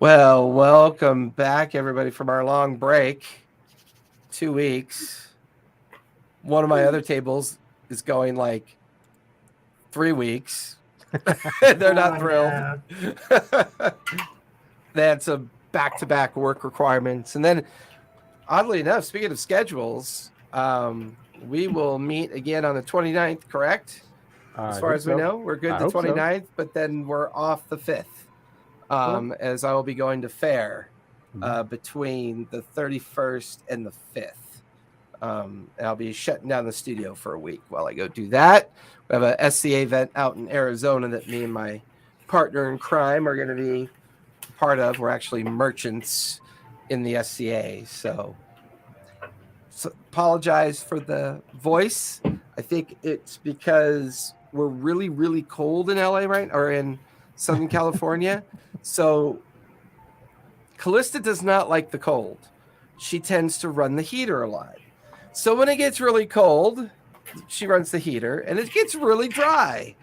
Well, welcome back, everybody, from our long break. 2 weeks. One of my other tables is going like 3 weeks. They're not thrilled. No. They had some back-to-back work requirements. And then, oddly enough, speaking of schedules, we will meet again on the 29th, correct? As far as we know, we're good the 29th, but then we're off the 5th. As I will be going to fair between the 31st and the 5th. I'll be shutting down the studio for a week while I go do that. We have a SCA event out in Arizona that me and my partner in crime are going to be part of. We're actually merchants in the SCA. So apologize for the voice. I think it's because we're really, really cold in LA, right? Or in Southern California. So Callista does not like the cold. She tends to run the heater a lot. So when it gets really cold, she runs the heater and it gets really dry.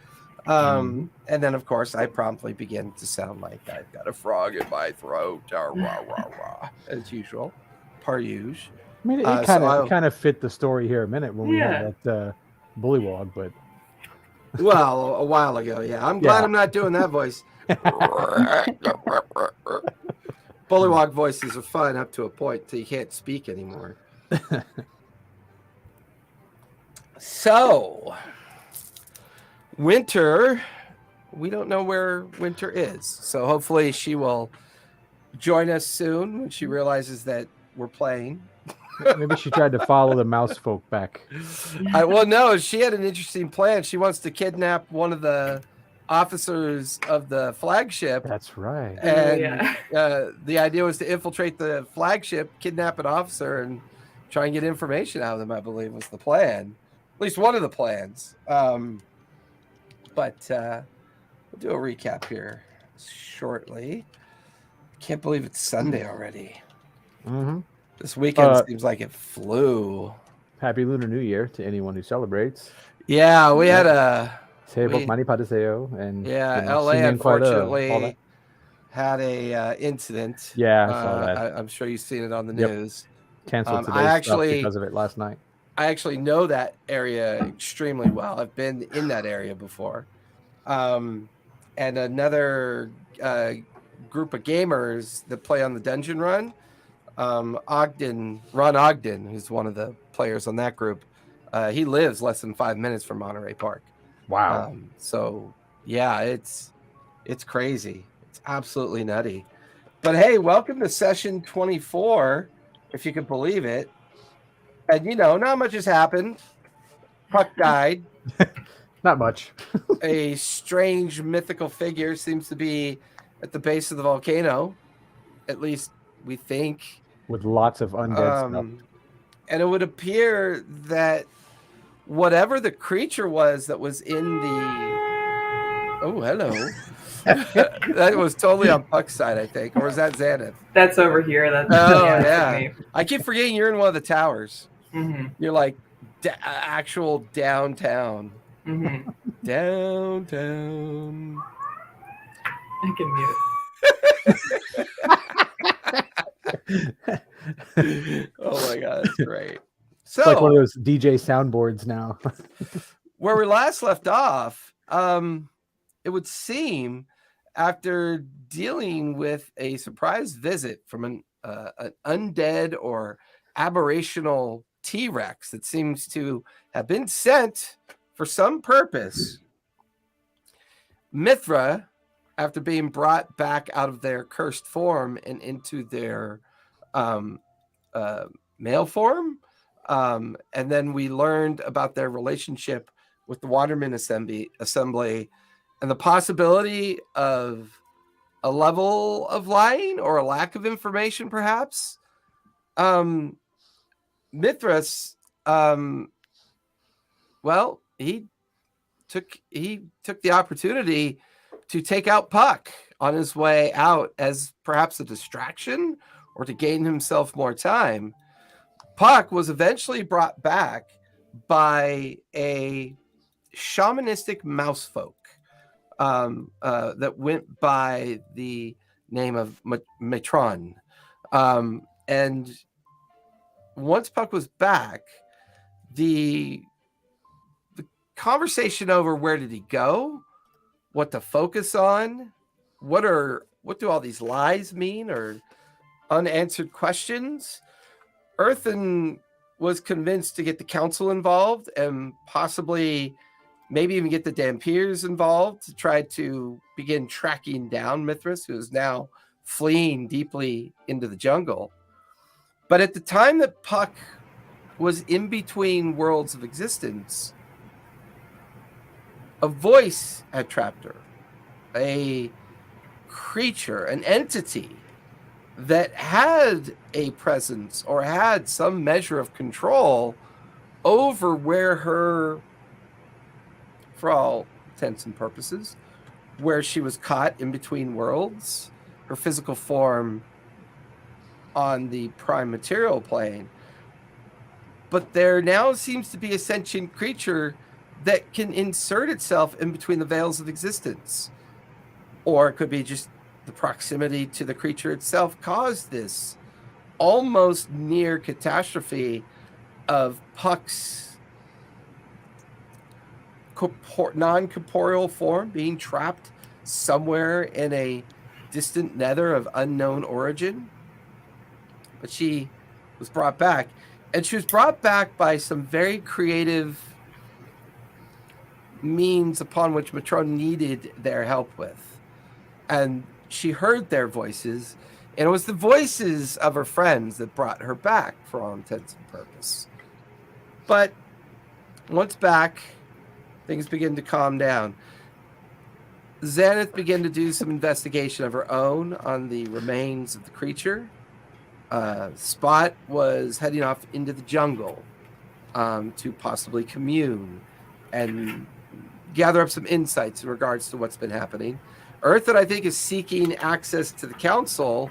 And then, of course, I promptly begin to sound like I've got a frog in my throat. Rah, rah, rah, as usual. Par usual. I mean, it kind of fit the story here a minute when we had that bullywog, but... Well, a while ago, yeah. I'm glad I'm not doing that voice. Bullywog voices are fun up to a point till you can't speak anymore. So, Winter, we don't know where Winter is. So hopefully she will join us soon when she realizes that we're playing. Maybe she tried to follow the mouse folk back. Well, no, she had an interesting plan. She wants to kidnap one of the officers of the flagship. That's right. And the idea was to infiltrate the flagship, kidnap an officer, and try and get information out of them, I believe, was the plan. At least one of the plans. But we'll do a recap here shortly. I can't believe it's Sunday already. Mm-hmm. This weekend seems like it flew. Happy Lunar New Year to anyone who celebrates. Yeah, we had a... Mani Padiseo, and LA unfortunately had a incident. Yeah, I saw that. I'm sure you've seen it on the news. Canceled today's stuff because of it last night. I actually know that area extremely well. I've been in that area before. And another group of gamers that play on the Dungeon Run, Ron Ogden, who's one of the players on that group, he lives less than 5 minutes from Monterey Park. Wow. So yeah, it's crazy. It's absolutely nutty. But hey, welcome to session 24, if you can believe it. And not much has happened. Puck died. Not much. A strange mythical figure seems to be at the base of the volcano. At least we think. With lots of undead stuff. And it would appear that whatever the creature was that was in the... Oh, hello. That was totally on Puck's side, I think. Or is that Xanath? That's over here. That's yeah. I keep forgetting you're in one of the towers. Mm-hmm. You're like actual downtown. Mm-hmm. Downtown. I can mute it. Oh my God, that's great. So, it's like one of those DJ soundboards now. Where we last left off, it would seem after dealing with a surprise visit from an undead or aberrational T-Rex that seems to have been sent for some purpose, Mithra, after being brought back out of their cursed form and into their male form, and then we learned about their relationship with the Wanderman Assembly and the possibility of a level of lying or a lack of information, perhaps. Mithras, he took the opportunity to take out Puck on his way out as perhaps a distraction or to gain himself more time. Puck was eventually brought back by a shamanistic mouse folk that went by the name of Matron. And once Puck was back, the conversation over where did he go, what to focus on, what do all these lies mean, or unanswered questions. Earthen was convinced to get the council involved and possibly maybe even get the Dampiers involved to try to begin tracking down Mithras, who is now fleeing deeply into the jungle. But at the time that Puck was in between worlds of existence, a voice had trapped her, a creature, an entity that had a presence or had some measure of control over where her, for all intents and purposes, where she was caught in between worlds, her physical form on the prime material plane. But there now seems to be a sentient creature that can insert itself in between the veils of existence. Or it could be just the proximity to the creature itself caused this almost near catastrophe of Puck's non-corporeal form being trapped somewhere in a distant nether of unknown origin. But she was brought back, and she was brought back by some very creative means upon which Matron needed their help with. And she heard their voices, and it was the voices of her friends that brought her back for all intents and purposes. But once back, things begin to calm down. Xanath began to do some investigation of her own on the remains of the creature. Spot was heading off into the jungle to possibly commune and gather up some insights in regards to what's been happening. Earthen, I think, is seeking access to the council.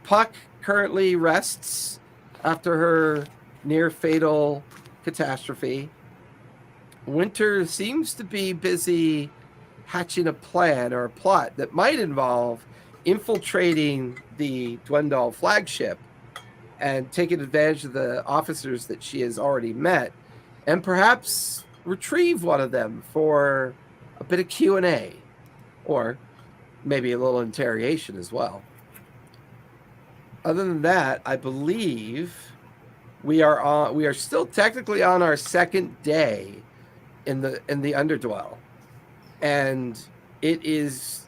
Puck currently rests after her near-fatal catastrophe. Winter seems to be busy hatching a plan or a plot that might involve infiltrating the Dwendal flagship and taking advantage of the officers that she has already met, and perhaps retrieve one of them for a bit of Q&A, or maybe a little interrogation as well. Other than that, I believe we are still technically on our second day in the Underdwell, and it is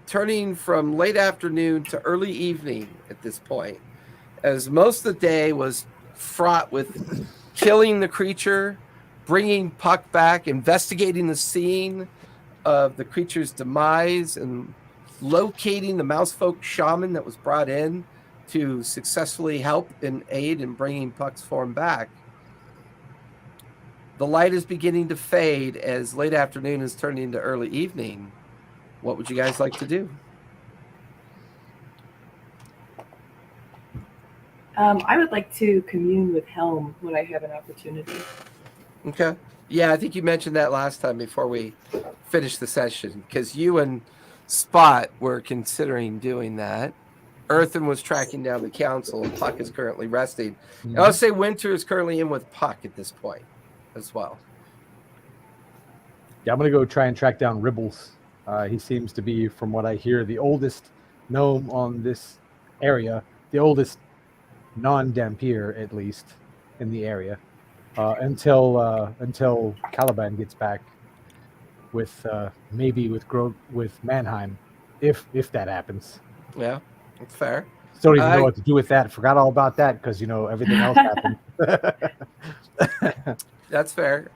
turning from late afternoon to early evening at this point, as most of the day was fraught with killing the creature, bringing Puck back, investigating the scene of the creature's demise, and locating the Mousefolk shaman that was brought in to successfully help and aid in bringing Puck's form back. The light is beginning to fade as late afternoon is turning into early evening. What would you guys like to do? I would like to commune with Helm when I have an opportunity. Okay. Yeah, I think you mentioned that last time before we finished the session, because you and Spot were considering doing that. Earthen was tracking down the council, and Puck is currently resting. Mm-hmm. And I'll say Winter is currently in with Puck at this point as well. Yeah, I'm going to go try and track down Ribbles. He seems to be, from what I hear, the oldest gnome on this area, the oldest non-Dampier, at least, in the area, until Caliban gets back with maybe with Mannheim, if that happens. Yeah, that's fair. Still don't even know what to do with that. Forgot all about that because everything else happened. That's fair.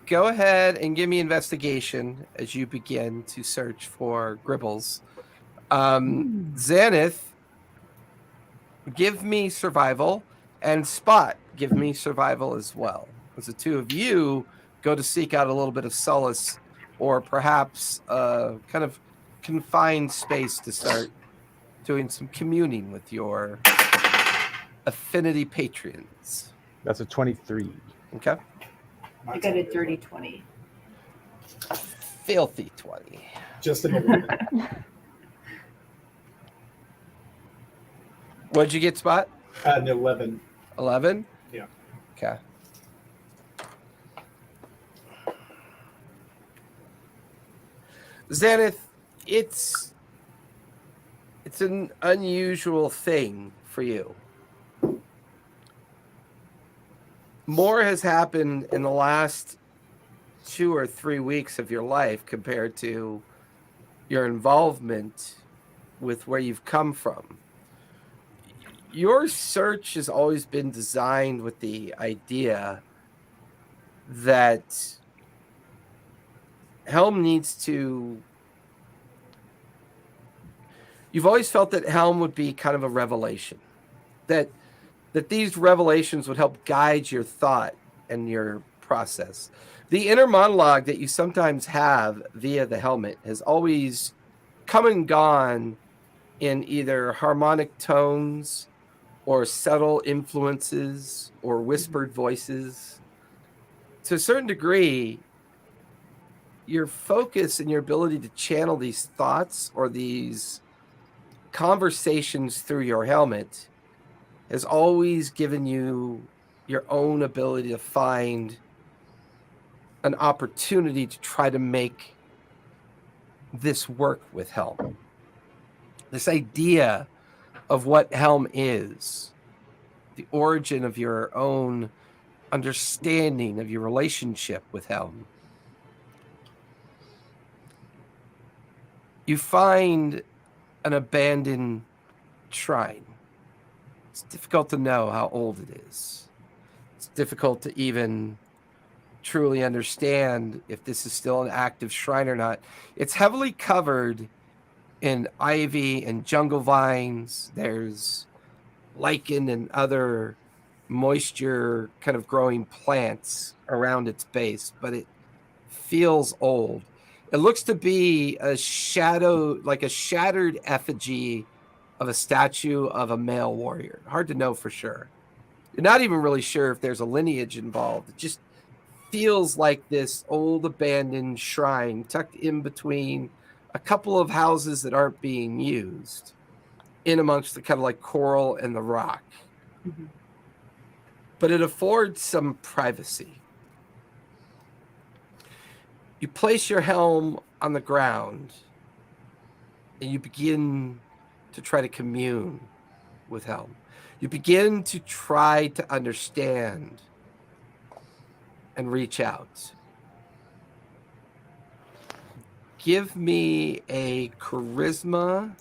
Go ahead and give me investigation as you begin to search for Gribbles. Xanath, give me survival, and Spot, give me survival as well. As the two of you go to seek out a little bit of solace, or perhaps kind of confined space to start doing some communing with your affinity patrons. That's a 23. Okay. I got a dirty 20. Filthy 20. Just an 11. What'd you get, Spot? An 11. 11? Yeah. Okay. Zenith, it's an unusual thing for you. More has happened in the last 2 or 3 weeks of your life compared to your involvement with where you've come from. Your search has always been designed with the idea that Helm needs to... You've always felt that Helm would be kind of a revelation, that these revelations would help guide your thought and your process. The inner monologue that you sometimes have via the helmet has always come and gone in either harmonic tones or subtle influences or whispered voices. To a certain degree, your focus and your ability to channel these thoughts or these conversations through your helmet has always given you your own ability to find an opportunity to try to make this work with Helm. This idea of what Helm is, the origin of your own understanding of your relationship with Helm. You find an abandoned shrine. It's difficult to know how old it is. It's difficult to even truly understand if this is still an active shrine or not. It's heavily covered in ivy and jungle vines. There's lichen and other moisture kind of growing plants around its base, but it feels old. It looks to be a shadow, like a shattered effigy of a statue of a male warrior. Hard to know for sure. You're not even really sure if there's a lineage involved. It just feels like this old abandoned shrine tucked in between a couple of houses that aren't being used, in amongst the kind of like coral and the rock. Mm-hmm. But it affords some privacy. You place your helm on the ground and you begin to try to commune with Helm. You begin to try to understand and reach out. Give me a charisma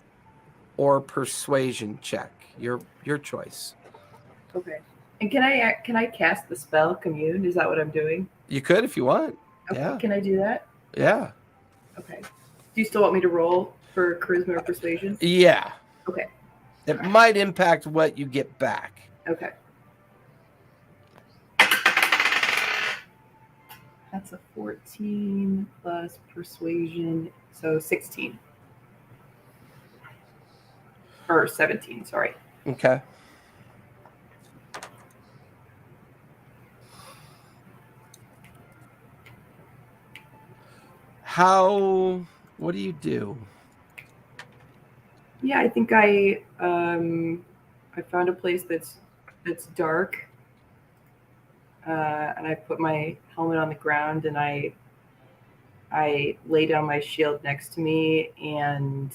or persuasion check. Your choice. Okay. And can I cast the spell commune? Is that what I'm doing? You could if you want. Okay. Yeah. Can I do that? Yeah. Okay. Do you still want me to roll for charisma or persuasion? Yeah. Okay. It might impact what you get back. Okay. That's a 14 plus persuasion, so 16. Or 17, sorry. Okay. What do you do? Yeah, I think I found a place that's dark, and I put my helmet on the ground and I lay down my shield next to me, and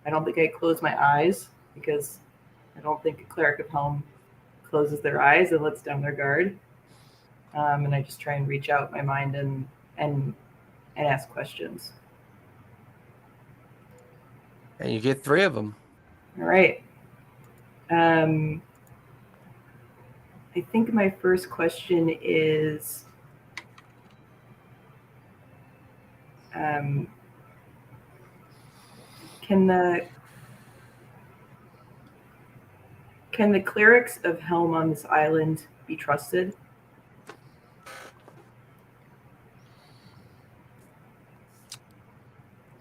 I don't think I close my eyes because I don't think a cleric of Helm closes their eyes and lets down their guard. And I just try and reach out my mind and ask questions. And you get 3 of them. All right. I think my first question is, can the clerics of Helm on this island be trusted?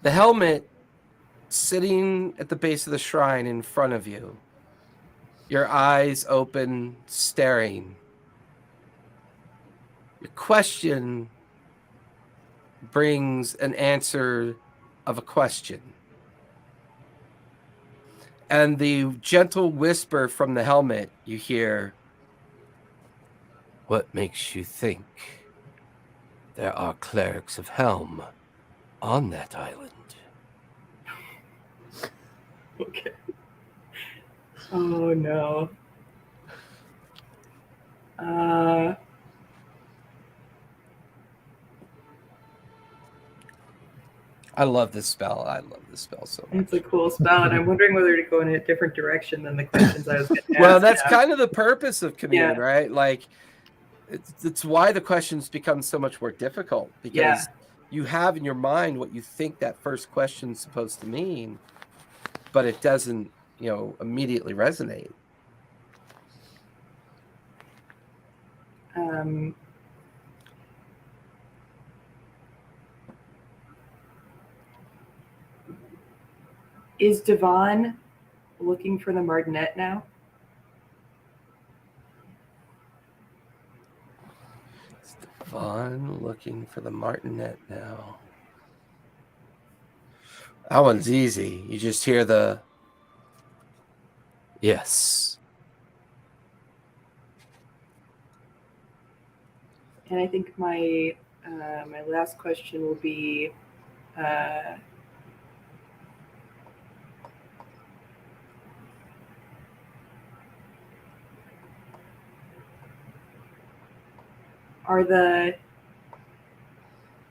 The helmet sitting at the base of the shrine in front of you, your eyes open, staring. Your question brings an answer of a question. And the gentle whisper from the helmet, you hear, "What makes you think there are clerics of Helm on that island?" Okay. Oh no. I love this spell. I love this spell so much. It's a cool spell, and I'm wondering whether to go in a different direction than the questions I was going to ask. Well, that's kind of the purpose of Commune, Yeah. right? Like, it's why the questions become so much more difficult, because you have in your mind what you think that first question's supposed to mean, but it doesn't, immediately resonate. Is Devon looking for the Martinet now? Is Devon looking for the Martinet now? That one's easy. You just hear the yes. And I think my my last question will be,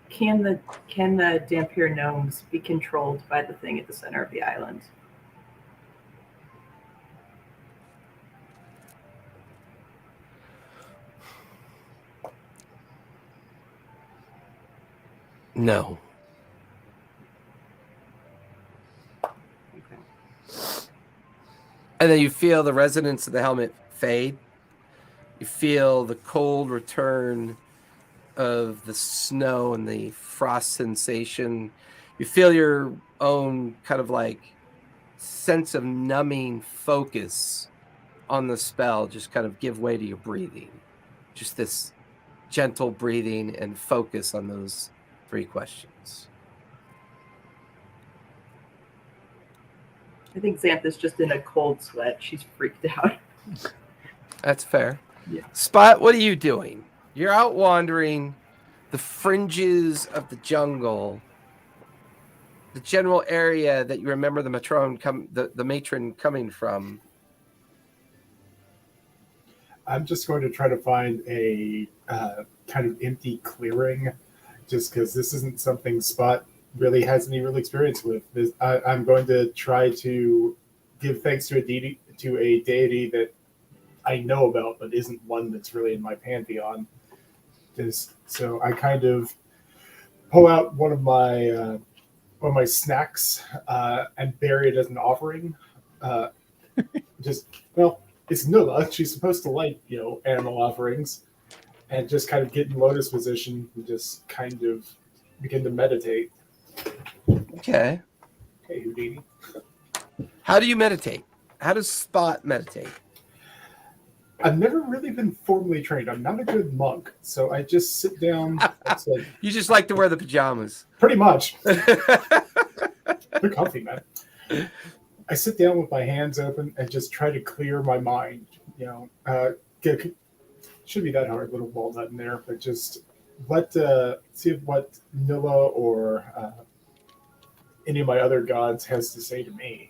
can the Dampier gnomes be controlled by the thing at the center of the island? No. Okay. And then you feel the resonance of the helmet fade. You feel the cold return of the snow and the frost sensation. You feel your own kind of like sense of numbing focus on the spell just kind of give way to your breathing. Just this gentle breathing and focus on those 3 questions. I think Xanth's just in a cold sweat. She's freaked out. That's fair. Yeah. Spot, what are you doing? You're out wandering the fringes of the jungle, the general area that you remember the matron coming from. I'm just going to try to find a kind of empty clearing, just because this isn't something Spot really has any real experience with. I'm going to try to give thanks to a deity that I know about, but isn't one that's really in my pantheon. So I kind of pull out one of my snacks and bury it as an offering. It's Nulla. She's supposed to like animal offerings, and just kind of get in lotus position and just kind of begin to meditate. Okay. Hey, Houdini. How do you meditate? How does Spot meditate? I've never really been formally trained. I'm not a good monk, so I just sit down. You just like to wear the pajamas. Pretty much. They're comfy, man. I sit down with my hands open and just try to clear my mind. Shouldn't be that hard, little walnut in there, but just see what Nulla or any of my other gods has to say to me.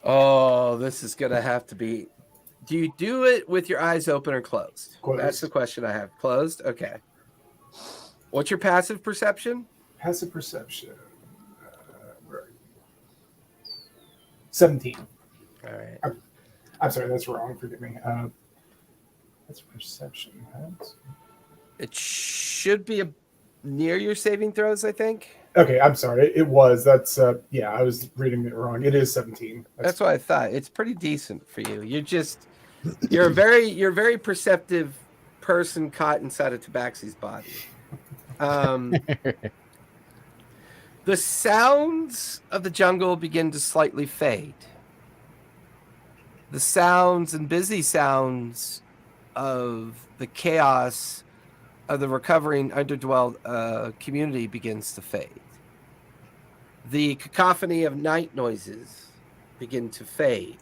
Oh, this is going to have to be... Do you do it with your eyes open or closed? Closed. That's the question I have. Closed? Okay. What's your passive perception? Passive perception. Where are you? 17. All right. I'm sorry, that's wrong. Forgive me. That's perception. It should be near your saving throws, I think. Okay, I'm sorry. It was. That's I was reading it wrong. It is 17. That's what I thought. It's pretty decent for you. You're a very perceptive person caught inside of Tabaxi's body. The sounds of the jungle begin to slightly fade. The sounds and busy sounds of the chaos of the recovering underdwelled community begins to fade. The cacophony of night noises begin to fade.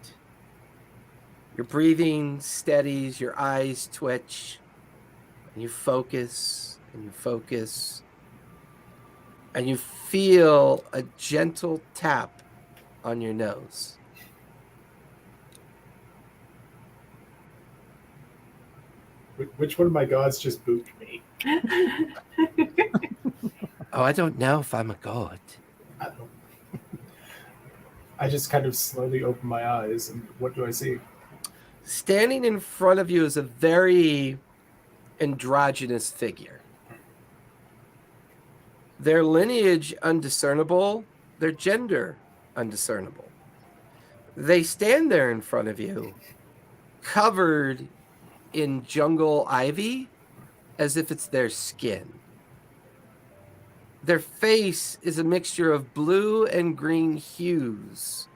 Your breathing steadies, your eyes twitch, and you focus, and you focus, and you feel a gentle tap on your nose. Which one of my gods just booped me? Oh, I don't know if I'm a god. I don't. I just kind of slowly open my eyes, and what do I see? Standing in front of you is a very androgynous figure. Their lineage undiscernible, their gender undiscernible. They stand there in front of you, covered in jungle ivy, as if it's their skin. Their face is a mixture of blue and green hues.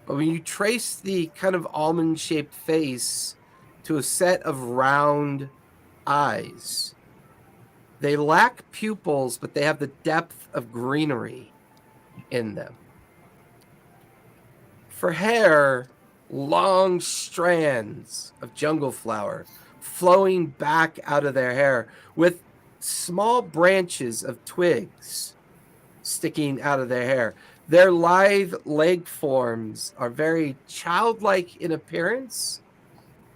But when you trace the kind of almond-shaped face to a set of round eyes, they lack pupils, but they have the depth of greenery in them. For hair, long strands of jungle flower flowing back out of their hair with small branches of twigs sticking out of their hair. Their lithe leg forms are very childlike in appearance,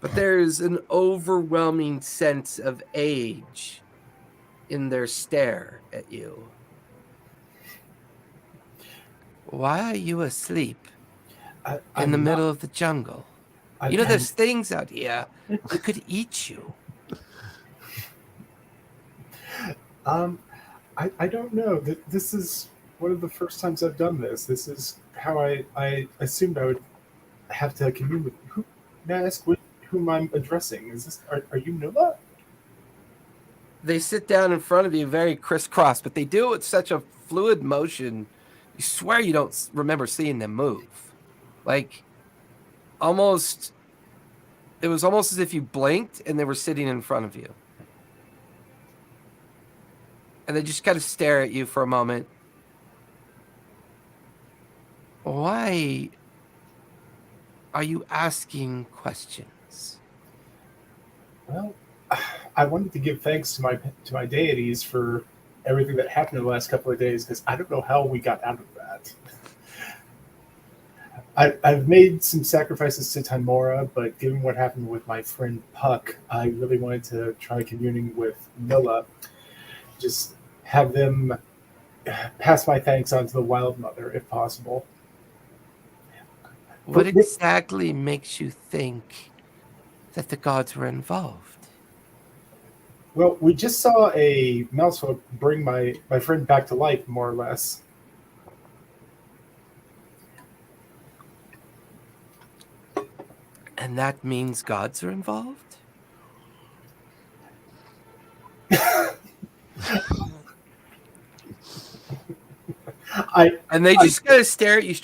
but there's an overwhelming sense of age in their stare at you. Why are you asleep in the middle of the jungle? You know, there's things out here that could eat you. I don't know. This is one of the first times I've done this. This is how I assumed I would have to commune with. Who, may I ask whom I'm addressing? Is this? Are you Nilla? They sit down in front of you very crisscross, but they do it with such a fluid motion, you swear you don't remember seeing them move. Like, almost, it was almost as if you blinked and they were sitting in front of you. And they just kind of stare at you for a moment. Why are you asking questions? Well, I wanted to give thanks to my deities for everything that happened in the last couple of days, because I don't know how we got out of that. I've made some sacrifices to Timora, but given what happened with my friend Puck, I really wanted to try communing with Nilla. Just have them pass my thanks on to the Wild Mother, if possible. What exactly makes you think that the gods were involved? Well, we just saw a mousefolk bring my friend back to life, more or less. And that means gods are involved? And they just kind of stare at you.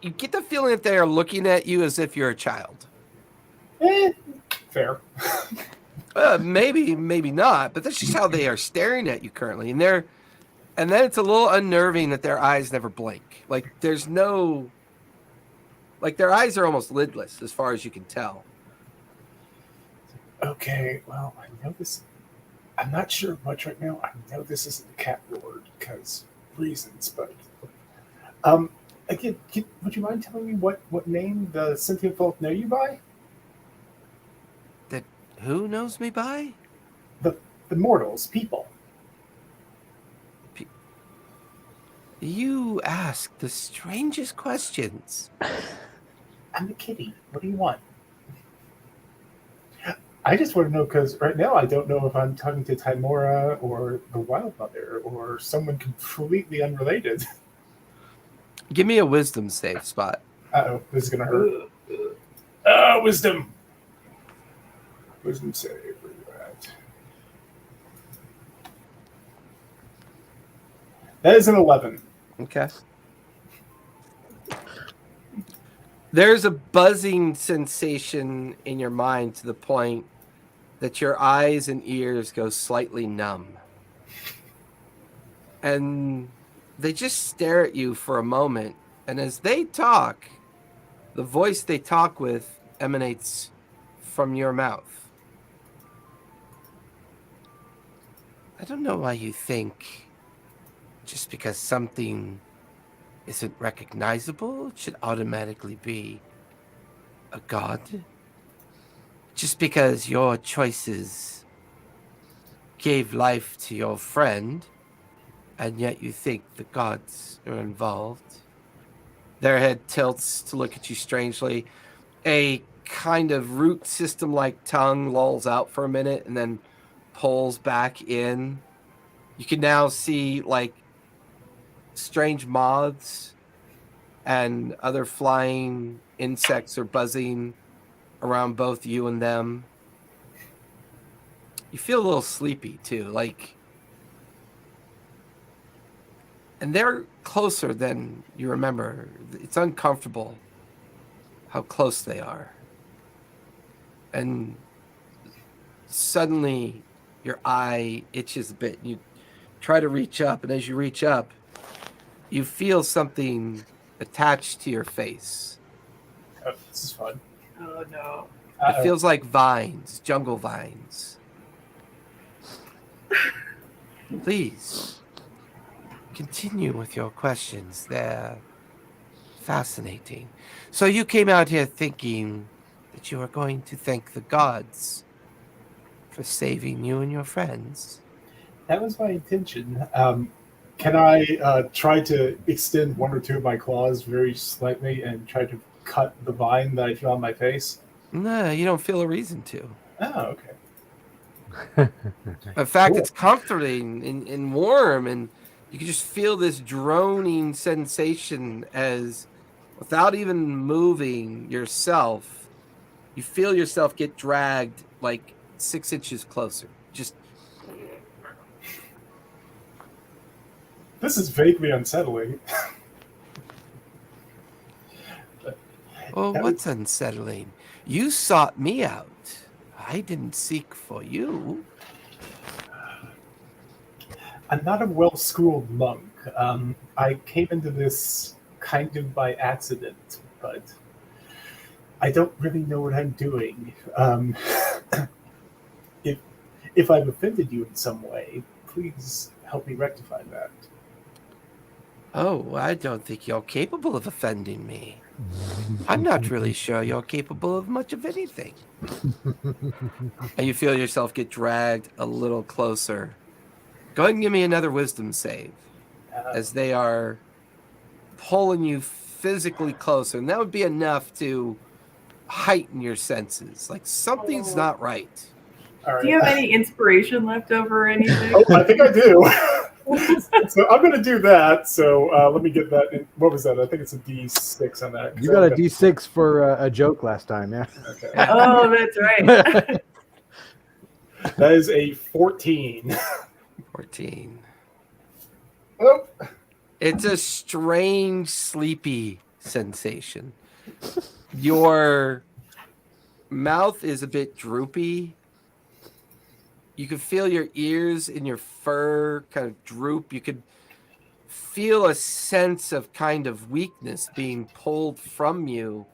You get the feeling that they are looking at you as if you're a child. Fair. Maybe not, but that's just how they are staring at you currently. And then it's a little unnerving that their eyes never blink. Like there's no, like their eyes are almost lidless as far as you can tell. Okay, well, I know this. I'm not sure much right now. I know this isn't the cat lord because reasons, but again, would you mind telling me what name the sentient folk know you by? That who knows me by? The mortals, people. You ask the strangest questions. I'm a kitty. What do you want? I just want to know because right now I don't know if I'm talking to Timora or the Wild Mother or someone completely unrelated. Give me a wisdom save, Spot. Uh-oh, this is going to hurt. Wisdom. Wisdom save. Where you at? That is an 11. Okay. There's a buzzing sensation in your mind to the point that your eyes and ears go slightly numb. And they just stare at you for a moment, and as they talk, the voice they talk with emanates from your mouth. I don't know why you think just because something isn't recognizable, it should automatically be a god. Just because your choices gave life to your friend, and yet you think the gods are involved. Their head tilts to look at you strangely. A kind of root system-like tongue lolls out for a minute and then pulls back in. You can now see like strange moths and other flying insects are buzzing around both you and them. You feel a little sleepy too, like, and they're closer than you remember. It's uncomfortable how close they are. And suddenly your eye itches a bit. You try to reach up, and as you reach up, you feel something attached to your face. Oh, this is fun. Oh no. It feels like vines, jungle vines. Please, continue with your questions. They're fascinating. So you came out here thinking that you were going to thank the gods for saving you and your friends. That was my intention. Can I try to extend one or two of my claws very slightly and try to cut the vine that I feel on my face? No, you don't feel a reason to. Oh, okay. In fact, Cool. it's comforting and warm, and you can just feel this droning sensation as, without even moving yourself, you feel yourself get dragged like 6 inches closer. Just This is vaguely unsettling. oh, what's unsettling? You sought me out. I didn't seek for you. I'm not a well-schooled monk. I came into this kind of by accident, but I don't really know what I'm doing. If I've offended you in some way, please help me rectify that. Oh, I don't think you're capable of offending me. I'm not really sure you're capable of much of anything. And you feel yourself get dragged a little closer. Go ahead and give me another wisdom save as they are pulling you physically closer. And that would be enough to heighten your senses. Like something's not right. All right. Do you have any inspiration left over or anything? Oh, I think I do. So I'm going to do that. So let me get that. What was that? I think it's a D6 on that. You got a D6 for a joke last time, yeah? Okay. Oh, that's right. That is a 14. 14. Oh. It's a strange, sleepy sensation. Your mouth is a bit droopy. You can feel your ears and your fur kind of droop. You could feel a sense of kind of weakness being pulled from you,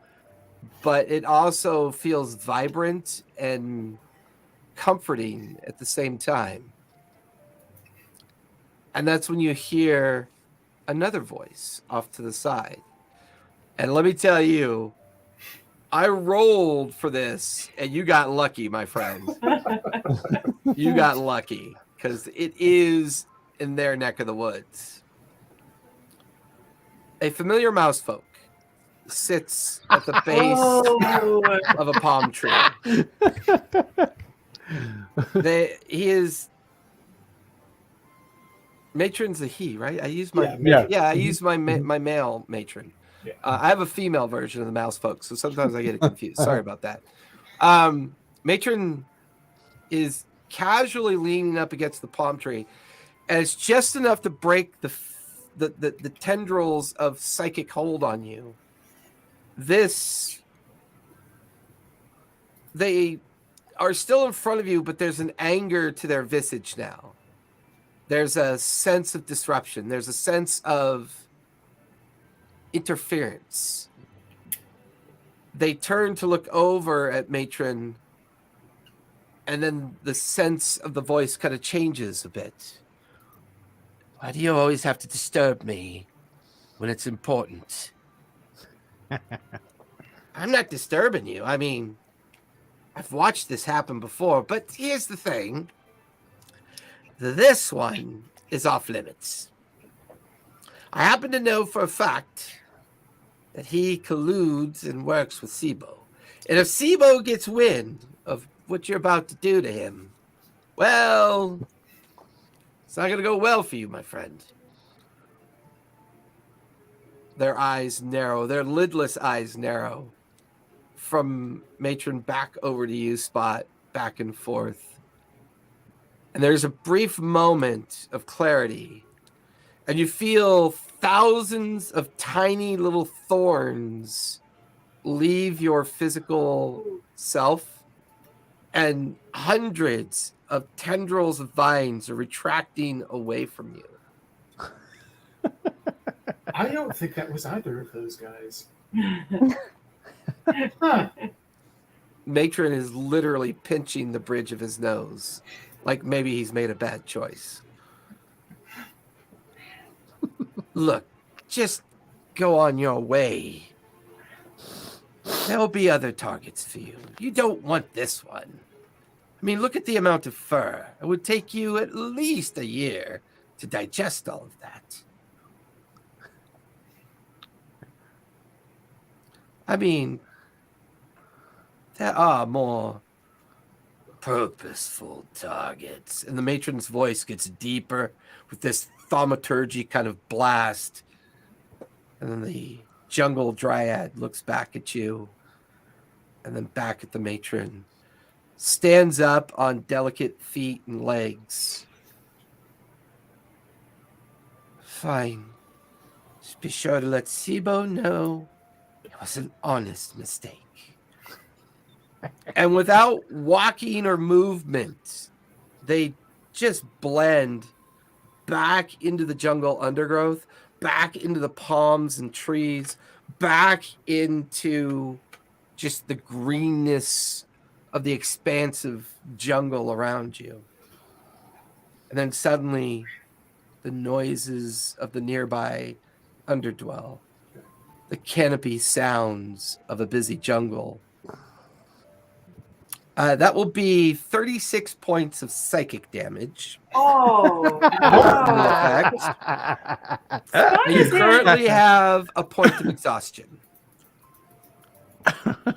but it also feels vibrant and comforting at the same time. And that's when you hear another voice off to the side. And let me tell you, I rolled for this, and you got lucky, my friend. You got lucky, because it is in their neck of the woods. A familiar mousefolk sits at the base of a palm tree. He is... Matron's a he, right? I use my I use my male matron. Yeah. I have a female version of the mouse folks, so sometimes I get it confused. Sorry about that. Matron is casually leaning up against the palm tree, and it's just enough to break the tendrils of psychic hold on you. They are still in front of you, but there's an anger to their visage now. There's a sense of disruption. There's a sense of interference. They turn to look over at Matron, and then the sense of the voice kind of changes a bit. Why do you always have to disturb me when it's important? I'm not disturbing you. I mean, I've watched this happen before, but here's the thing. This one is off limits. I happen to know for a fact that he colludes and works with Sibo. And if Sibo gets wind of what you're about to do to him, well, it's not going to go well for you, my friend. Their eyes narrow, their lidless eyes narrow. From Matron back over to you, Spot, back and forth. And there's a brief moment of clarity. And you feel thousands of tiny little thorns leave your physical self. And hundreds of tendrils of vines are retracting away from you. I don't think that was either of those guys. Huh. Matron is literally pinching the bridge of his nose, like maybe he's made a bad choice. Look, just go on your way. There'll be other targets for you. You don't want this one. I mean, look at the amount of fur. It would take you at least a year to digest all of that. I mean, there are more purposeful targets. And the matron's voice gets deeper with this thaumaturgy kind of blast. And then the jungle dryad looks back at you and then back at the matron. Stands up on delicate feet and legs. Fine. Just be sure to let Sibo know it was an honest mistake. And without walking or movement, they just blend back into the jungle undergrowth, back into the palms and trees, back into just the greenness of the expansive jungle around you. And then suddenly the noises of the nearby underdwell, the canopy sounds of a busy jungle. That will be 36 points of psychic damage. Oh, You currently have a point of exhaustion.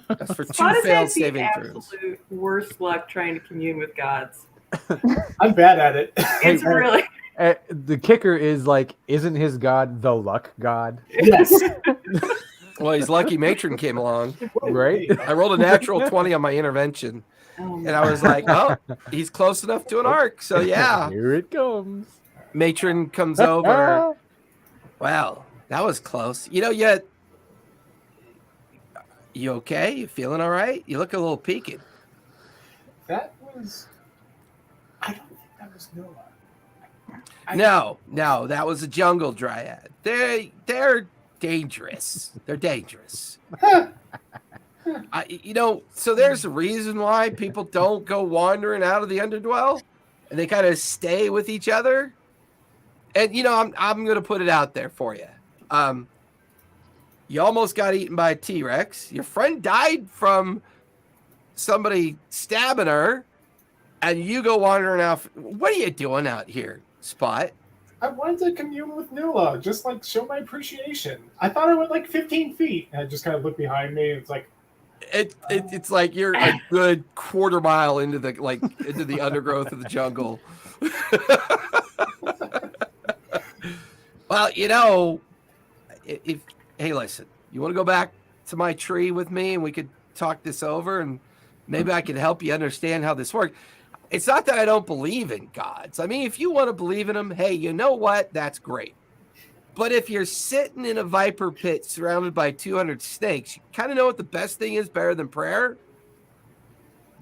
That's for 2 failed saving throws. Absolute worst luck trying to commune with gods. I'm bad at it. It's really. The kicker is like, isn't his god the luck god? Yes. Well, he's lucky Matron came along. Right? I rolled a natural 20 on my intervention. And I was like, oh, he's close enough to an arc. So, yeah. Here it comes. Matron comes over. Wow, that was close. You okay? You feeling all right? You look a little peaked. That was... I don't think that was Noah. No, that was a jungle dryad. They're dangerous. They're dangerous. So there's a reason why people don't go wandering out of the underdwell, and they kind of stay with each other. And I'm going to put it out there for you. You almost got eaten by a T-Rex. Your friend died from somebody stabbing her, and you go wandering out. What are you doing out here, Spot? I wanted to commune with Nula, just like show my appreciation. I thought I went like 15 feet, and I just kind of looked behind me, and it's like, it's like you're a good quarter mile into the undergrowth of the jungle. Well, hey, listen, you want to go back to my tree with me and we could talk this over and maybe I could help you understand how this works. It's not that I don't believe in gods. I mean, if you want to believe in them, hey, you know what? That's great. But if you're sitting in a viper pit surrounded by 200 snakes, you kind of know what the best thing is better than prayer?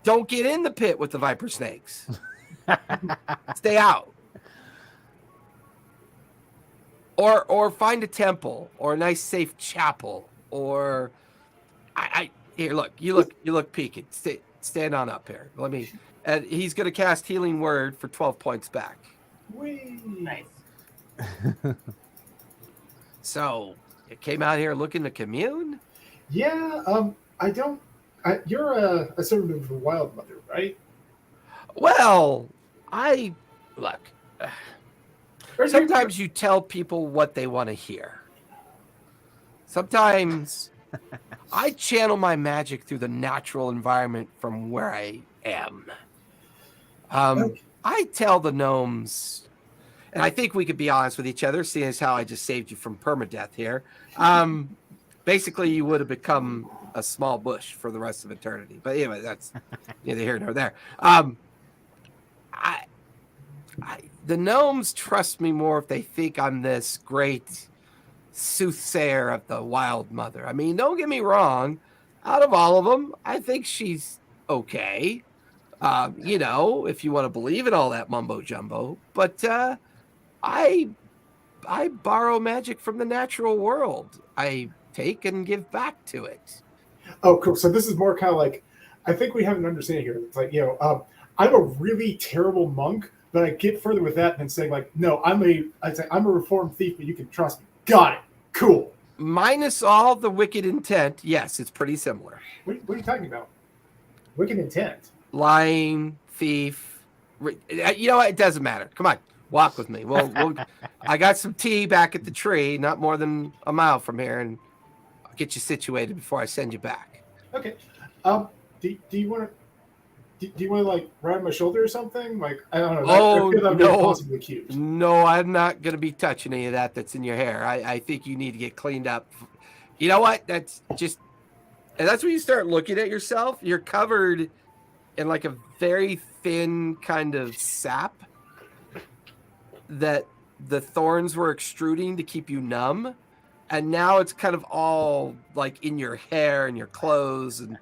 Don't get in the pit with the viper snakes. Stay out. or find a temple or a nice safe chapel or I here look you look peaked. Stand on up here. Let me. And he's going to cast Healing Word for 12 points back. Whee! Nice. So you came out here looking to commune? Yeah. You're a servant of the Wild Mother, right? Well, look. Or Sometimes you tell people what they want to hear. Sometimes I channel my magic through the natural environment from where I am. I tell the gnomes, and I think we could be honest with each other, seeing as how I just saved you from permadeath here. Basically, you would have become a small bush for the rest of eternity. But anyway, that's neither here nor there. The gnomes trust me more if they think I'm this great soothsayer of the Wild Mother. I mean, don't get me wrong. Out of all of them, I think she's okay. If you want to believe in all that mumbo jumbo. But I borrow magic from the natural world. I take and give back to it. Oh, cool. So this is more kind of like, I think we have an understanding here. It's like, I'm a really terrible monk, but I get further with that than saying like, no, I'm a reformed thief, but you can trust me. Got it. Cool. Minus all the wicked intent, yes, it's pretty similar. What are you talking about? Wicked intent. Lying, thief. You know what? It doesn't matter. Come on, walk with me. I got some tea back at the tree, not more than a mile from here, and I'll get you situated before I send you back. Okay. Do you want to like ride on my shoulder or something? Like I don't know. Oh, I feel that no. possibly cute. No, I'm not going to be touching any of that's in your hair. I think you need to get cleaned up. You know what? That's when you start looking at yourself. You're covered in like a very thin kind of sap that the thorns were extruding to keep you numb. And now it's kind of all like in your hair and your clothes and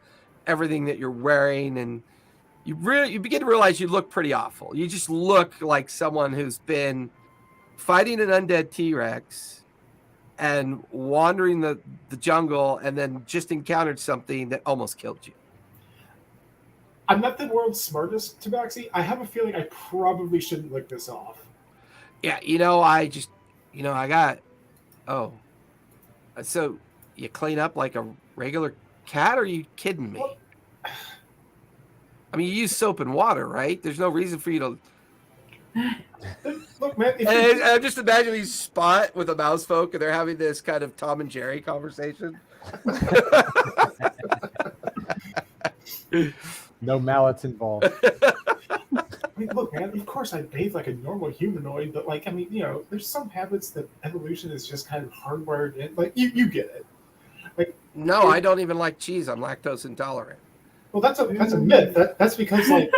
everything that you're wearing. And you begin to realize you look pretty awful. You just look like someone who's been fighting an undead T-Rex and wandering the jungle and then just encountered something that almost killed you. I'm not the world's smartest, Tabaxi. I have a feeling I probably shouldn't lick this off. Yeah, so you clean up like a regular cat, or are you kidding me? I mean, you use soap and water, right? There's no reason for you to... Look, man. And I'm just imagining Spot with a mouse folk, and they're having this kind of Tom and Jerry conversation. No mallets involved. I mean, look, man. Of course, I bathe like a normal humanoid, but like, I mean, there's some habits that evolution is just kind of hardwired in. Like, you get it. Like, No, I don't even like cheese. I'm lactose intolerant. well, that's a myth. That's because like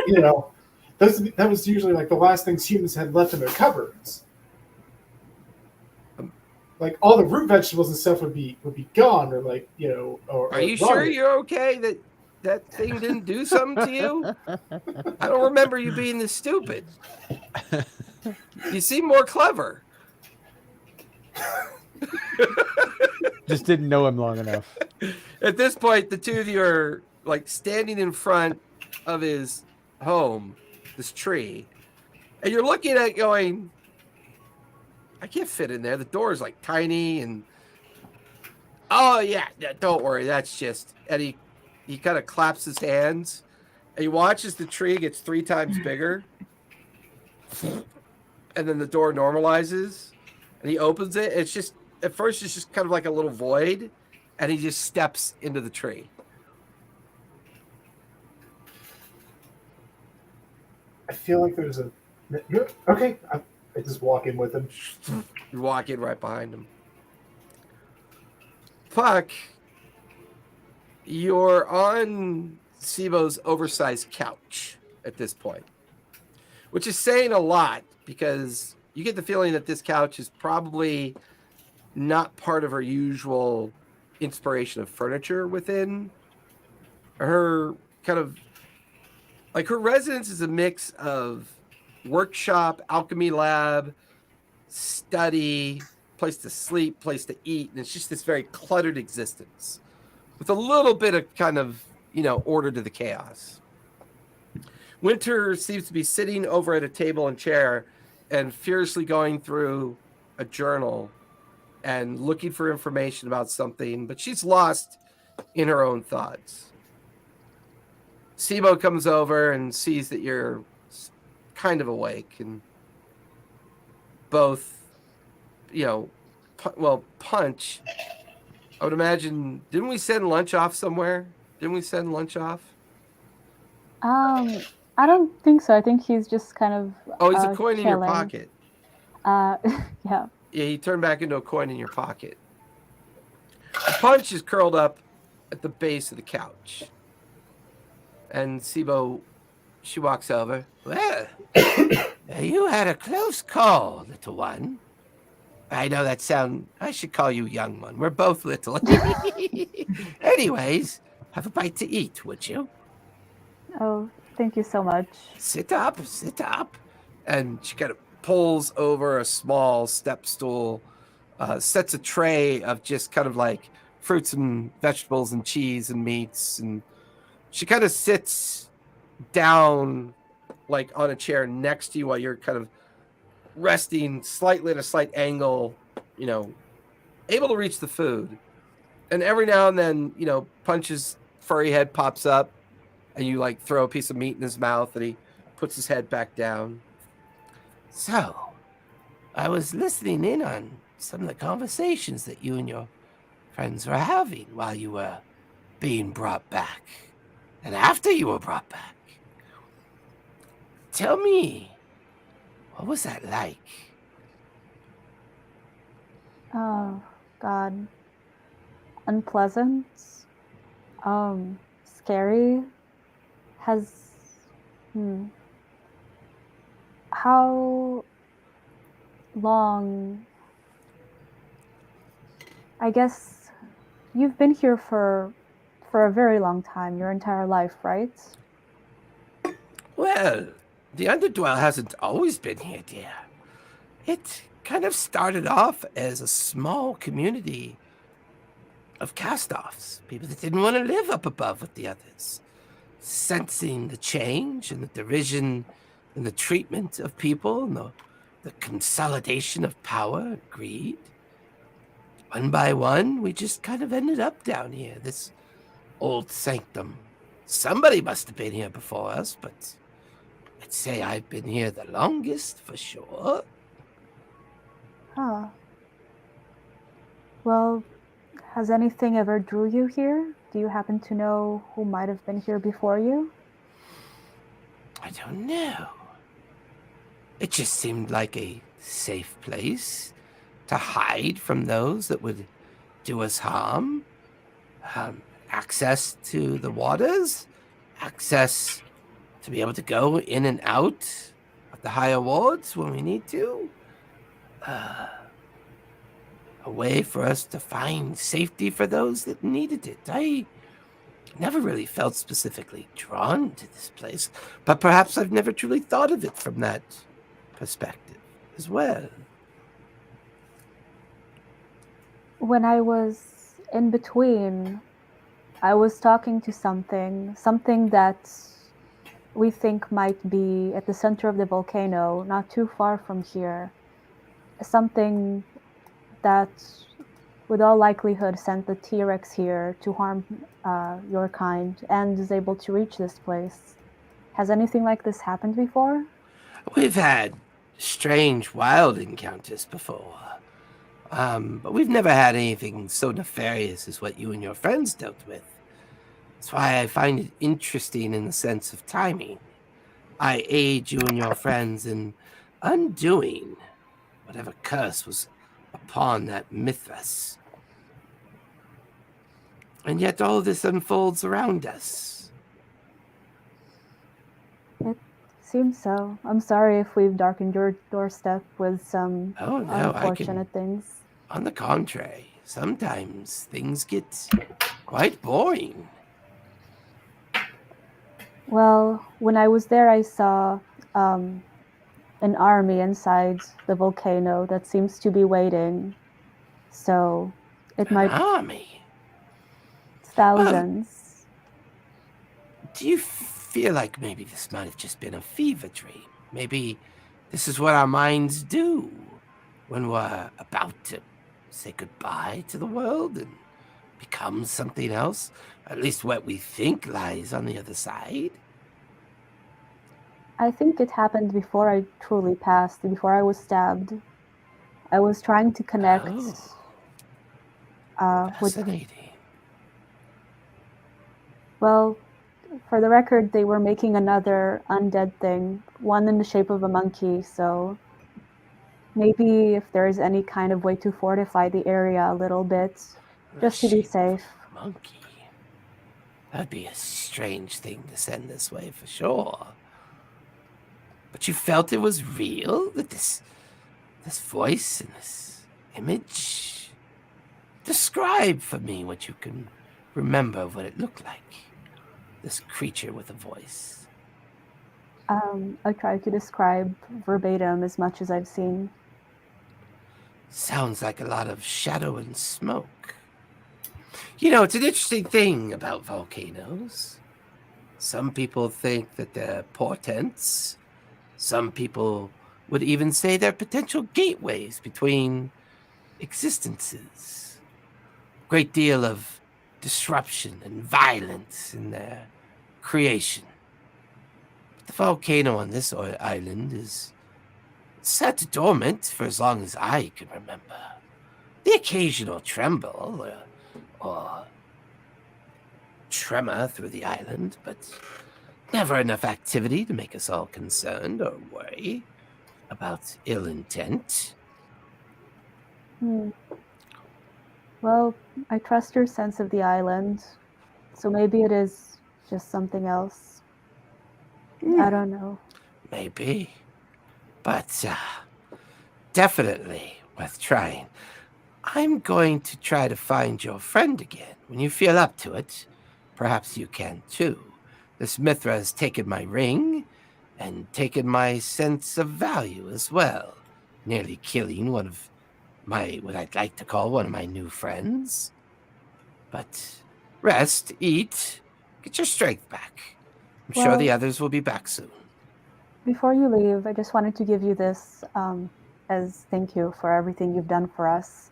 that was usually like the last things humans had left in their cupboards. Like all the root vegetables and stuff would be gone, or like Are you sure you're okay that thing didn't do something to you? I don't remember you being this stupid. You seem more clever. Just didn't know him long enough. At this point, the two of you are like standing in front of his home, this tree, and you're looking at it going, I can't fit in there. The door is like tiny, and oh yeah, don't worry, that's just. And he kind of claps his hands, and he watches the tree gets 3 times bigger, and then the door normalizes, and he opens it. It's just at first it's just kind of like a little void, and he just steps into the tree. I feel like there's a. Okay, I just walk in with him. You walk in right behind him. Puck, you're on Sibo's oversized couch at this point, which is saying a lot because you get the feeling that this couch is probably not part of her usual inspiration of furniture within her kind of like her residence is a mix of workshop, alchemy lab, study, place to sleep, place to eat, and it's just this very cluttered existence with a little bit of kind of, order to the chaos. Winter seems to be sitting over at a table and chair and furiously going through a journal and looking for information about something, but she's lost in her own thoughts. Sibo comes over and sees that you're kind of awake, and both, Punch, I would imagine, didn't we send lunch off somewhere? I don't think so. I think he's just kind of. Oh, he's a coin in your chilling. pocket. Yeah. Yeah, he turned back into a coin in your pocket. The Punch is curled up at the base of the couch. And Sibo, she walks over. Well, you had a close call, little one. I know I should call you young one. We're both little. Anyways, have a bite to eat, would you? Oh, thank you so much. Sit up. And she kind of pulls over a small step stool, sets a tray of just kind of like fruits and vegetables and cheese and meats. And she kind of sits down like on a chair next to you while you're kind of resting slightly at a slight angle, able to reach the food. And every now and then, Punch's furry head pops up and you like throw a piece of meat in his mouth and he puts his head back down. So, I was listening in on some of the conversations that you and your friends were having while you were being brought back. And after you were brought back. Tell me, what was that like? Oh, God. Unpleasant. Scary. How long? I guess you've been here for a very long time, your entire life, right? Well, the Underdwell hasn't always been here, dear. It kind of started off as a small community of cast-offs, people that didn't want to live up above with the others, sensing the change and the derision and the treatment of people and the consolidation of power and greed. One by one, we just kind of ended up down here, this old sanctum. Somebody must have been here before us, but I'd say I've been here the longest for sure. Huh. Well, has anything ever drew you here? Do you happen to know who might have been here before you? I don't know. It just seemed like a safe place to hide from those that would do us harm. Access to the waters, access to be able to go in and out of the higher wards when we need to. A way for us to find safety for those that needed it. I never really felt specifically drawn to this place, but perhaps I've never truly thought of it from that perspective as well. When I was in between, I was talking to something that we think might be at the center of the volcano, not too far from here. Something that with all likelihood sent the T-Rex here to harm your kind and is able to reach this place. Has anything like this happened before? We've had strange, wild encounters before. But we've never had anything so nefarious as what you and your friends dealt with. That's why I find it interesting in the sense of timing. I aid you and your friends in undoing whatever curse was upon that Mithras. And yet all of this unfolds around us. It seems so. I'm sorry if we've darkened your doorstep with some unfortunate things. On the contrary, sometimes things get quite boring. Well, when I was there, I saw an army inside the volcano that seems to be waiting So it An might army? thousands. Do you feel like maybe this might have just been a fever dream? Maybe this is what our minds do when we're about to say goodbye to the world and become something else? At least what we think lies on the other side. I think it happened before I truly passed, before I was stabbed. I was trying to connect with. Fascinating. Well, for the record, they were making another undead thing, one in the shape of a monkey, so maybe if there's any kind of way to fortify the area a little bit, just to be safe. Monkey. That'd be a strange thing to send this way for sure. But you felt it was real? That this voice and this image? Describe for me what you can remember of what it looked like. This creature with a voice. I tried to describe verbatim as much as I've seen. Sounds like a lot of shadow and smoke. You know, it's an interesting thing about volcanoes. Some people think that they're portents. Some people would even say they're potential gateways between existences. A great deal of disruption and violence in their creation. But the volcano on this island is sat dormant for as long as I can remember. The occasional tremble or tremor through the island, but never enough activity to make us all concerned or worry about ill intent. Well, I trust your sense of the island, so maybe it is just something else. I don't know. Maybe. But definitely worth trying. I'm going to try to find your friend again. When you feel up to it, perhaps you can too. This Mithra has taken my ring and taken my sense of value as well, nearly killing one of what I'd like to call one of my new friends. But rest, eat, get your strength back. I'm sure the others will be back soon. Before you leave, I just wanted to give you this as thank you for everything you've done for us.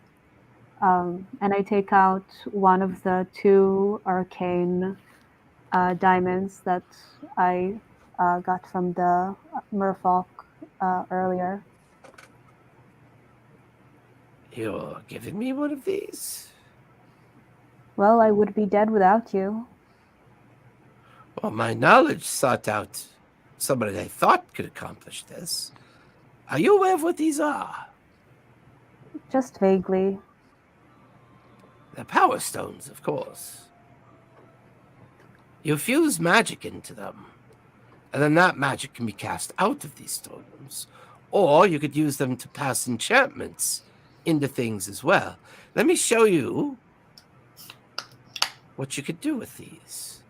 And I take out one of the 2 arcane diamonds that I got from the merfolk earlier. You're giving me one of these? Well, I would be dead without you. Well, my knowledge sought out somebody I thought could accomplish this. Are you aware of what these are? Just vaguely. They're power stones, of course. You fuse magic into them, and then that magic can be cast out of these stones. Or you could use them to pass enchantments into things as well. Let me show you what you could do with these.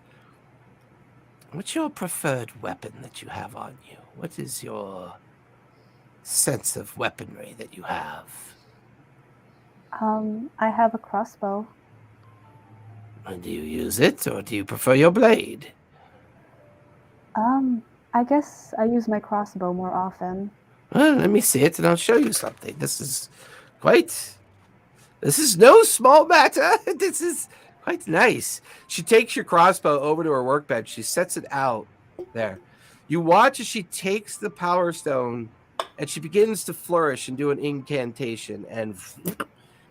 What's your preferred weapon that you have on you? What is your sense of weaponry that you have? I have a crossbow. And do you use it, or do you prefer your blade? I guess I use my crossbow more often. Well, let me see it, and I'll show you something. This is no small matter. This is quite nice. She takes your crossbow over to her workbench. She sets it out there. You watch as she takes the power stone, and she begins to flourish and do an incantation, and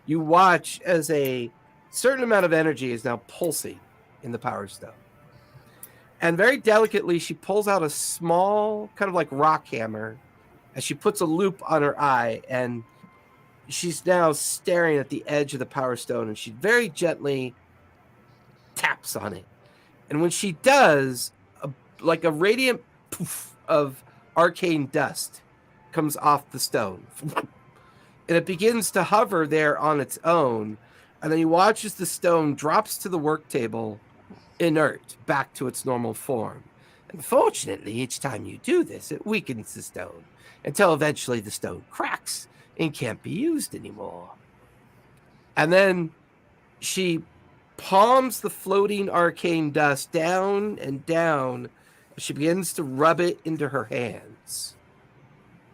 you watch as a certain amount of energy is now pulsing in the power stone. And very delicately, she pulls out a small, kind of like rock hammer, as she puts a loop on her eye, and she's now staring at the edge of the power stone, and she very gently taps on it. And when she does, like a radiant poof of arcane dust comes off the stone. And it begins to hover there on its own. And then you watch as the stone drops to the work table, inert, back to its normal form. And fortunately, each time you do this, it weakens the stone until eventually the stone cracks and can't be used anymore. And then she palms the floating arcane dust down and down. She begins to rub it into her hands.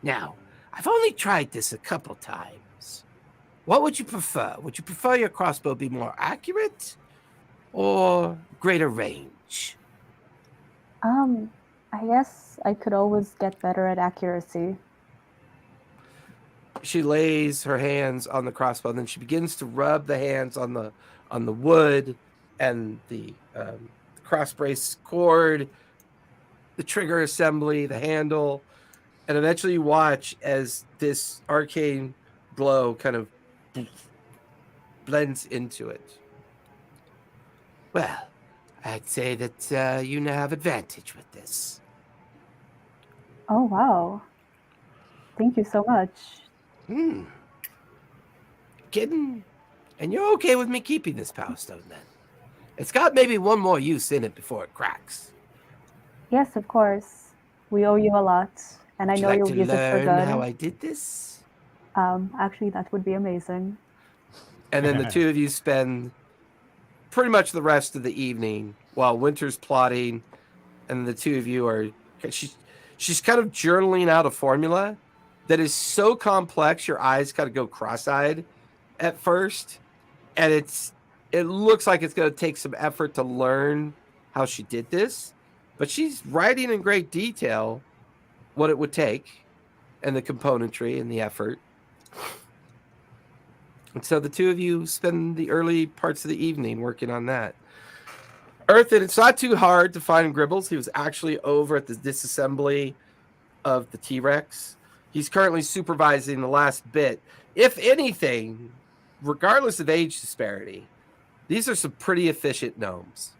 Now, I've only tried this a couple times. What would you prefer? Would you prefer your crossbow be more accurate or greater range? I guess I could always get better at accuracy. She lays her hands on the crossbow, and then she begins to rub the hands on the wood and the cross brace cord, the trigger assembly, the handle, and eventually you watch as this arcane glow kind of blends into it. Well, I'd say that you now have advantage with this. Oh, wow. Thank you so much. Kidding? And you're okay with me keeping this power stone then? It's got maybe one more use in it before it cracks. Yes, of course. We owe you a lot, and I Would know you you'll like to use it for learn good. how I did this? Actually, that would be amazing. And then the two of you spend pretty much the rest of the evening while Winter's plotting, and the two of you are... She's kind of journaling out a formula that is so complex your eyes kind of go cross-eyed at first, and it looks like it's going to take some effort to learn how she did this, but she's writing in great detail what it would take and the componentry and the effort. And so the two of you spend the early parts of the evening working on that. Earthen, it's not too hard to find Gribbles. He was actually over at the disassembly of the T-Rex. He's currently supervising the last bit. If anything, regardless of age disparity, these are some pretty efficient gnomes.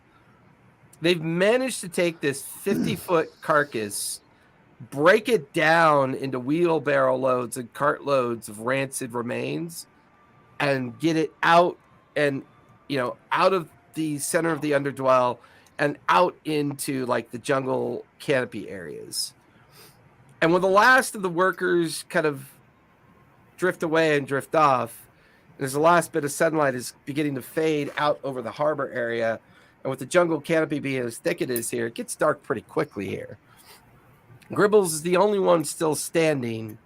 They've managed to take this 50-foot carcass, break it down into wheelbarrow loads and cart loads of rancid remains, and get it out and, out of the center of the underdwell and out into like the jungle canopy areas. And when the last of the workers kind of drift away and drift off, there's the last bit of sunlight is beginning to fade out over the harbor area. And with the jungle canopy being as thick it is here, it gets dark pretty quickly here. Gribbles is the only one still standing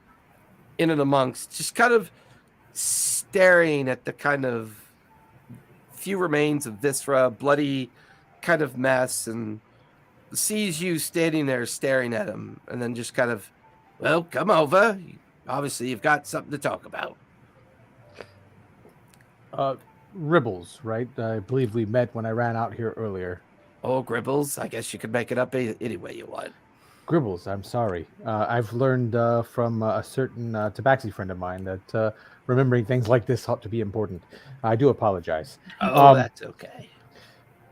in and amongst, just kind of staring at the kind of few remains of viscera, bloody kind of mess, and sees you standing there staring at him, and then just kind of, well, come over. Obviously, you've got something to talk about. Ribbles, right? I believe we met when I ran out here earlier. Oh, Gribbles, I guess you could make it up any way you want. Gribbles, I'm sorry. I've learned from a certain tabaxi friend of mine that remembering things like this ought to be important. I do apologize. Oh, that's okay.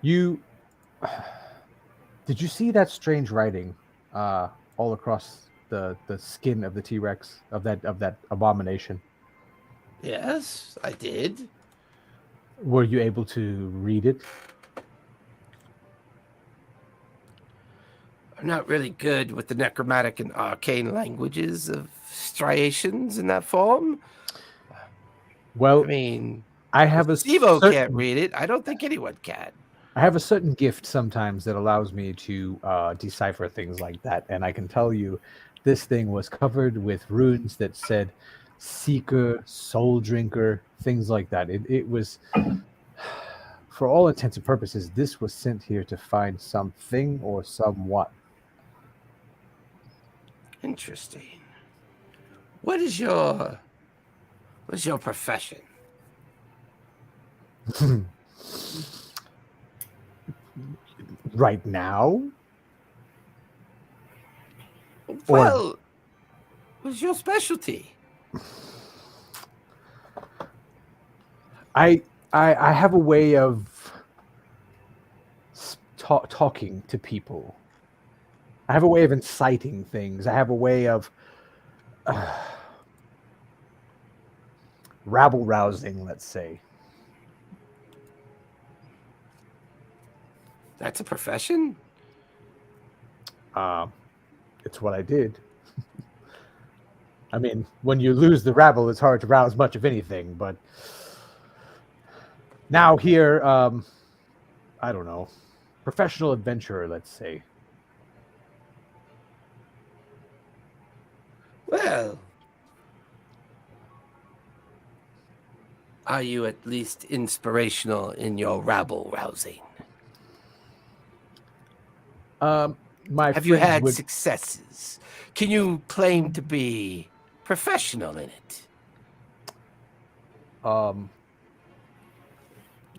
Did you see that strange writing all across the skin of the T-Rex, of that abomination? Yes, I did. Were you able to read it? I'm not really good with the necromantic and arcane languages of striations in that form. Well, I mean, I have Stevo can't read it. I don't think anyone can. I have a certain gift sometimes that allows me to decipher things like that, and I can tell you this thing was covered with runes that said seeker, soul drinker, things like that. It was, for all intents and purposes, this was sent here to find something or someone. Interesting. What is your profession? Right now? Well, what's your specialty? I have a way of talking to people. I have a way of inciting things. I have a way of rabble rousing, let's say. That's a profession? It's what I did. I mean, when you lose the rabble, it's hard to rouse much of anything, but now here, I don't know, professional adventurer, let's say. Well, are you at least inspirational in your rabble rousing? My Have you friends had would, successes? Can you claim to be professional in it?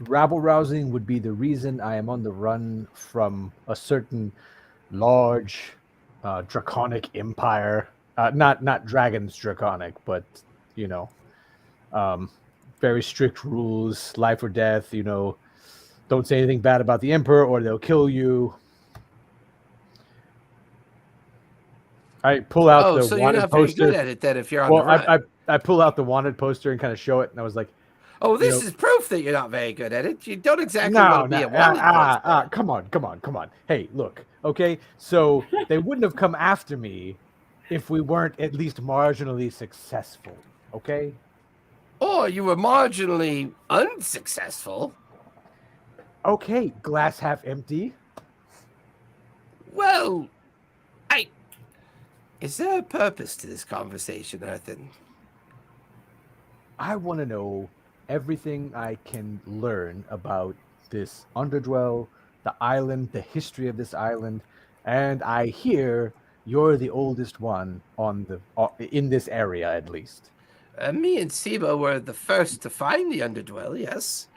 rabble rousing would be the reason I am on the run from a certain large draconic empire. Not dragons draconic, but you know, very strict rules, life or death. You know, don't say anything bad about the emperor or they'll kill you. I pull out the So you're wanted not very poster. good at it then if you're on the Well, run. I pull out the wanted poster and kind of show it, and I was like, Oh, you this know, is proof that you're not very good at it. You don't exactly no, want to be no, a wanted poster. come on. Hey, look, okay. So they wouldn't have come after me if we weren't at least marginally successful. Okay. Or you were marginally unsuccessful. Okay, glass half empty. Well, is there a purpose to this conversation, Earthen? I want to know everything I can learn about this underdwell, the island, the history of this island, and I hear you're the oldest one on the in this area, at least. Me and Siba were the first to find the underdwell, yes.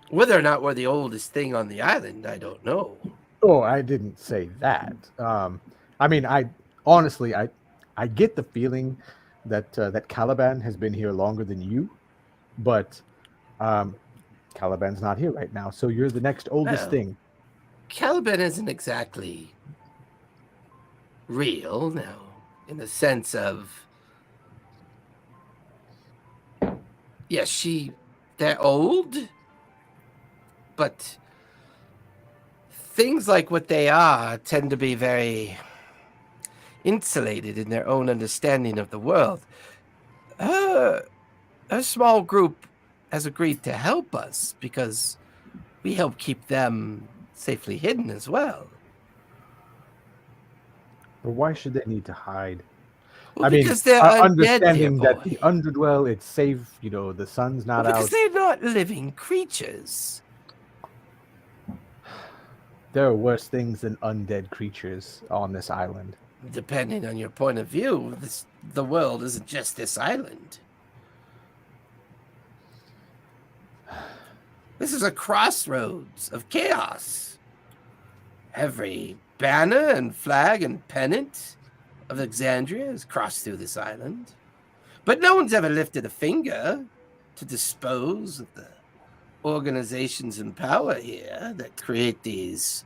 Whether or not we're the oldest thing on the island, I don't know. Oh, I didn't say that. I mean, I honestly, I get the feeling that that Caliban has been here longer than you, but Caliban's not here right now, so you're the next oldest Well, thing. Caliban isn't exactly real now, in the sense of, yes, they're old, but things like what they are tend to be very insulated in their own understanding of the world. A small group has agreed to help us because we help keep them safely hidden as well. But why should they need to hide? Well, I mean, because they're undead, understanding dear that the boy. underdwell, it's safe. You know, the sun's not Because out. they're not living creatures. There are worse things than undead creatures on this island. Depending on your point of view, the world isn't just this island. This is a crossroads of chaos. Every banner and flag and pennant of Exandria has crossed through this island. But no one's ever lifted a finger to dispose of the organizations in power here that create these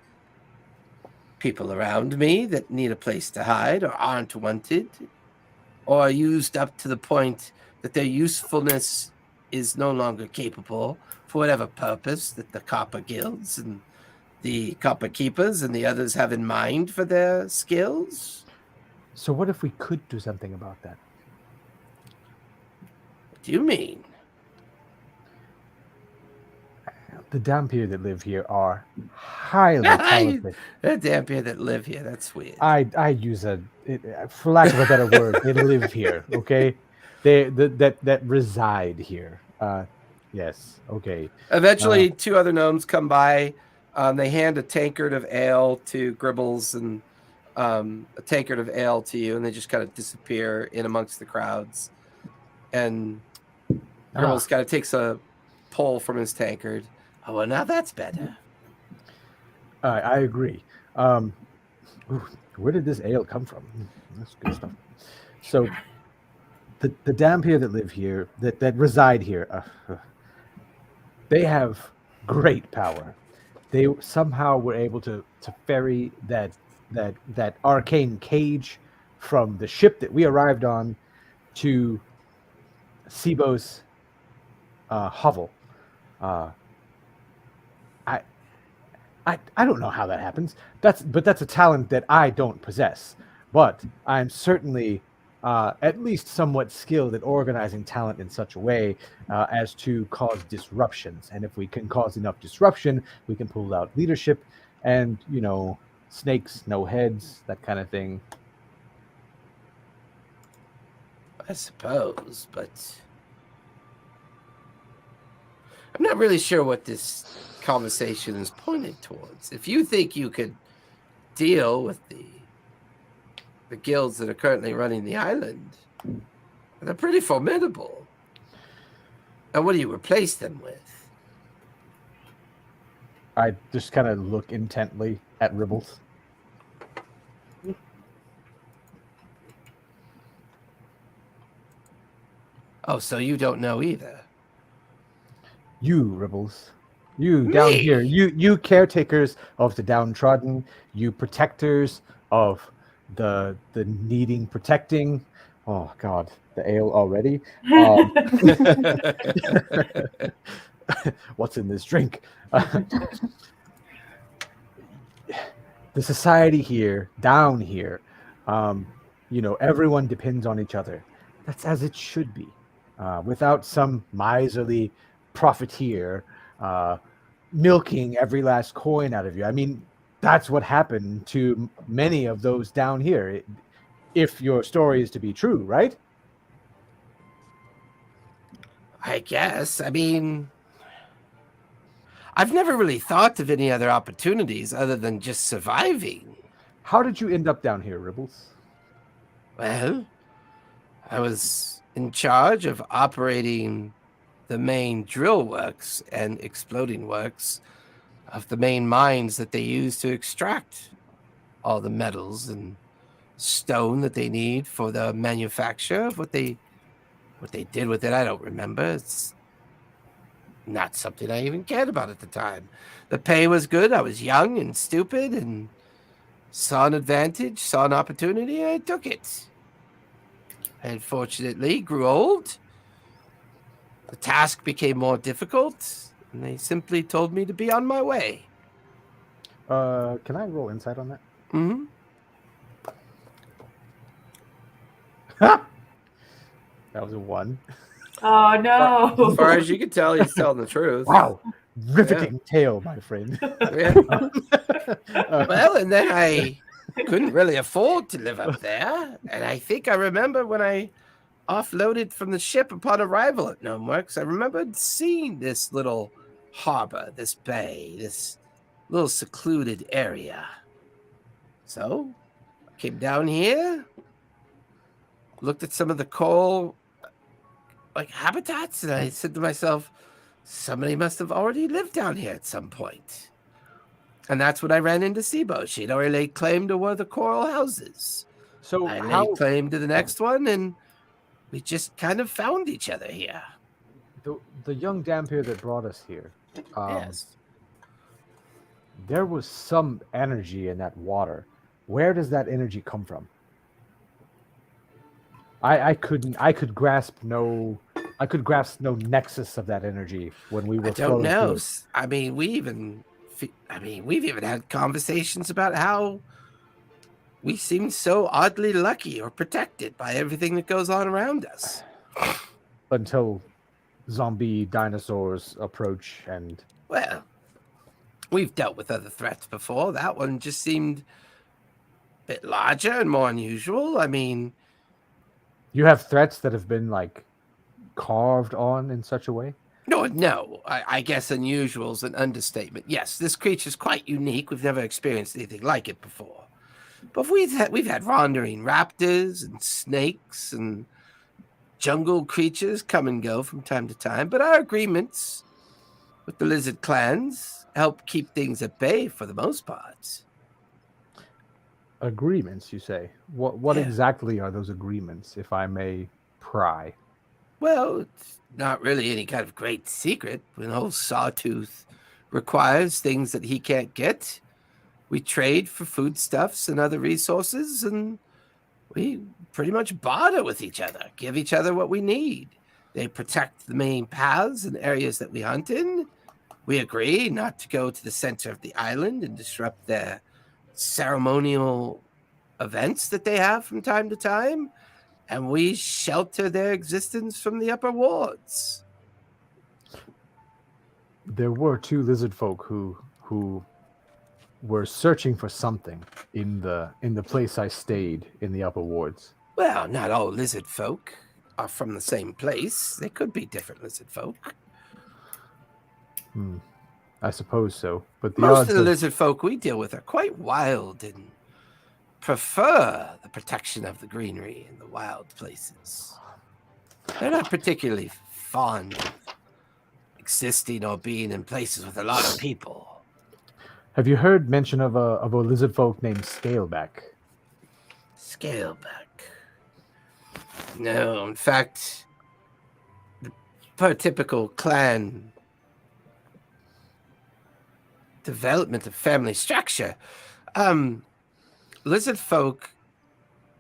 people around me that need a place to hide or aren't wanted or are used up to the point that their usefulness is no longer capable for whatever purpose that the Copper Guilds and the Copper Keepers and the others have in mind for their skills. So what if we could do something about that? What do you mean? The Dampier that live here are highly talented. The Dampier that live here, that's weird. I use for lack of a better word, they live here, okay? That reside here. Yes, okay. Eventually, two other gnomes come by. They hand a tankard of ale to Gribbles and a tankard of ale to you, and they just kind of disappear in amongst the crowds. And Gribbles kind of takes a pull from his tankard. Oh, well, now that's better. I agree. Where did this ale come from? That's good stuff. So, the Dampier that live here, that reside here, they have great power. They somehow were able to ferry that arcane cage from the ship that we arrived on to Sibo's hovel. I don't know how that happens. That's a talent that I don't possess. But I'm certainly at least somewhat skilled at organizing talent in such a way as to cause disruptions. And if we can cause enough disruption, we can pull out leadership and, snakes, no heads, that kind of thing. I suppose, but I'm not really sure what this conversation is pointing towards. If you think you could deal with the guilds that are currently running the island, they're pretty formidable. And what do you replace them with? I just kind of look intently at Ribbles. Oh, so you don't know either. You, Ribbles. You down Me? here. You caretakers of the downtrodden. You protectors of the needing protecting. Oh God, the ale already. What's in this drink? The society here, down here, everyone depends on each other. That's as it should be. Without some miserly profiteer milking every last coin out of you. I mean, that's what happened to many of those down here, if your story is to be true, right? I guess. I mean, I've never really thought of any other opportunities other than just surviving. How did you end up down here, Ribbles? Well, I was in charge of operating the main drill works and exploding works of the main mines that they use to extract all the metals and stone that they need for the manufacture of what they did with it. I don't remember. It's not something I even cared about at the time. The pay was good. I was young and stupid and saw an advantage, saw an opportunity, and I took it. I unfortunately grew old. The task became more difficult, and they simply told me to be on my way. Can I roll insight on that? Mm-hmm. That was a 1. Oh no! As far as you can tell, he's telling the truth. Wow. Riveting tale, my friend. Yeah. Well, and then I couldn't really afford to live up there. And I think I remember when I offloaded from the ship upon arrival at Gnomeworks, I remembered seeing this little harbor, this bay, this little secluded area. So I came down here, looked at some of the coral habitats, and I said to myself, somebody must have already lived down here at some point. And that's when I ran into Sibo. She'd already laid claim to one of the coral houses. So I laid claim to the next one, and we just kind of found each other here. the young Dampier that brought us here, Yes. there was some energy in that water. Where does that energy come from? I could grasp no nexus of that energy when we were. I don't know. Through. I mean, we've even had conversations about how we seem so oddly lucky or protected by everything that goes on around us. Until zombie dinosaurs approach and... Well, we've dealt with other threats before. That one just seemed a bit larger and more unusual. I mean... You have threats that have been, carved on in such a way? No. I guess unusual is an understatement. Yes, this creature's quite unique. We've never experienced anything like it before. But we've had wandering raptors and snakes and jungle creatures come and go from time to time. But our agreements with the lizard clans help keep things at bay for the most part. Agreements, you say? What Yeah. exactly are those agreements, if I may pry? Well, it's not really any kind of great secret. When old Sawtooth requires things that he can't get, we trade for foodstuffs and other resources, and we pretty much barter with each other, give each other what we need. They protect the main paths and areas that we hunt in. We agree not to go to the center of the island and disrupt their ceremonial events that they have from time to time. and we shelter their existence from the upper wards. There were 2 lizard folk who were searching for something in the place I stayed in the upper wards. Well, not all lizard folk are from the same place. They could be different lizard folk. I suppose so, but the Most odds of the lizard folk we deal with are quite wild and prefer the protection of the greenery and the wild places. They're not particularly fond of existing or being in places with a lot of people. Have you heard mention of a lizard folk named Scaleback? Scaleback. No, in fact, the prototypical clan development of family structure, lizard folk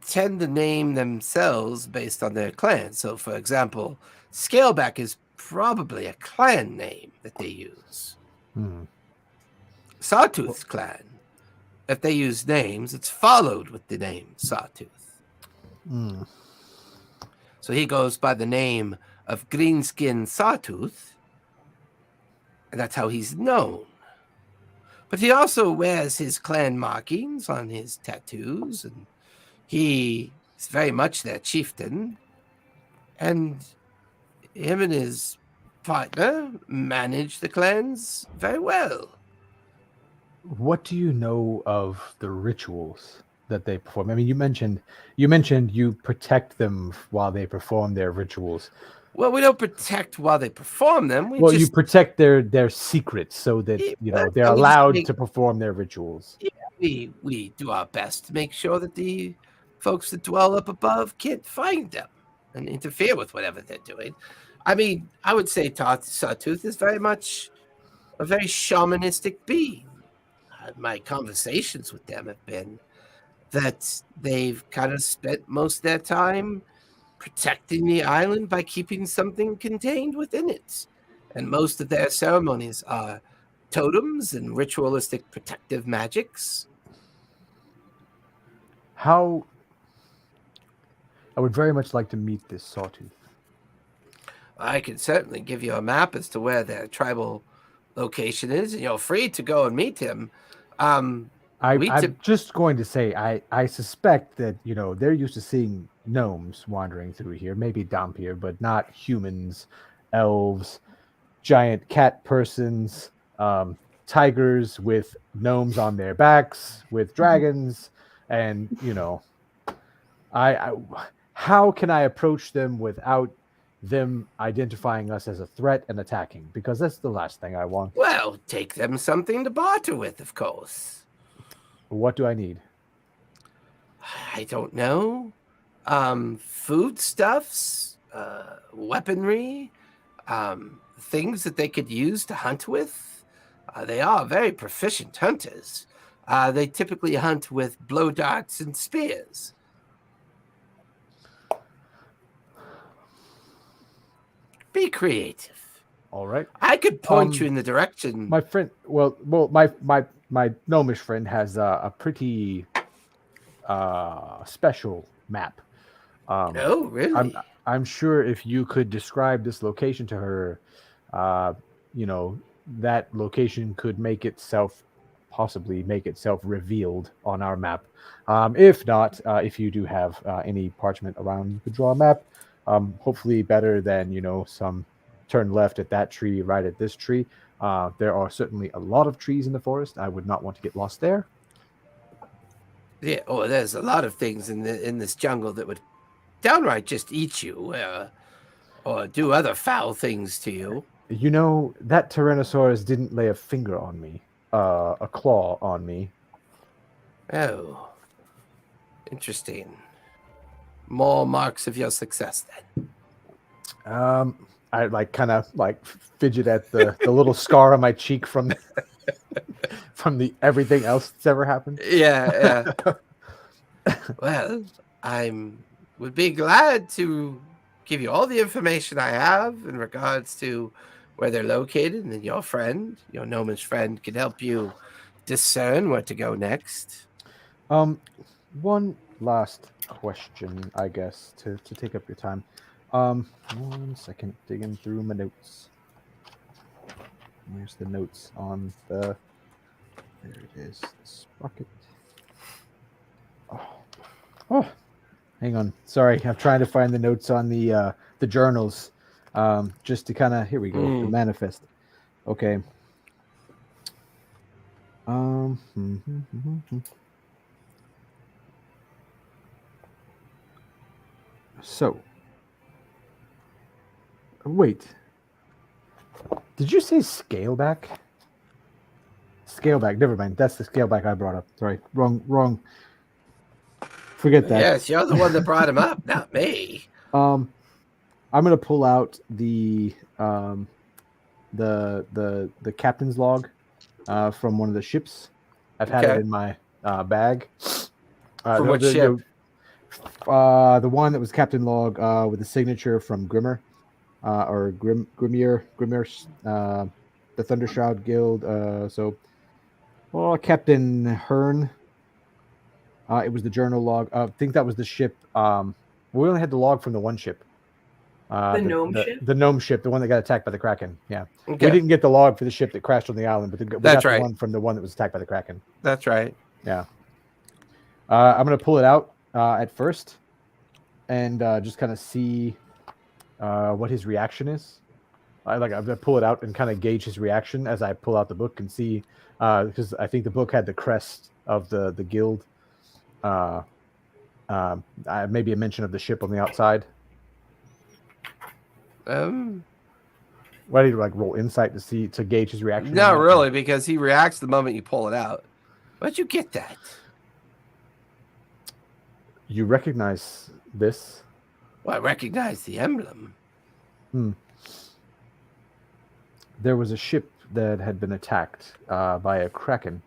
tend to name themselves based on their clan. So, for example, Scaleback is probably a clan name that they use. Sawtooth's clan, if they use names, it's followed with the name Sawtooth. So he goes by the name of Greenskin Sawtooth, and that's how he's known. But he also wears his clan markings on his tattoos, and he is very much their chieftain. And him and his partner manage the clans very well. What do you know of the rituals that they perform? I mean, you mentioned you protect them while they perform their rituals. Well, we don't protect while they perform them. You protect their secrets so that they're allowed to perform their rituals. Yeah, we do our best to make sure that the folks that dwell up above can't find them and interfere with whatever they're doing. I mean, I would say Sawtooth is very much a very shamanistic being. My conversations with them have been that they've kind of spent most of their time protecting the island by keeping something contained within it. And most of their ceremonies are totems and ritualistic protective magics. I would very much like to meet this Sawtooth. I can certainly give you a map as to where their tribal location is, and you're free to go and meet him. I'm just going to say, I suspect that, they're used to seeing gnomes wandering through here, maybe Dhampir, but not humans, elves, giant cat persons, tigers with gnomes on their backs, with dragons, and, how can I approach them without them identifying us as a threat and attacking? Because that's the last thing I want. Well, take them something to barter with, of course. What do I need? I don't know. Foodstuffs, weaponry, things that they could use to hunt with. They are very proficient hunters. They typically hunt with blow darts and spears. Be creative. All right. I could point you in the direction. My friend, my gnomish friend has a pretty special map. Oh, really? I'm sure if you could describe this location to her, that location could possibly make itself revealed on our map. If not, if you do have any parchment around, you could draw a map. Hopefully better than, some turn left at that tree, right at this tree. There are certainly a lot of trees in the forest. I would not want to get lost there. Yeah, there's a lot of things in this jungle that would downright just eat you, or do other foul things to you. That Tyrannosaurus didn't lay a finger on me, a claw on me. Oh, interesting. More marks of your success, then. I kind of fidget at the little scar on my cheek from the everything else that's ever happened. Yeah. Well, would be glad to give you all the information I have in regards to where they're located, and then your gnomish friend, can help you discern where to go next. One last question, I guess, to take up your time. 1 second, digging through my notes. Where's the notes on the? There it is. The sprocket. Oh, hang on. Sorry, I'm trying to find the notes on the journals, just to kind of. Here we go. The manifest. Okay. So, wait. Did you say scaleback? Scaleback. Never mind. That's the scaleback I brought up. Sorry. Wrong. Forget that. Yes, you're the one that brought him up, not me. I'm gonna pull out the captain's log from one of the ships. I've had it in my bag. From which ship? The one that was captain log with the signature from Grimmer, or Grimmir's, the Thundershroud Guild. Captain Hearn. It was the journal log. I think that was the ship. We only had the log from the one ship. The gnome ship? The gnome ship, the one that got attacked by the Kraken. Yeah. Okay. We didn't get the log for the ship that crashed on the island, but we That's got right. the one from the one that was attacked by the Kraken. That's right. Yeah. I'm going to pull it out at first and just kind of see what his reaction is. I'm going to pull it out and kind of gauge his reaction as I pull out the book and see, because I think the book had the crest of the guild. Maybe a mention of the ship on the outside. Why do you roll insight to gauge his reaction? No, really, because he reacts the moment you pull it out. Where'd you get that? You recognize this? Well, I recognize the emblem. There was a ship that had been attacked by a Kraken.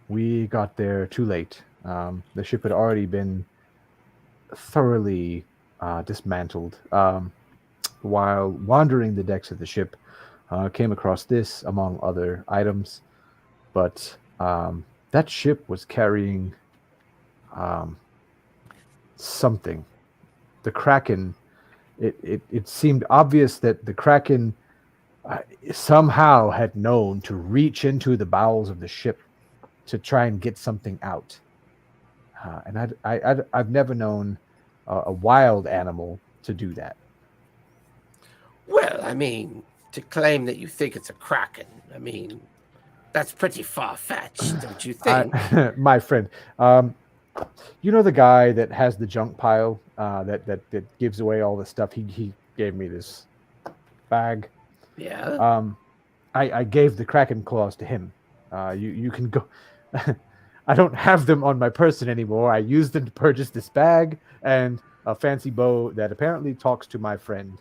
We got there too late. The ship had already been thoroughly dismantled. While wandering the decks of the ship, came across this among other items. But that ship was carrying something. The Kraken, it seemed obvious that the Kraken somehow had known to reach into the bowels of the ship to try and get something out. And I've never known a wild animal to do that. Well, I mean, to claim that you think it's a Kraken, I mean, that's pretty far-fetched, don't you think? My friend, you know the guy that has the junk pile that gives away all the stuff? He gave me this bag. Yeah. I gave the Kraken claws to him. You can go. I don't have them on my person anymore. I used them to purchase this bag and a fancy bow that apparently talks to my friend.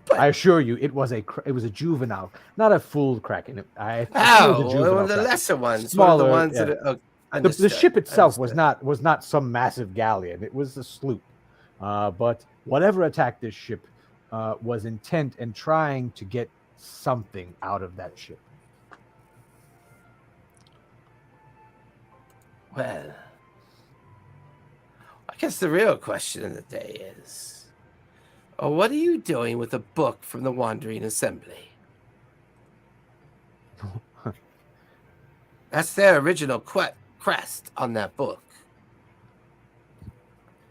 But I assure you, it was a juvenile, not a full Kraken. It was one of the lesser ones. Smaller, one of the ones that the ship itself was not some massive galleon. It was a sloop. But whatever attacked this ship was intent in trying to get something out of that ship. Well, I guess the real question of the day is, what are you doing with a book from the Wanderman Assembly? That's their original crest on that book.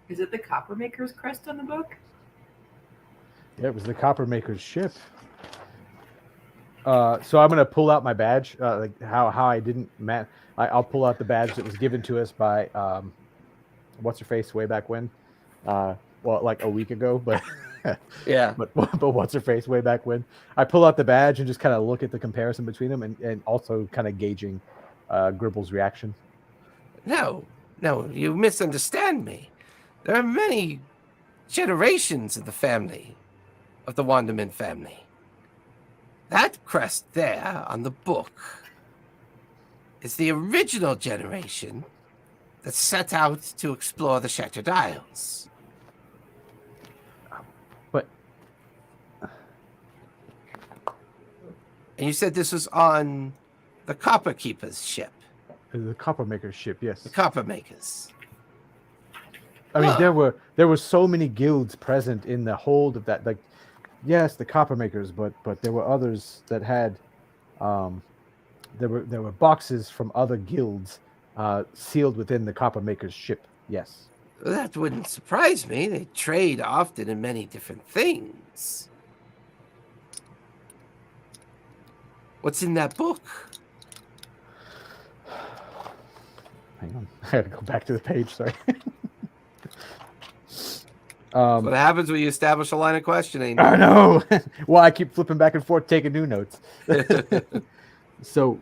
Is it the Coppermaker's crest on the book? Yeah, it was the Coppermaker's ship. So I'm gonna pull out my badge, like how I didn't. I'll pull out the badge that was given to us by what's her face way back when, like a week ago, but yeah. But what's her face way back when? I pull out the badge and just kind of look at the comparison between them, and also kind of gauging Gribble's reaction. No, you misunderstand me. There are many generations of the family, of the Wanderman family. That crest there on the book is the original generation that set out to explore the Shattered Isles. But And you said this was on the Copper Keeper's ship. The copper maker's ship, yes. The Copper Makers. I mean, Huh. there were so many guilds present in the hold of that. Like, yes, the copper makers, but there were others that had, there were boxes from other guilds sealed within the copper maker's ship. Yes. Well, that wouldn't surprise me. They trade often in many different things. What's in that book? Hang on, I gotta go back to the page. Sorry. What happens when you establish a line of questioning? I know. Well, I keep flipping back and forth, taking new notes. So,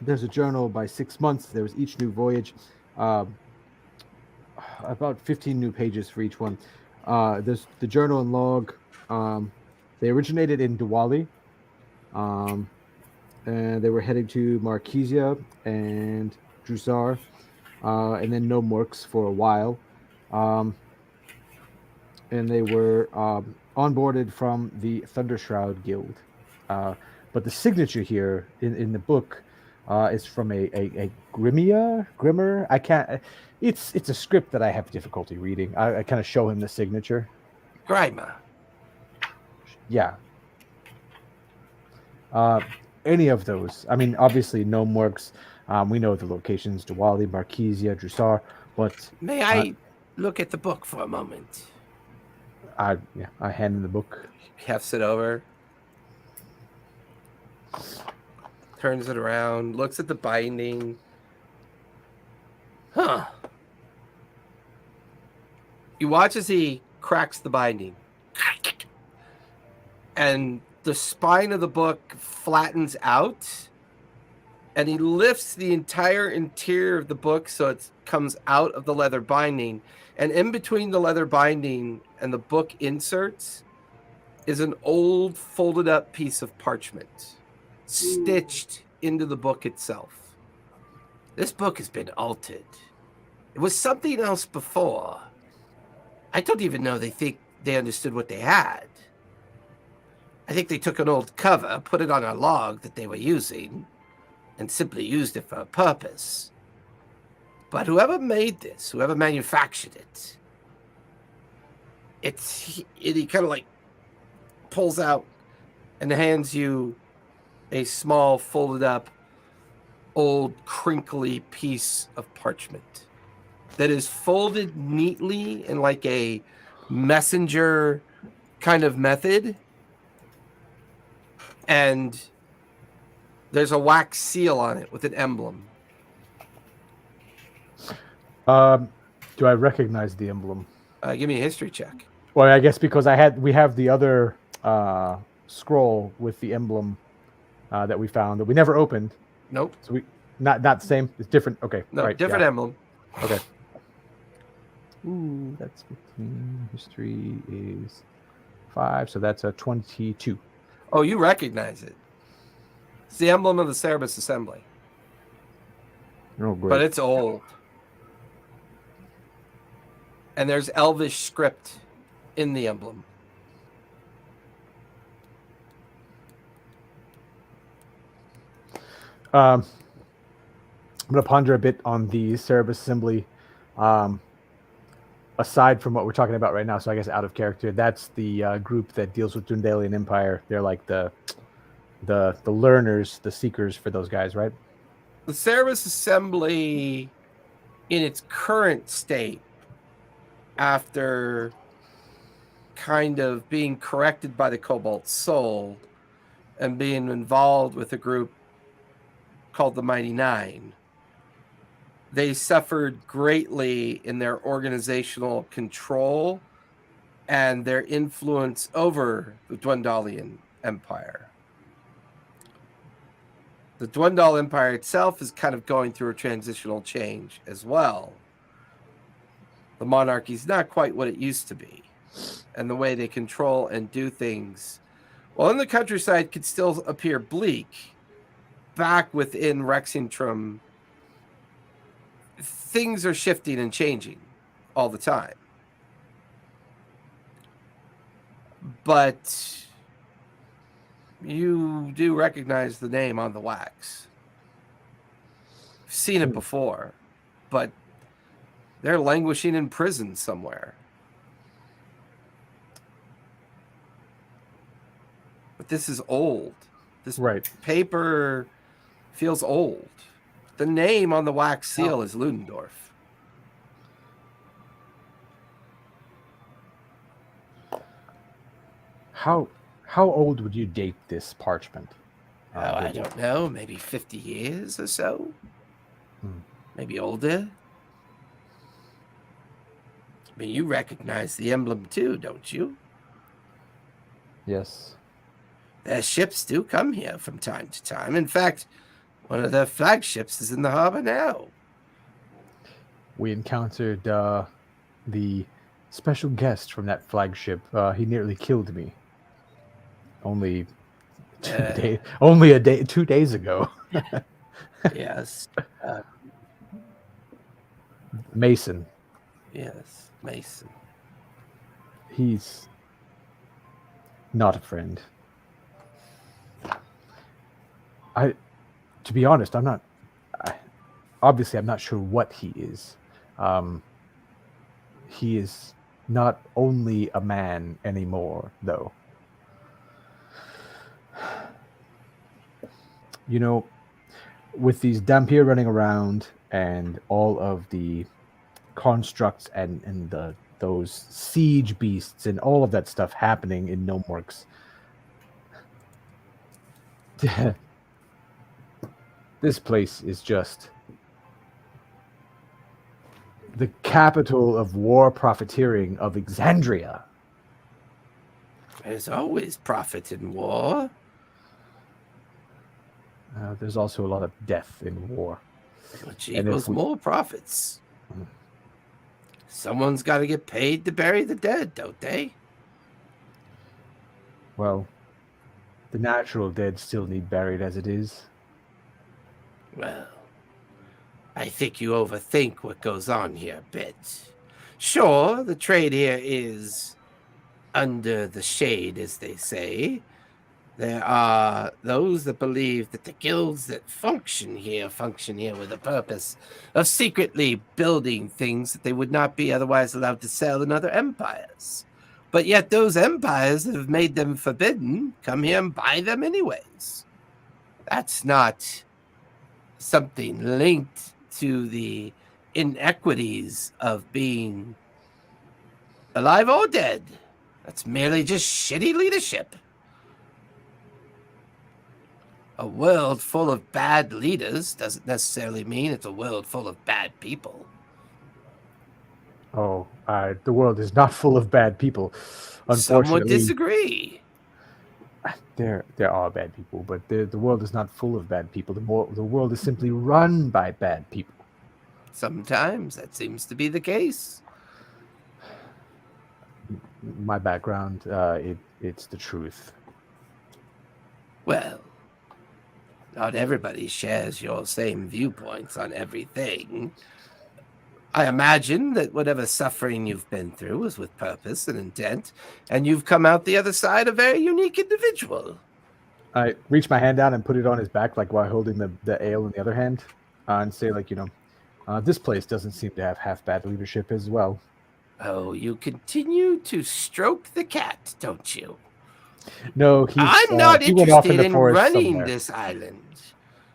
there's a journal by 6 months. There was each new voyage, about 15 new pages for each one. There's the journal and log. They originated in Diwali, and they were heading to Marquisia and Drusar, and then no Morks for a while. And they were onboarded from the Thundershroud Guild. But the signature here in the book is from a Grimmer. I can't. It's a script that I have difficulty reading. I kind of show him the signature. Grimer. Yeah. Any of those. I mean, obviously, no Morks. We know the locations: Diwali, Marquisia, Drusar. But May I look at the book for a moment? I hand him the book. Hefts it over. Turns it around. Looks at the binding. Huh. You watch as he cracks the binding. And the spine of the book flattens out. And he lifts the entire interior of the book so it comes out of the leather binding. And in between the leather binding and the book inserts is an old folded up piece of parchment stitched into the book itself. This book has been altered. It was something else before. I don't even know they think they understood what they had. I think they took an old cover, put it on a log that they were using, and simply used it for a purpose. But whoever made this, whoever manufactured it, he kind of like pulls out and hands you a small folded up old crinkly piece of parchment that is folded neatly in like a messenger kind of method. And there's a wax seal on it with an emblem. Do I recognize the emblem? Give me a history check. Well, I guess because we have the other scroll with the emblem that we found that we never opened. Nope. So we not the same. It's different. Okay. No, right, different yeah. emblem. Okay. Ooh, that's 15. History is 5, so that's a 22. Oh, you recognize it. It's the emblem of the Cerberus Assembly. Oh, great. But it's old. And there's Elvish script in the emblem. I'm going to ponder a bit on the Cerberus Assembly. Aside from what we're talking about right now, so I guess out of character, that's the group that deals with Dundalian Empire. They're like the learners, the seekers for those guys, right? The Cerberus Assembly, in its current state, after kind of being corrected by the Cobalt Soul and being involved with a group called the Mighty Nine, they suffered greatly in their organizational control and their influence over the Dwendalian Empire. The Dwendal Empire itself is kind of going through a transitional change as well. The monarchy is not quite what it used to be, and the way they control and do things, while in the countryside could still appear bleak, back within Rexingtrum, things are shifting and changing all the time. But You do recognize the name on the wax. You've seen it before, but they're languishing in prison somewhere. But this is old. This Right. paper feels old. The name on the wax seal is Ludendorff. How old would you date this parchment? Oh, I don't know. Maybe 50 years or so. Maybe older. I mean, you recognize the emblem too, don't you? Yes. Their ships do come here from time to time. In fact, one of their flagships is in the harbor now. We encountered the special guest from that flagship. He nearly killed me. Only 2 days ago. Yes. Mason. Yes, Mason. He's not a friend. To be honest, I'm not sure what he is. He is not only a man anymore, though. You know, with these Dampier running around and all of the constructs and those siege beasts and all of that stuff happening in Gnomeworks, this place is just the capital of war profiteering of Exandria. There's always profit in war. There's also a lot of death in war. Which equals more profits. Someone's got to get paid to bury the dead, don't they? Well, the natural dead still need buried as it is. Well, I think you overthink what goes on here a bit. Sure, the trade here is under the shade, as they say. There are those that believe that the guilds that function here with a purpose of secretly building things that they would not be otherwise allowed to sell in other empires. But yet those empires that have made them forbidden come here and buy them anyways. That's not something linked to the inequities of being alive or dead. That's merely just shitty leadership. A world full of bad leaders doesn't necessarily mean it's a world full of bad people. Oh, the world is not full of bad people. Unfortunately, some would disagree. There are bad people, but the world is not full of bad people. The world is simply run by bad people. Sometimes that seems to be the case. My background, it's the truth. Well, not everybody shares your same viewpoints on everything. I imagine that whatever suffering you've been through was with purpose and intent, and you've come out the other side a very unique individual. I reach my hand down and put it on his back, like while holding the ale in the other hand, and say, like, this place doesn't seem to have half bad leadership as well. Oh, you continue to stroke the cat, don't you? No, I'm not interested in running somewhere. this island.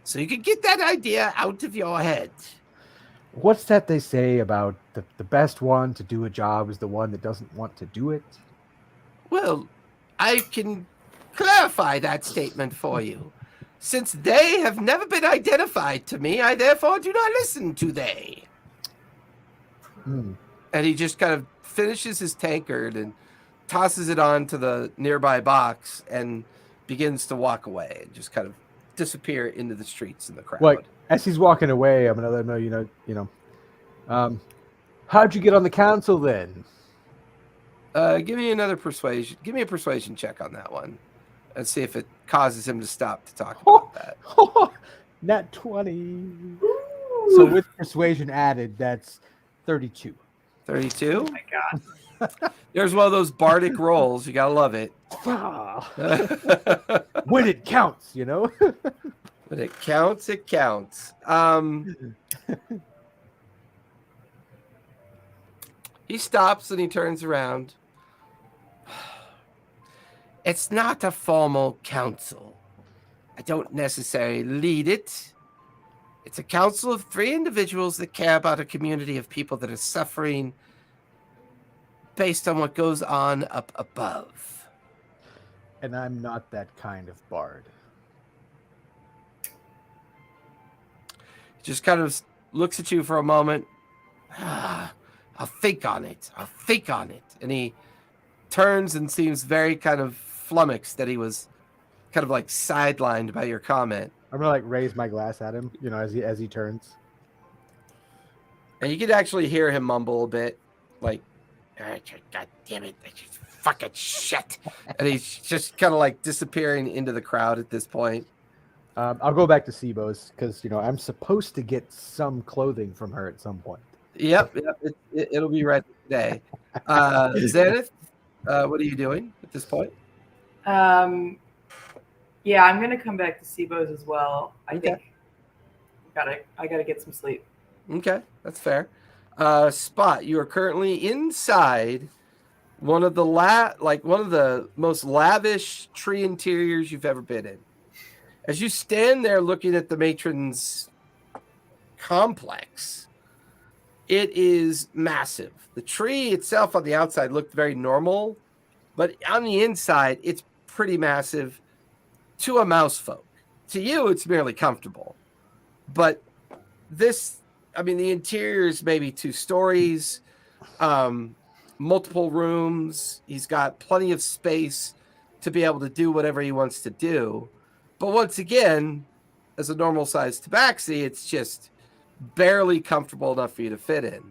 So you can get that idea out of your head. What's that they say about the best one to do a job is the one that doesn't want to do it? Well, I can clarify that statement for you. Since they have never been identified to me, I therefore do not listen to they. And he just kind of finishes his tankard and tosses it onto the nearby box and begins to walk away and just kind of disappear into the streets and the crowd. Like, as he's walking away, I'm gonna let him know, how'd you get on the council then? Give me another persuasion. Give me a persuasion check on that one. And see if it causes him to stop to talk about that. Nat 20. So with persuasion added, that's 32. 32? Oh my God. There's one of those bardic rolls. You gotta love it. when it counts, you know. When it counts, it counts. He stops and he turns around. It's not a formal council. I don't necessarily lead it. It's a council of 3 individuals that care about a community of people that are suffering based on what goes on up above. And I'm not that kind of bard. He just kind of looks at you for a moment. I'll think on it. And he turns and seems very kind of flummoxed that he was kind of like sidelined by your comment. I'm gonna like raise my glass at him, you know, as he turns. And you can actually hear him mumble a bit, like, God damn it, fucking shit. And he's just kind of like disappearing into the crowd at this point. I'll go back to Sibo's because, you know, I'm supposed to get some clothing from her at some point. Yep, it'll be ready today. Zenith, what are you doing at this point? Yeah, I'm gonna come back to Sibo's as well. I Okay. think I gotta get some sleep. Okay, that's fair. Spot, you are currently inside one of the most lavish tree interiors you've ever been in. As you stand there looking at the matron's complex, it is massive. The tree itself on the outside looked very normal, but on the inside, it's pretty massive to a mouse folk. To you, it's merely comfortable. But this, I mean, the interior is maybe 2 stories, multiple rooms. He's got plenty of space to be able to do whatever he wants to do. But once again, as a normal sized tabaxi, it's just barely comfortable enough for you to fit in.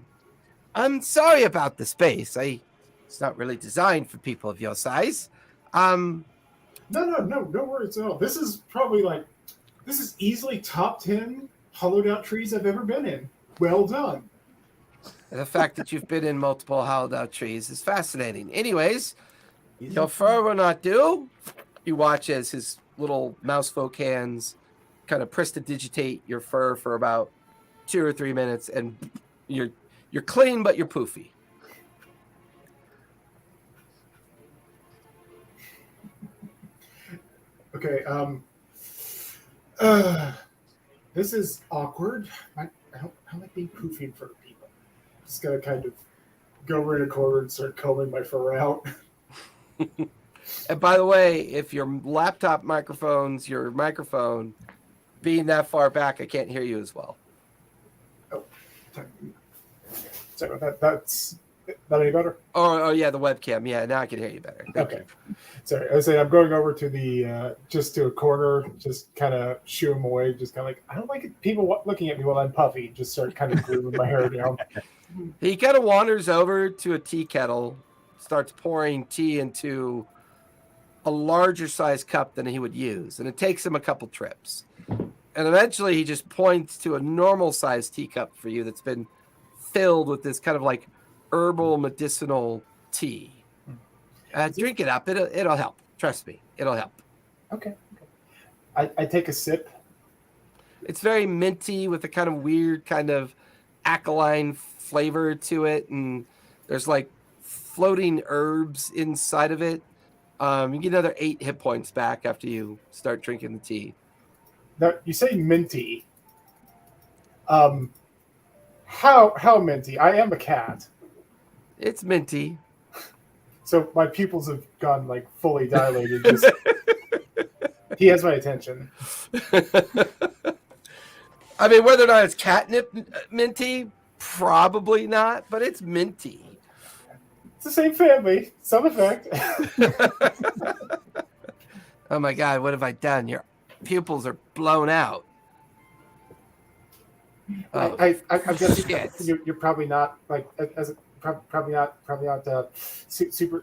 I'm sorry about the space. It's not really designed for people of your size. No worries at all. This is easily top 10 hollowed out trees I've ever been in. Well done. The fact that you've been in multiple hollowed out trees is fascinating. Anyways, your fur will not do. You watch as his little mouse folk hands kind of prestidigitate your fur for about 2 or 3 minutes, and you're clean, but you're poofy. Okay, this is awkward. I don't like being poofy in front of people. Just gotta kind of go over in a corner and start combing my fur out. And by the way, if your laptop microphone's your microphone being that far back, I can't hear you as well. Oh, sorry about that. That's not any better. Oh yeah, the webcam. Yeah, now I can hear you better. Okay. Sorry, I was saying I'm going over to the just to a corner, just kind of shoo him away, just kind of like, I don't like people looking at me while I'm puffy. Just start kind of gluing my hair down. He kind of wanders over to a tea kettle, starts pouring tea into a larger size cup than he would use, and it takes him a couple trips. And eventually he just points to a normal sized teacup for you that's been filled with this kind of like herbal medicinal tea. Drink it up. It'll help. Trust me. It'll help. Okay. I take a sip. It's very minty with a kind of weird kind of alkaline flavor to it. And there's like floating herbs inside of it. You get another 8 hit points back after you start drinking the tea. Now, you say minty. How minty? I am a cat. It's minty. So my pupils have gone like fully dilated. He has my attention. I mean, whether or not it's catnip minty, probably not, but it's minty. It's the same family. Some effect. Oh my God, what have I done? Your pupils are blown out. Oh, I'm guessing shit. you're probably not like probably not super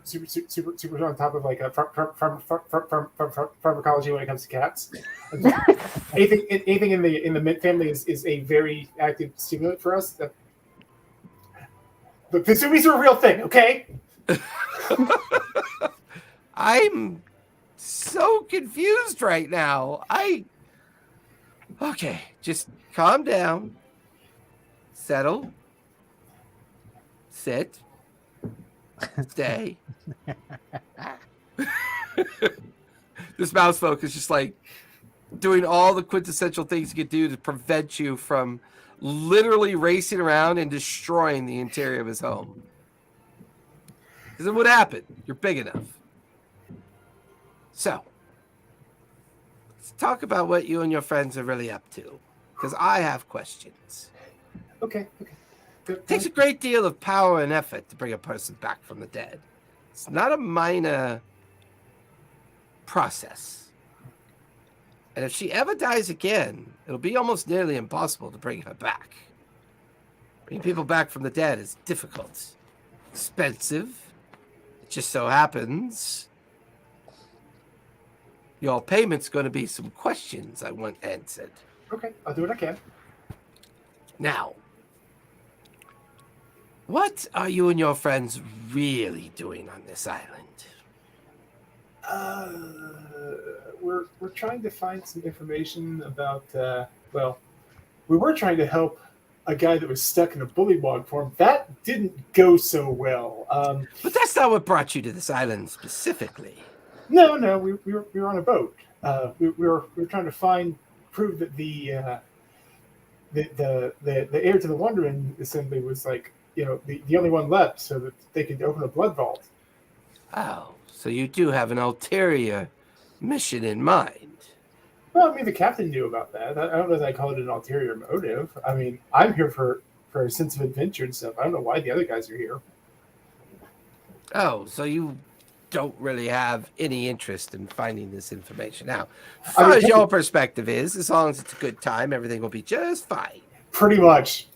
on top of like a pharmacology when it comes to cats. anything in the mint family is a very active stimulant for us. The Pizzumis are a real thing, okay? I'm so confused right now. Okay, just calm down, settle, sit, stay. This mouse folk is just like doing all the quintessential things you could do to prevent you from literally racing around and destroying the interior of his home. Because it would happen. You're big enough. So, let's talk about what you and your friends are really up to. Because I have questions. Okay. It takes a great deal of power and effort to bring a person back from the dead. It's not a minor process. And if she ever dies again, it'll be almost nearly impossible to bring her back. Bringing people back from the dead is difficult, expensive. It just so happens your payment's going to be some questions I want answered. Okay, I'll do what I can. Now, what are you and your friends really doing on this island? We're trying to find some information about. We were trying to help a guy that was stuck in a bullywog form. That didn't go so well. But that's not what brought you to this island specifically. No, we were on a boat. We were trying to prove that the heir to the Wanderman Assembly was the only one left, so that they could open a blood vault. Oh, so you do have an ulterior mission in mind. Well, I mean, the captain knew about that. I don't know that I call it an ulterior motive. I mean, I'm here for a sense of adventure and stuff. I don't know why the other guys are here. Oh, so you don't really have any interest in finding this information. Now, as far as your perspective is, as long as it's a good time, everything will be just fine. Pretty much.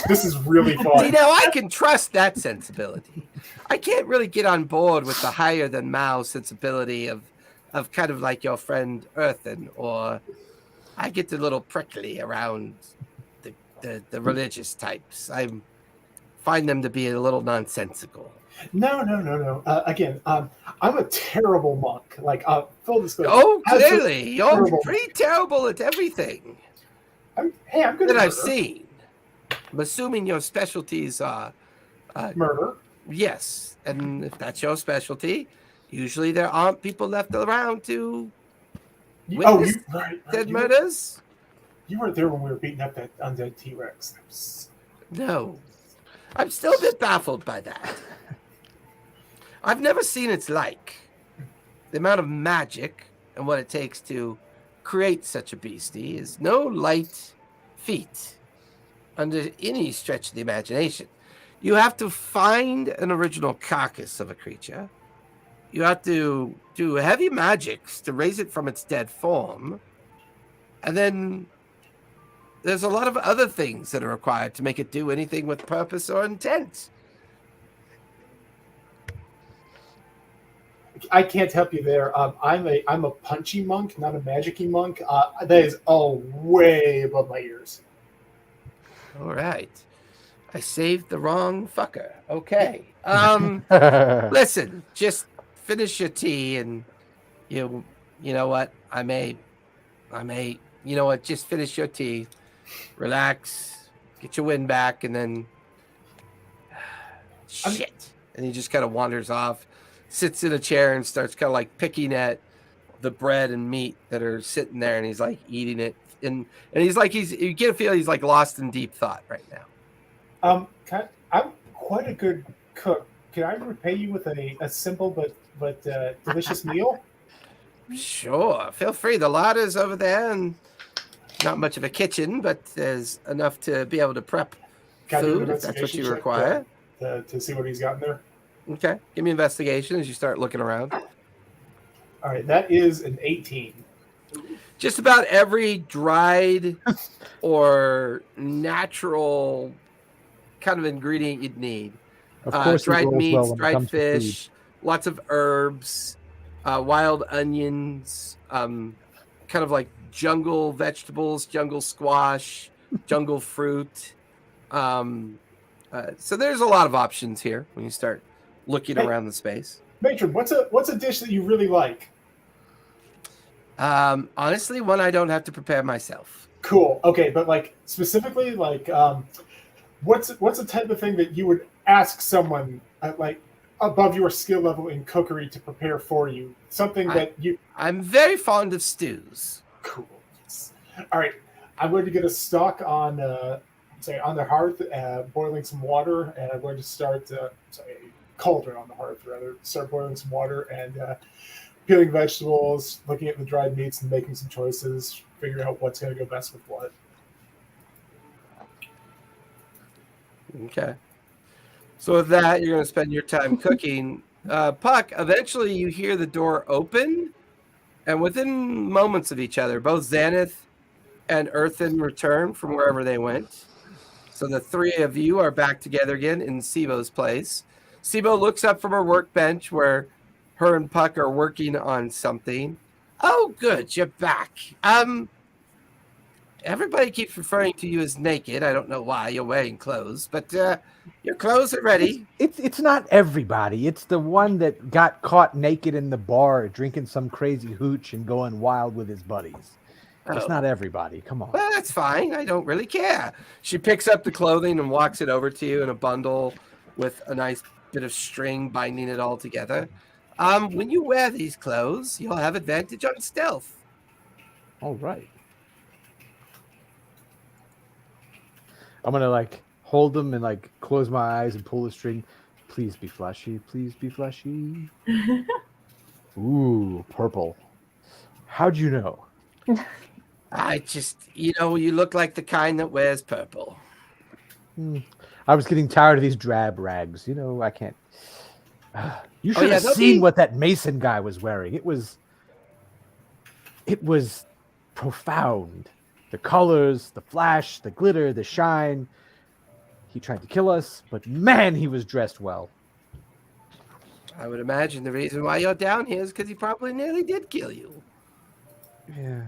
This is really fun. See, now I can trust that sensibility. I can't really get on board with the higher than Mao sensibility of kind of like your friend Earthen, or I get a little prickly around the religious types. I find them to be a little nonsensical. No. Again, I'm a terrible monk. Full disclosure. Oh, clearly. You're pretty terrible at everything. I'm good that at I've seen. I'm assuming your specialties are murder. Yes, and if that's your specialty, usually there aren't people left around to witness dead murders. You weren't there when we were beating up that undead T-Rex. No, I'm still a bit baffled by that. I've never seen its like. The amount of magic and what it takes to create such a beastie is no light feat under any stretch of the imagination. You have to find an original carcass of a creature. You have to do heavy magics to raise it from its dead form. And then there's a lot of other things that are required to make it do anything with purpose or intent. I can't help you there. I'm a punchy monk, not a magic-y monk. That is all way above my ears. All right. I saved the wrong fucker. Okay. Listen, just finish your tea and you know what? I may, you know what? Just finish your tea, relax, get your wind back, and then shit. And he just kind of wanders off, sits in a chair and starts kind of like picking at the bread and meat that are sitting there, and he's like eating it. And he's like, you get a feel he's like lost in deep thought right now. I'm quite a good cook. Can I repay you with a simple but delicious meal? Sure, feel free. The larder's over there, and not much of a kitchen, but there's enough to be able to prep food if that's what you require. To see what he's got in there. Okay, give me investigation as you start looking around. All right, that is an 18. Just about every dried or natural kind of ingredient you'd need. Of course, dried meats, well dried fish, lots of herbs, wild onions, kind of like jungle vegetables, jungle squash, jungle fruit. So there's a lot of options here when you start looking around the space. Matron, what's a dish that you really like? Honestly, one I don't have to prepare myself. Cool. Okay, but like specifically, like what's the type of thing that you would ask someone at, like above your skill level in cookery to prepare for you? Something that you I'm very fond of stews. cool. Yes. All right, I'm going to get a stock on say on the hearth, boiling some water, and I'm going to start cauldron on the hearth rather. Start boiling some water and peeling vegetables, looking at the dried meats, and making some choices, figuring out what's going to go best with what. Okay. So with that, you're going to spend your time cooking. Puck, eventually you hear the door open, and within moments of each other, both Xanath and Earthen return from wherever they went. So the three of you are back together again in Sibo's place. Sibo looks up from her workbench where her and Puck are working on something. Oh, good, you're back. Everybody keeps referring to you as naked. I don't know why you're wearing clothes, but your clothes are ready. It's not everybody. It's the one that got caught naked in the bar drinking some crazy hooch and going wild with his buddies. It's not everybody. Come on. Well, that's fine. I don't really care. She picks up the clothing and walks it over to you in a bundle with a nice bit of string binding it all together. When you wear these clothes, you'll have advantage on stealth. All right. I'm gonna like hold them and like close my eyes and pull the string. Please be fleshy. Please be fleshy. Ooh, purple. How'd you know? I just, you look like the kind that wears purple. I was getting tired of these drab rags. I can't. You should have they'll seen be- what that Mason guy was wearing. It was profound. The colors, the flash, the glitter, the shine. He tried to kill us, but man, he was dressed well. I would imagine the reason why you're down here is because he probably nearly did kill you. Yeah.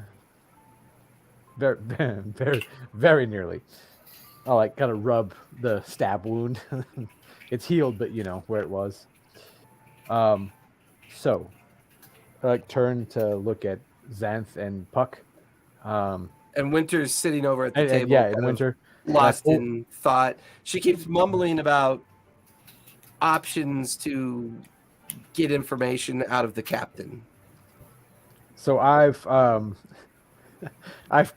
Very, very, very nearly. I'll like kind of rub the stab wound. It's healed, but where it was. So I like turn to look at Xanth and Puck. And Winter's sitting over at the And table. yeah, kind and of Winter. lost in thought. She keeps mumbling about options to get information out of the captain. So I've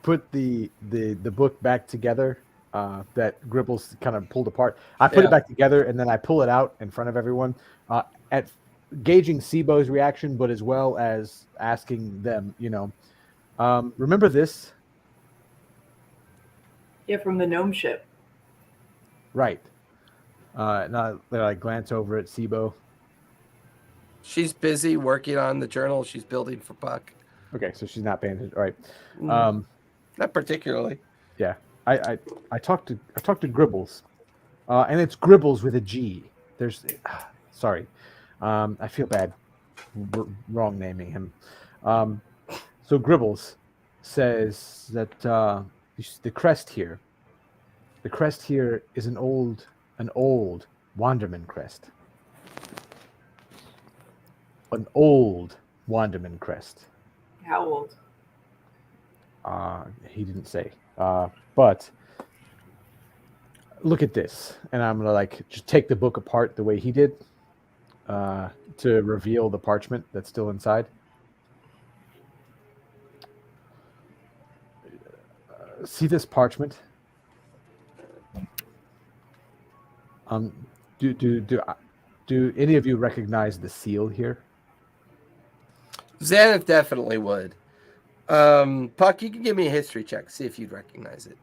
put the book back together that Gribbles kind of pulled apart. I put it back together and then I pull it out in front of everyone at gauging Sibo's reaction, but as well as asking them, remember this? Yeah, from the gnome ship. Right. And I glance over at Sibo. She's busy working on the journal she's building for Puck. Okay, so she's not paying attention. All right. Not particularly. Yeah. I talked to Gribbles, and it's Gribbles with a G. There's, sorry, I feel bad, wrong naming him. So Gribbles says that the crest here is an old Wanderman crest. An old Wanderman crest. How old? He didn't say. But look at this, and I'm gonna just take the book apart the way he did to reveal the parchment that's still inside. See this parchment? Do any of you recognize the seal here? Xanath definitely would. Puck, you can give me a history check, see if you'd recognize it.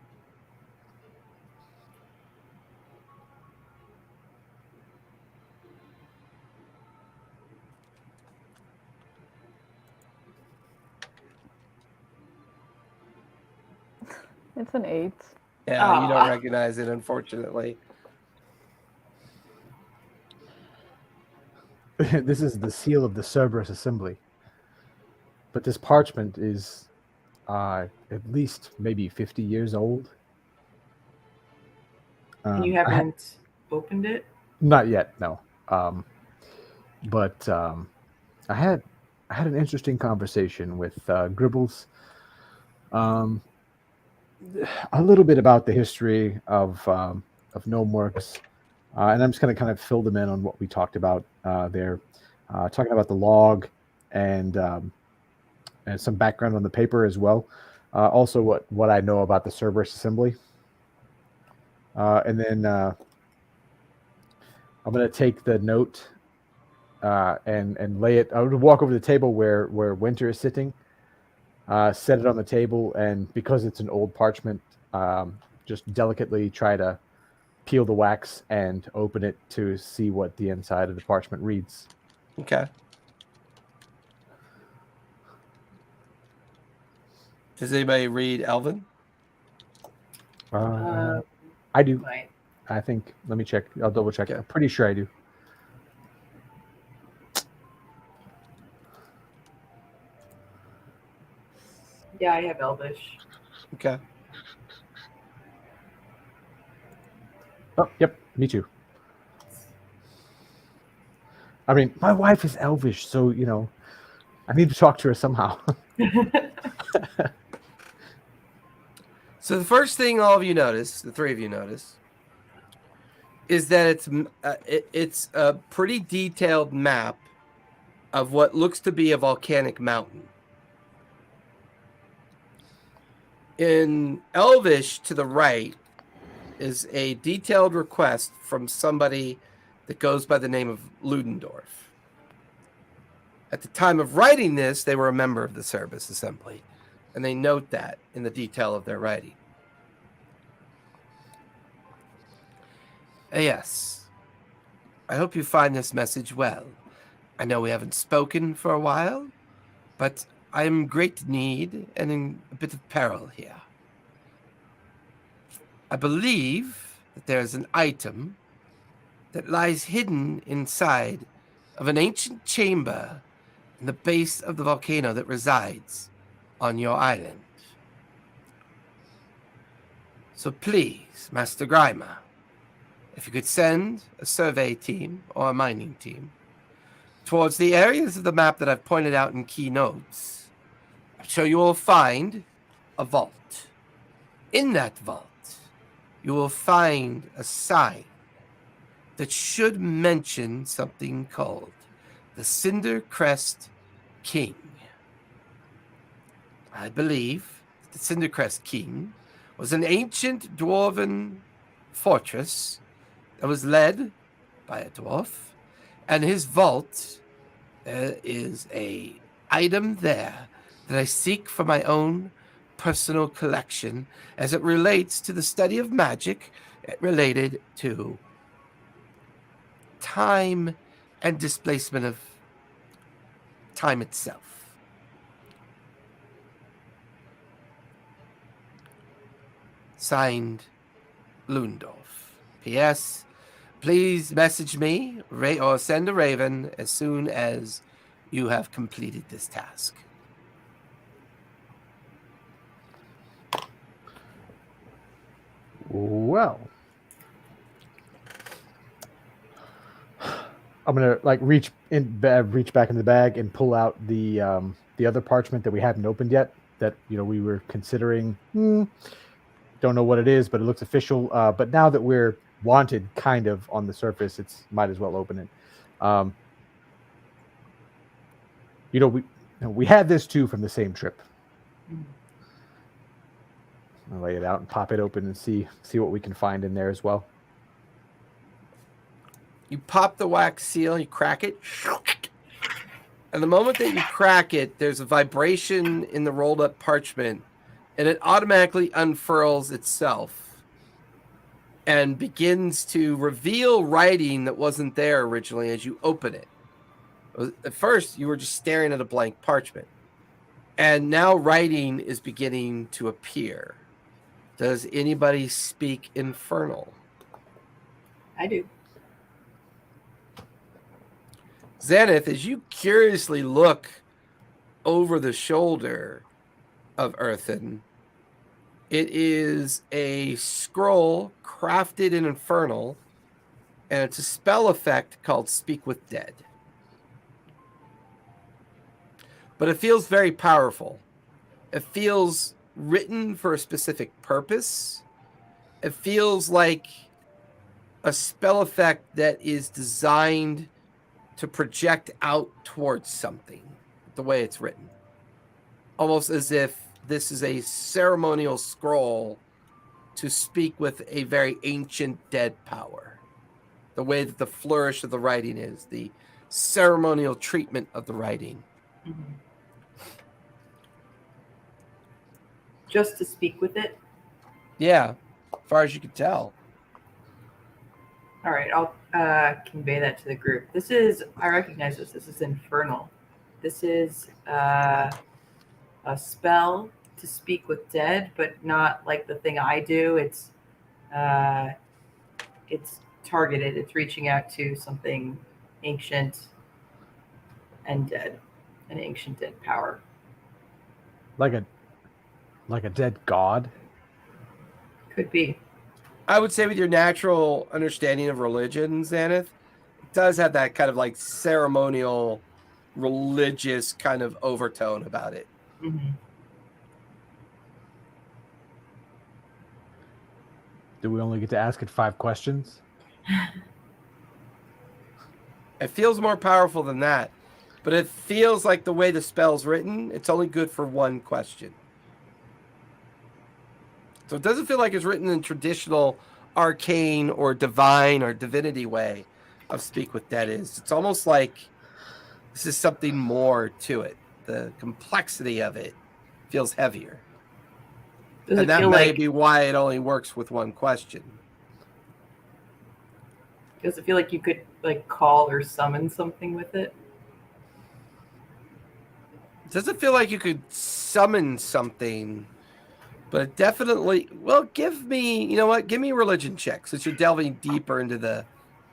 It's an 8. Yeah, you don't recognize it, unfortunately. This is the seal of the Cerberus Assembly. But this parchment is at least maybe 50 years old. And you haven't opened it? Not yet, no. But I had had an interesting conversation with Gribbles. A little bit about the history of gnome works, and I'm just going to kind of fill them in on what we talked about there, talking about the log and some background on the paper as well. Also, what I know about the Cerberus Assembly, and then I'm going to take the note and lay it. I would walk over to the table where Winter is sitting, set it on the table, and because it's an old parchment, just delicately try to peel the wax and open it to see what the inside of the parchment reads. Okay. Does anybody read Elven? I do. Right. I think. Let me check. I'll double check. Okay. I'm pretty sure I do. Yeah, I have Elvish. Okay. Oh, yep. Me too. I mean, my wife is Elvish, so I need to talk to her somehow. So the first thing all of you notice, the three of you notice, is that it's a pretty detailed map of what looks to be a volcanic mountain. In Elvish to the right is a detailed request from somebody that goes by the name of Ludendorff. At the time of writing this, they were a member of the Cerberus Assembly, and they note that in the detail of their writing. Yes, I hope you find this message well. I know we haven't spoken for a while, but I am in great need and in a bit of peril here. I believe that there is an item that lies hidden inside of an ancient chamber in the base of the volcano that resides on your island. So please, Master Grimer, if you could send a survey team or a mining team towards the areas of the map that I've pointed out in key notes, I'm sure you will find a vault. In that vault, you will find a sign that should mention something called the Cinder Crest King. I believe that the Cinder Crest King was an ancient dwarven fortress that was led by a dwarf, and his vault, there is a item there that I seek for my own personal collection as it relates to the study of magic related to time and displacement of time itself. Signed, Ludendorff. P.S. Please message me or send a raven as soon as you have completed this task. Well, I'm gonna reach back in the bag and pull out the other parchment that we haven't opened yet. That we were considering. Don't know what it is, but it looks official. But now that we're wanted, kind of on the surface, might as well open it. We had this too from the same trip. I'll lay it out and pop it open and see what we can find in there as well. You pop the wax seal, you crack it, and the moment that you crack it, there's a vibration in the rolled up parchment, and it automatically unfurls itself and begins to reveal writing that wasn't there originally as you open it. At first, you were just staring at a blank parchment, and now writing is beginning to appear. Does anybody speak Infernal? I do. Xanath, as you curiously look over the shoulder of Earthen, it is a scroll crafted in Infernal, and it's a spell effect called Speak with Dead. but it feels very powerful. It feels written for a specific purpose. It feels like a spell effect that is designed to project out towards something, the way it's written. Almost as if this is a ceremonial scroll to speak with a very ancient dead power. The way that the flourish of the writing is, the ceremonial treatment of the writing. Mm-hmm. Just to speak with it? Yeah, as far as you can tell. All right, I'll convey that to the group. I recognize this. This is infernal. This is a spell to speak with dead, but not like the thing I do. It's targeted. It's reaching out to something ancient and dead, an ancient dead power. Like a dead god. Could be. I would say with your natural understanding of religion, Xanath, it does have that kind of like ceremonial, religious kind of overtone about it. Mm-hmm. Do we only get to ask it 5 questions? It feels more powerful than that, but it feels like the way the spell's written, it's only good for 1 question. So it doesn't feel like it's written in traditional arcane or divine or divinity way of Speak with Dead is. It's almost like this is something more to it. The complexity of it feels heavier. And that may be why it only works with 1 question. Does it feel like you could like call or summon something with it? Does it feel like you could summon something? But it definitely, well, give me a religion check since you're delving deeper into the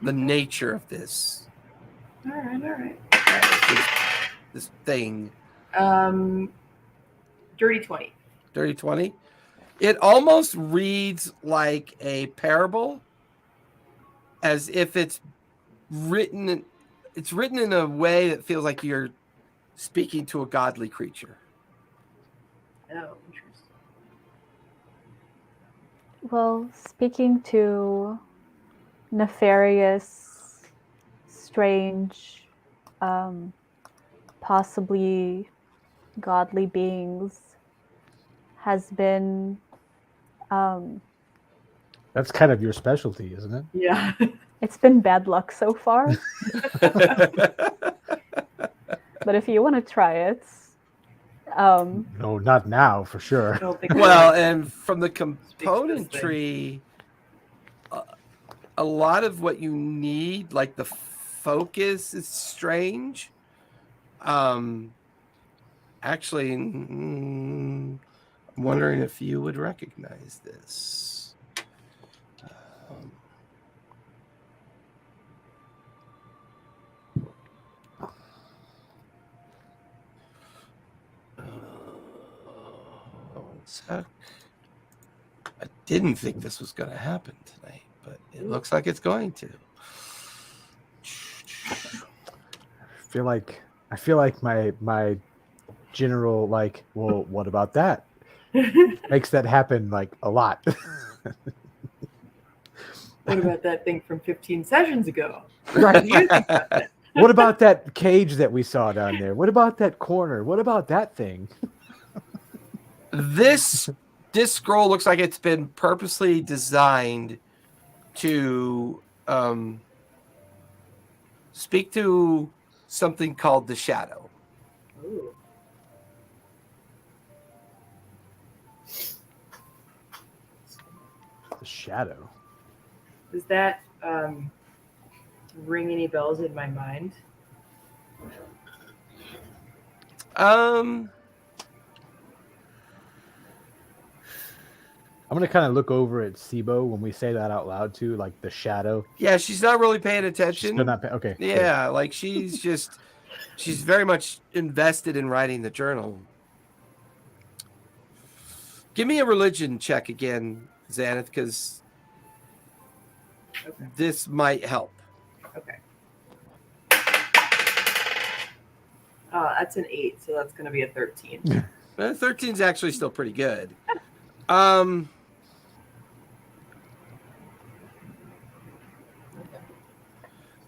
nature of this. All right. This thing. Dirty 20. Dirty 20. It almost reads like a parable, as if it's written in a way that feels like you're speaking to a godly creature. Oh, interesting. Well, speaking to nefarious, strange, possibly godly beings has been That's kind of your specialty, isn't it? Yeah. it's been bad luck so far. But if you want to try it, No, not now, for sure. I don't think well, and from the componentry, a lot of what you need, like the focus, is strange. Actually, I'm wondering if you would recognize this. One sec. I didn't think this was going to happen tonight, but it looks like it's going to. I feel like my general well, what about that? Makes that happen like a lot. What about that thing from 15 sessions ago? Right. What do you think about that? What about that cage that we saw down there? What about that corner? What about that thing? This scroll looks like it's been purposely designed to speak to something called the shadow. Ooh. The shadow. Does that ring any bells in my mind? I'm gonna kind of look over at Sibo when we say that out loud too, like the shadow. Yeah, she's not really paying attention. She's not okay. Yeah, like she's very much invested in writing the journal. Give me a religion check again, Xanath, because this might help. Okay. That's an 8, so that's going to be a 13. 13 is actually still pretty good.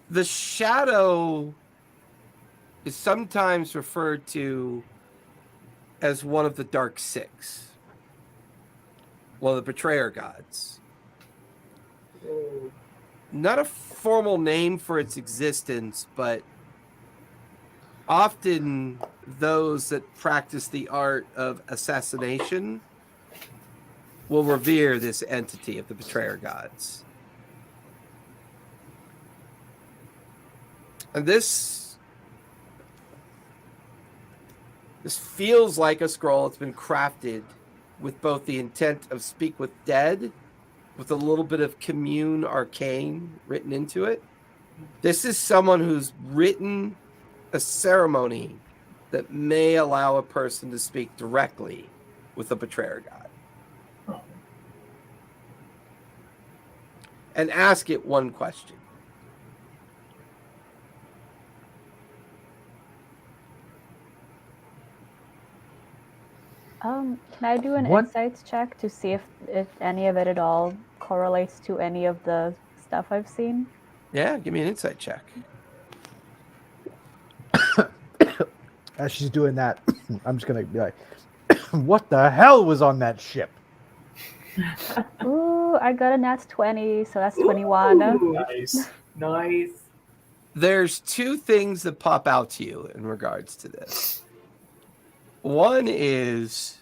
The shadow is sometimes referred to as one of the Dark Six, one of the betrayer gods. Oh. Not a formal name for its existence, but often those that practice the art of assassination will revere this entity of the betrayer gods. And this feels like a scroll. It's been crafted with both the intent of speak with dead, with a little bit of commune arcane written into it. This is someone who's written a ceremony that may allow a person to speak directly with the betrayer god. Oh. And ask it one question. Can I do an What? insights check to see if any of it at all correlates to any of the stuff I've seen? Yeah, give me an insight check. As she's doing that, I'm just gonna be like, "What the hell was on that ship?" Ooh, I got a nat 20, so that's 21. Ooh, Nice. nice. There's two things that pop out to you in regards to this. One is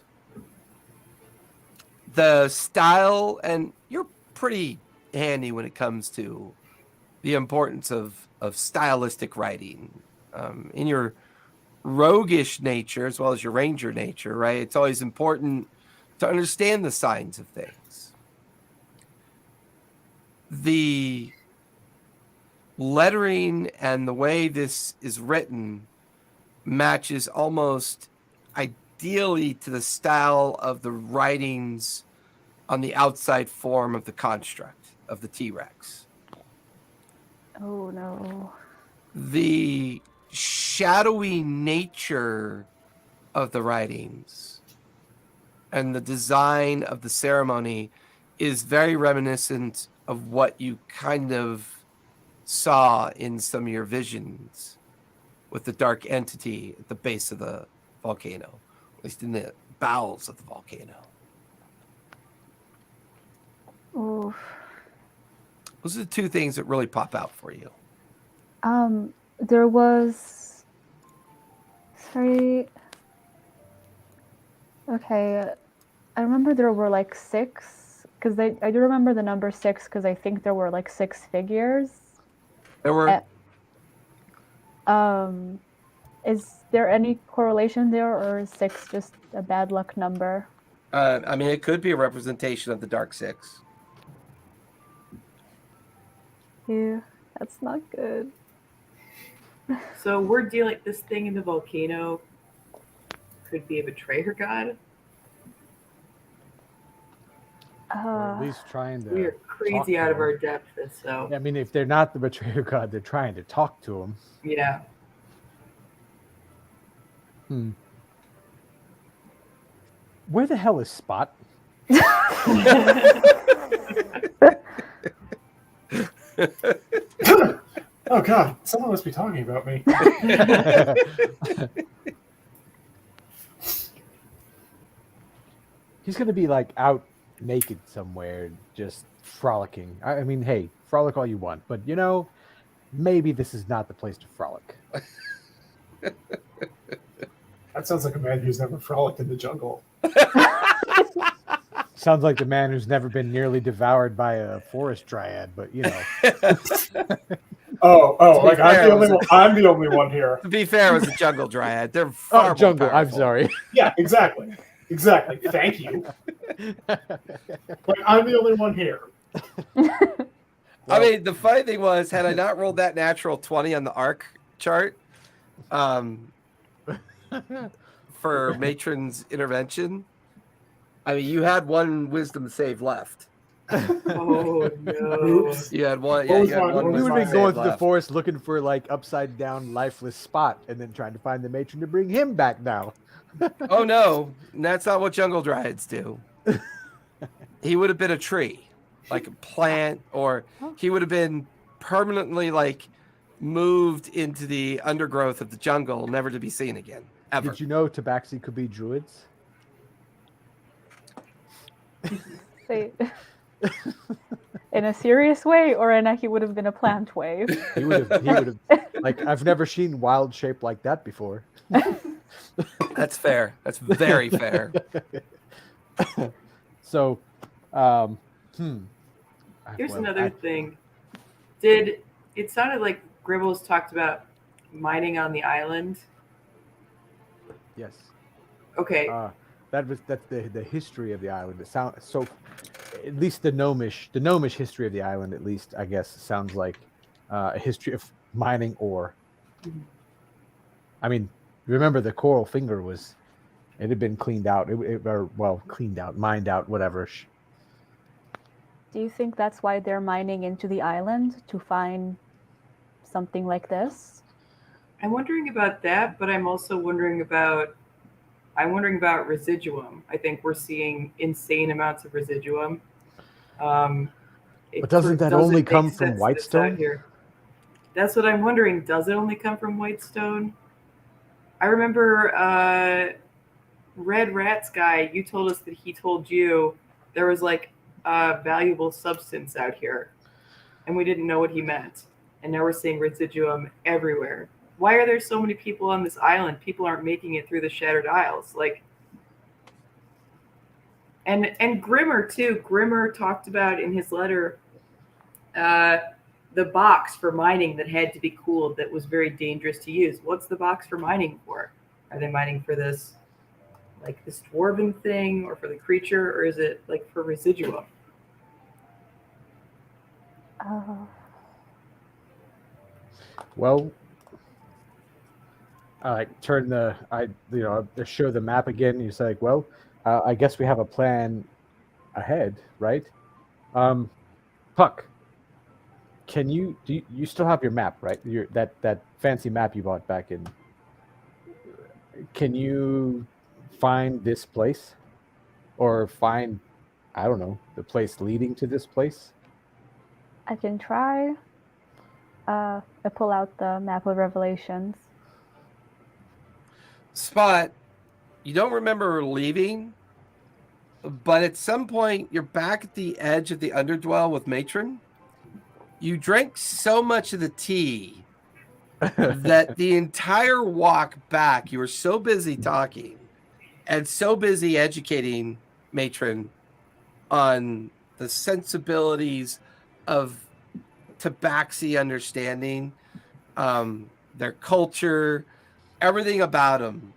the style, and you're pretty handy when it comes to the importance of stylistic writing. In your roguish nature, as well as your ranger nature, right? It's always important to understand the signs of things. The lettering and the way this is written matches almost ideally to the style of the writings on the outside form of the construct of the T-Rex. Oh no. The shadowy nature of the writings and the design of the ceremony is very reminiscent of what you kind of saw in some of your visions with the dark entity at the base of the volcano, at least in the bowels of the volcano. Oof. Those are the two things that really pop out for you. There was. Sorry. Okay, I remember there were like 6, because I do remember the number 6 because I think there were like 6 figures. There were Is there any correlation there, or is 6 just a bad luck number? I mean, it could be a representation of the Dark Six. Yeah, that's not good. So we're dealing, this thing in the volcano could be a betrayer god. Or at least trying to. We are talk crazy to out of him. our depth, so I mean, if they're not the betrayer god, they're trying to talk to him. yeah. Where the hell is Spot? Oh God, someone must be talking about me. He's gonna be like out naked somewhere, just frolicking. I mean, hey, frolic all you want, but you know, maybe this is not the place to frolic. That sounds like a man who's never frolicked in the jungle. Sounds like the man who's never been nearly devoured by a forest dryad, but you know. Like I'm the only one here. To be fair, it was a jungle dryad. They're far more jungle. I'm powerful. sorry. Yeah, exactly. Thank you. But I'm the only one here. I mean, the funny thing was, had I not rolled that natural 20 on the arc chart, for matron's intervention, I mean, you had one wisdom save left. Oh no! Oops. You had one. What Yeah, was you had my- one. what You was would my have been going save through the left. forest looking for like upside down, lifeless Spot, and then trying to find the matron to bring him back now. Oh no, that's not what jungle dryads do. He would have been a tree, like a plant, or he would have been permanently like moved into the undergrowth of the jungle, never to be seen again, ever. Did you know Tabaxi could be druids? Say, in a serious way, or in a he would have been a plant way? He would have. Like, I've never seen wild shape like that before. That's fair. That's very fair. So, Here's well, another thing. It sounded like Gribbles talked about mining on the island? Yes. Okay. That's the history of the island. It sounds so. At least the gnomish history of the island. At least I guess sounds like a history of mining ore. I mean, remember the coral finger it had been cleaned out. Cleaned out, mined out, whatever. Do you think that's why they're mining into the island to find something like this? I'm wondering about that, but I'm also wondering about residuum. I think we're seeing insane amounts of residuum. But doesn't that only make come from sense that it's Whitestone? out here. That's what I'm wondering. Does it only come from Whitestone? I remember Red Rats guy, you told us that he told you there was like a valuable substance out here, and we didn't know what he meant. And now we're seeing residuum everywhere. Why are there so many people on this island? People aren't making it through the Shattered Isles. Like, and Grimmer too. Grimmer talked about in his letter the box for mining that had to be cooled that was very dangerous to use. What's the box for mining for? Are they mining for this, like this dwarven thing, or for the creature, or is it like for residuum? Well, I show the map again. You say, well, I guess we have a plan ahead, right? Puck, do you still have your map, right? That fancy map you bought back in. Can you find this place, or find, I don't know, the place leading to this place? I can try. I pull out the map of Revelations. Spot, you don't remember leaving, but at some point you're back at the edge of the underdwell with Matron. You drank so much of the tea that the entire walk back, you were so busy talking and so busy educating Matron on the sensibilities of Tabaxi understanding, their culture, everything about them.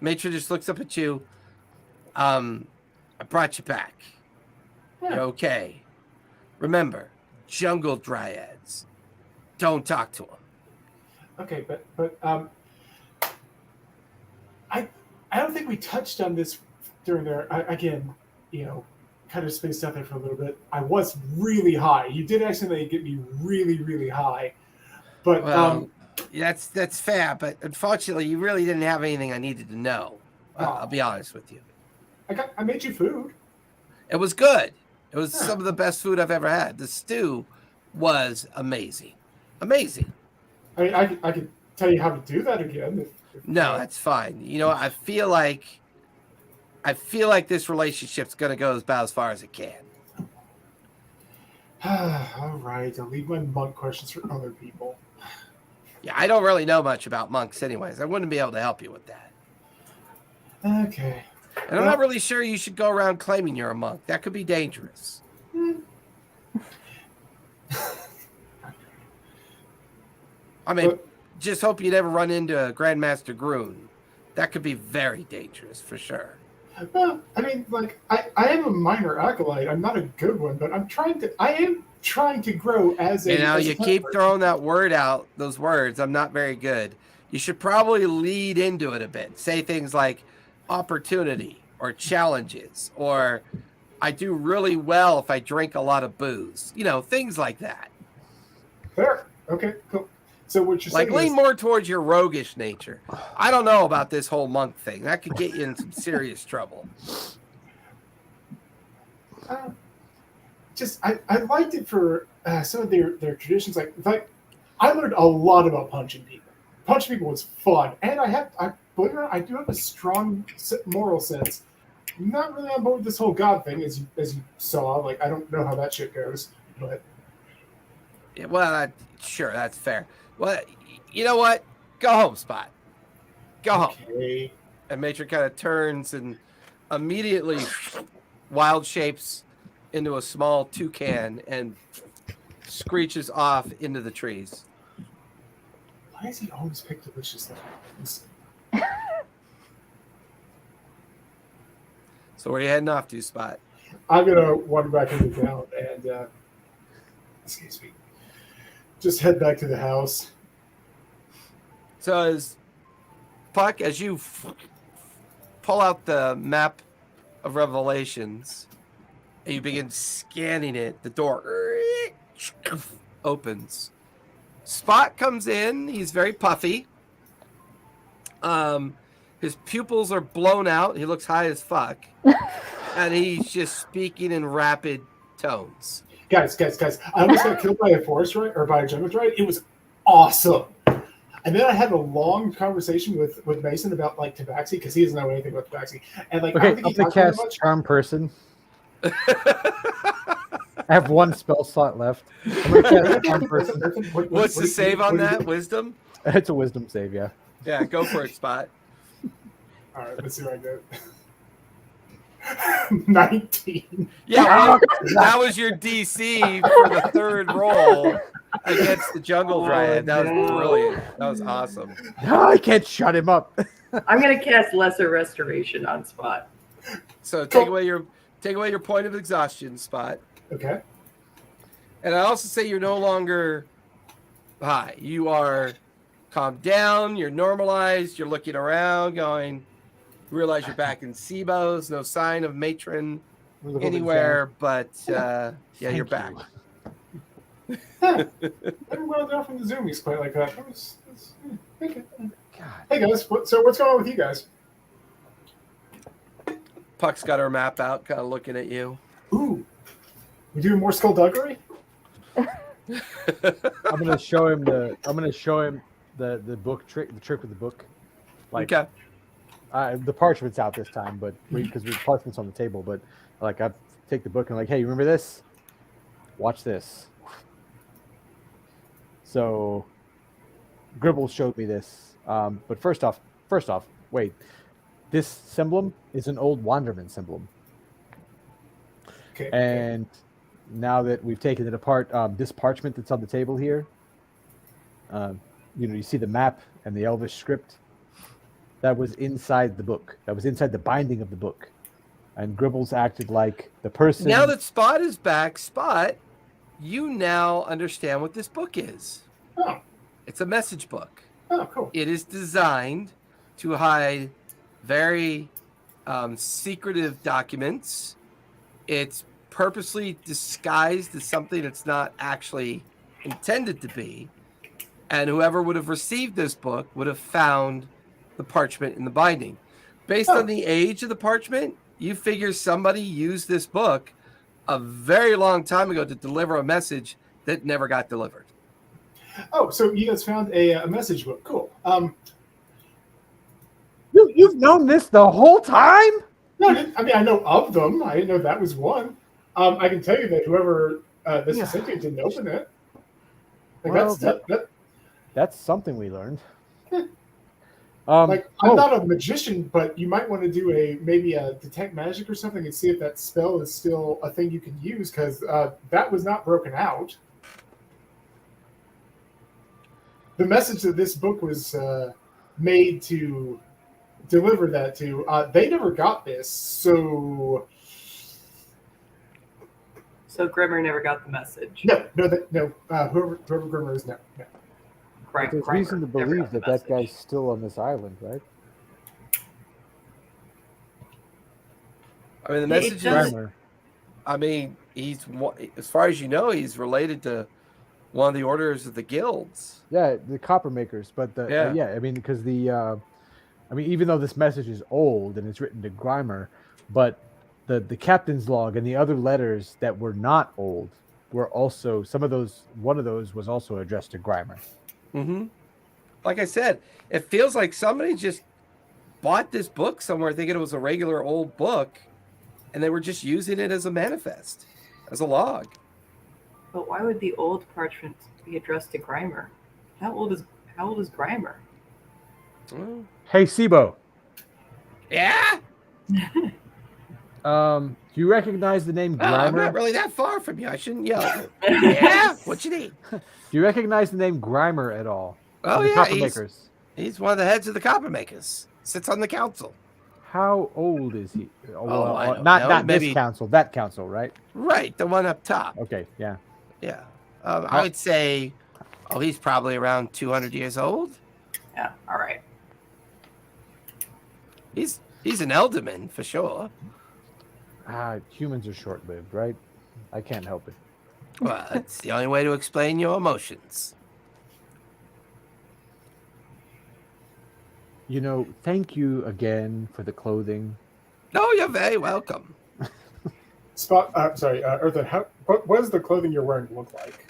Matron just looks up at you. I brought you back. You're okay. Remember, jungle dryads. Don't talk to them. Okay, but I don't think we touched on this during there. Again, kind of spaced out there for a little bit. I was really high. You did accidentally get me really, really high. But well, that's fair. But unfortunately, you really didn't have anything I needed to know. I'll be honest with you. I made you food. It was good. It was some of the best food I've ever had. The stew was amazing. Amazing. I mean, I could tell you how to do that again. No, that's fine. I feel like this relationship's going to go about as far as it can. All right, I'll leave my monk questions for other people. Yeah, I don't really know much about monks anyways. I wouldn't be able to help you with that. Okay. And I'm not really sure you should go around claiming you're a monk. That could be dangerous. I mean, just hope you never run into Grandmaster Groon. That could be very dangerous for sure. Well, I mean, like, I am a minor acolyte. I'm not a good one, but I am trying to grow as a... You keep throwing that word out, those words. I'm not very good. You should probably lead into it a bit. Say things like opportunity or challenges or I do really well if I drink a lot of booze. Things like that. Fair. Okay, cool. So what you're Like saying lean is, more towards your roguish nature. I don't know about this whole monk thing. That could get you in some serious trouble. I liked it for some of their traditions. Like I learned a lot about punching people. Punching people was fun, and believe it or not, I do have a strong moral sense. I'm not really on board with this whole God thing, as you saw. Like I don't know how that shit goes, but Yeah, well, sure, that's fair. Well, you know what? Go home, Spot. Go home. okay. And Matron kind of turns and immediately wild shapes into a small toucan and screeches off into the trees. Why does he always pick delicious things? So where are you heading off to, Spot? I'm gonna wander back into town and excuse me, just head back to the house. So as Puck, as you pull out the map of Revelations and you begin scanning it, the door opens. Spot comes in. He's very puffy. His pupils are blown out. He looks high as fuck. And he's just speaking in rapid tones. Guys, I almost got killed by a forest rider or by a jungle ride. It was awesome. And then I had a long conversation with Mason about like Tabaxi because he doesn't know anything about Tabaxi. And like, Okay, I I'm don't think gonna he talked cast much. Charm Person. I have one spell slot left. I'm gonna cast Charm Person. What's the save on that? Wisdom? It's a Wisdom save, yeah. Yeah, go for it, Spot. All right, let's see what I get. 19. Yeah, well, that was your DC for the third roll against the Jungle Dryad. That was brilliant. That was awesome. I can't shut him up. I'm gonna cast Lesser Restoration on Spot. So take away your point of exhaustion, Spot. Okay. And I also say you're no longer high. You are calmed down. You're normalized. You're looking around, going. Realize you're back in Sebos. No sign of Matron anywhere, but yeah, you're back. I didn't want to go from the zoomies quite like that. Okay. God. Hey guys, what's going on with you guys? Puck's got her map out, kind of looking at you. Ooh, we doing more skullduggery? I'm gonna show him the book trick, the trick with the book. Like, Okay. the parchment's out this time, but because the parchment's on the table. But like, I take the book and like, hey, you remember this? Watch this. So, Gribble showed me this. But first off, wait. This emblem is an old Wanderman emblem. Okay. And now that we've taken it apart, this parchment that's on the table here, you see the map and the Elvish script. That was inside the book. That was inside the binding of the book. And Gribbles acted like the person. Now that Spot is back, Spot, you now understand what this book is. Oh. It's a message book. Oh, cool. It is designed to hide very secretive documents. It's purposely disguised as something it's not actually intended to be. And whoever would have received this book would have found the parchment in the binding. Based on the age of the parchment, you figure somebody used this book a very long time ago to deliver a message that never got delivered. Oh, so you guys found a message book. Cool. You've known this the whole time? No, I know of them. I didn't know that was one. I can tell you that whoever this is sent to didn't open it. Like, Well, that's something we learned. I'm not a magician, but you might want to do maybe a detect magic or something and see if that spell is still a thing you can use, because that was not broken out. The message that this book was made to deliver that to, they never got this, so... So Grimmer never got the message. No. Whoever Grimmer is, no. Right, There's reason to believe that guy's still on this island, right? I mean, the Yeah, it message does- is... Grammar. I mean, as far as you know, he's related to one of the orders of the guilds. Yeah, the copper makers. But I mean, because even though this message is old and it's written to Grimer, but the captain's log and the other letters that were not old were also one of those was also addressed to Grimer. Mm-hmm. Like I said, it feels like somebody just bought this book somewhere thinking it was a regular old book, and they were just using it as a manifest, as a log. But why would the old parchment be addressed to Grimer? How old is Grimer? Oh. Hey, Sibo. Yeah? Do you recognize the name Oh, I'm Grimer? not really that far from you. I shouldn't yell. Yeah? What you need? Do you recognize the name Grimer at all? Oh, The yeah. copper makers. He's one of the heads of the copper makers. Sits on the council. How old is he? I don't Not know. this Maybe- council, that council, right? Right, the one up top. Okay, yeah. Yeah. I would say, he's probably around 200 years old. Yeah, all right. He's an elderman for sure. Humans are short-lived, right? I can't help it. Well, it's the only way to explain your emotions. Thank you again for the clothing. Oh, you're very welcome. Earthen, what does the clothing you're wearing look like?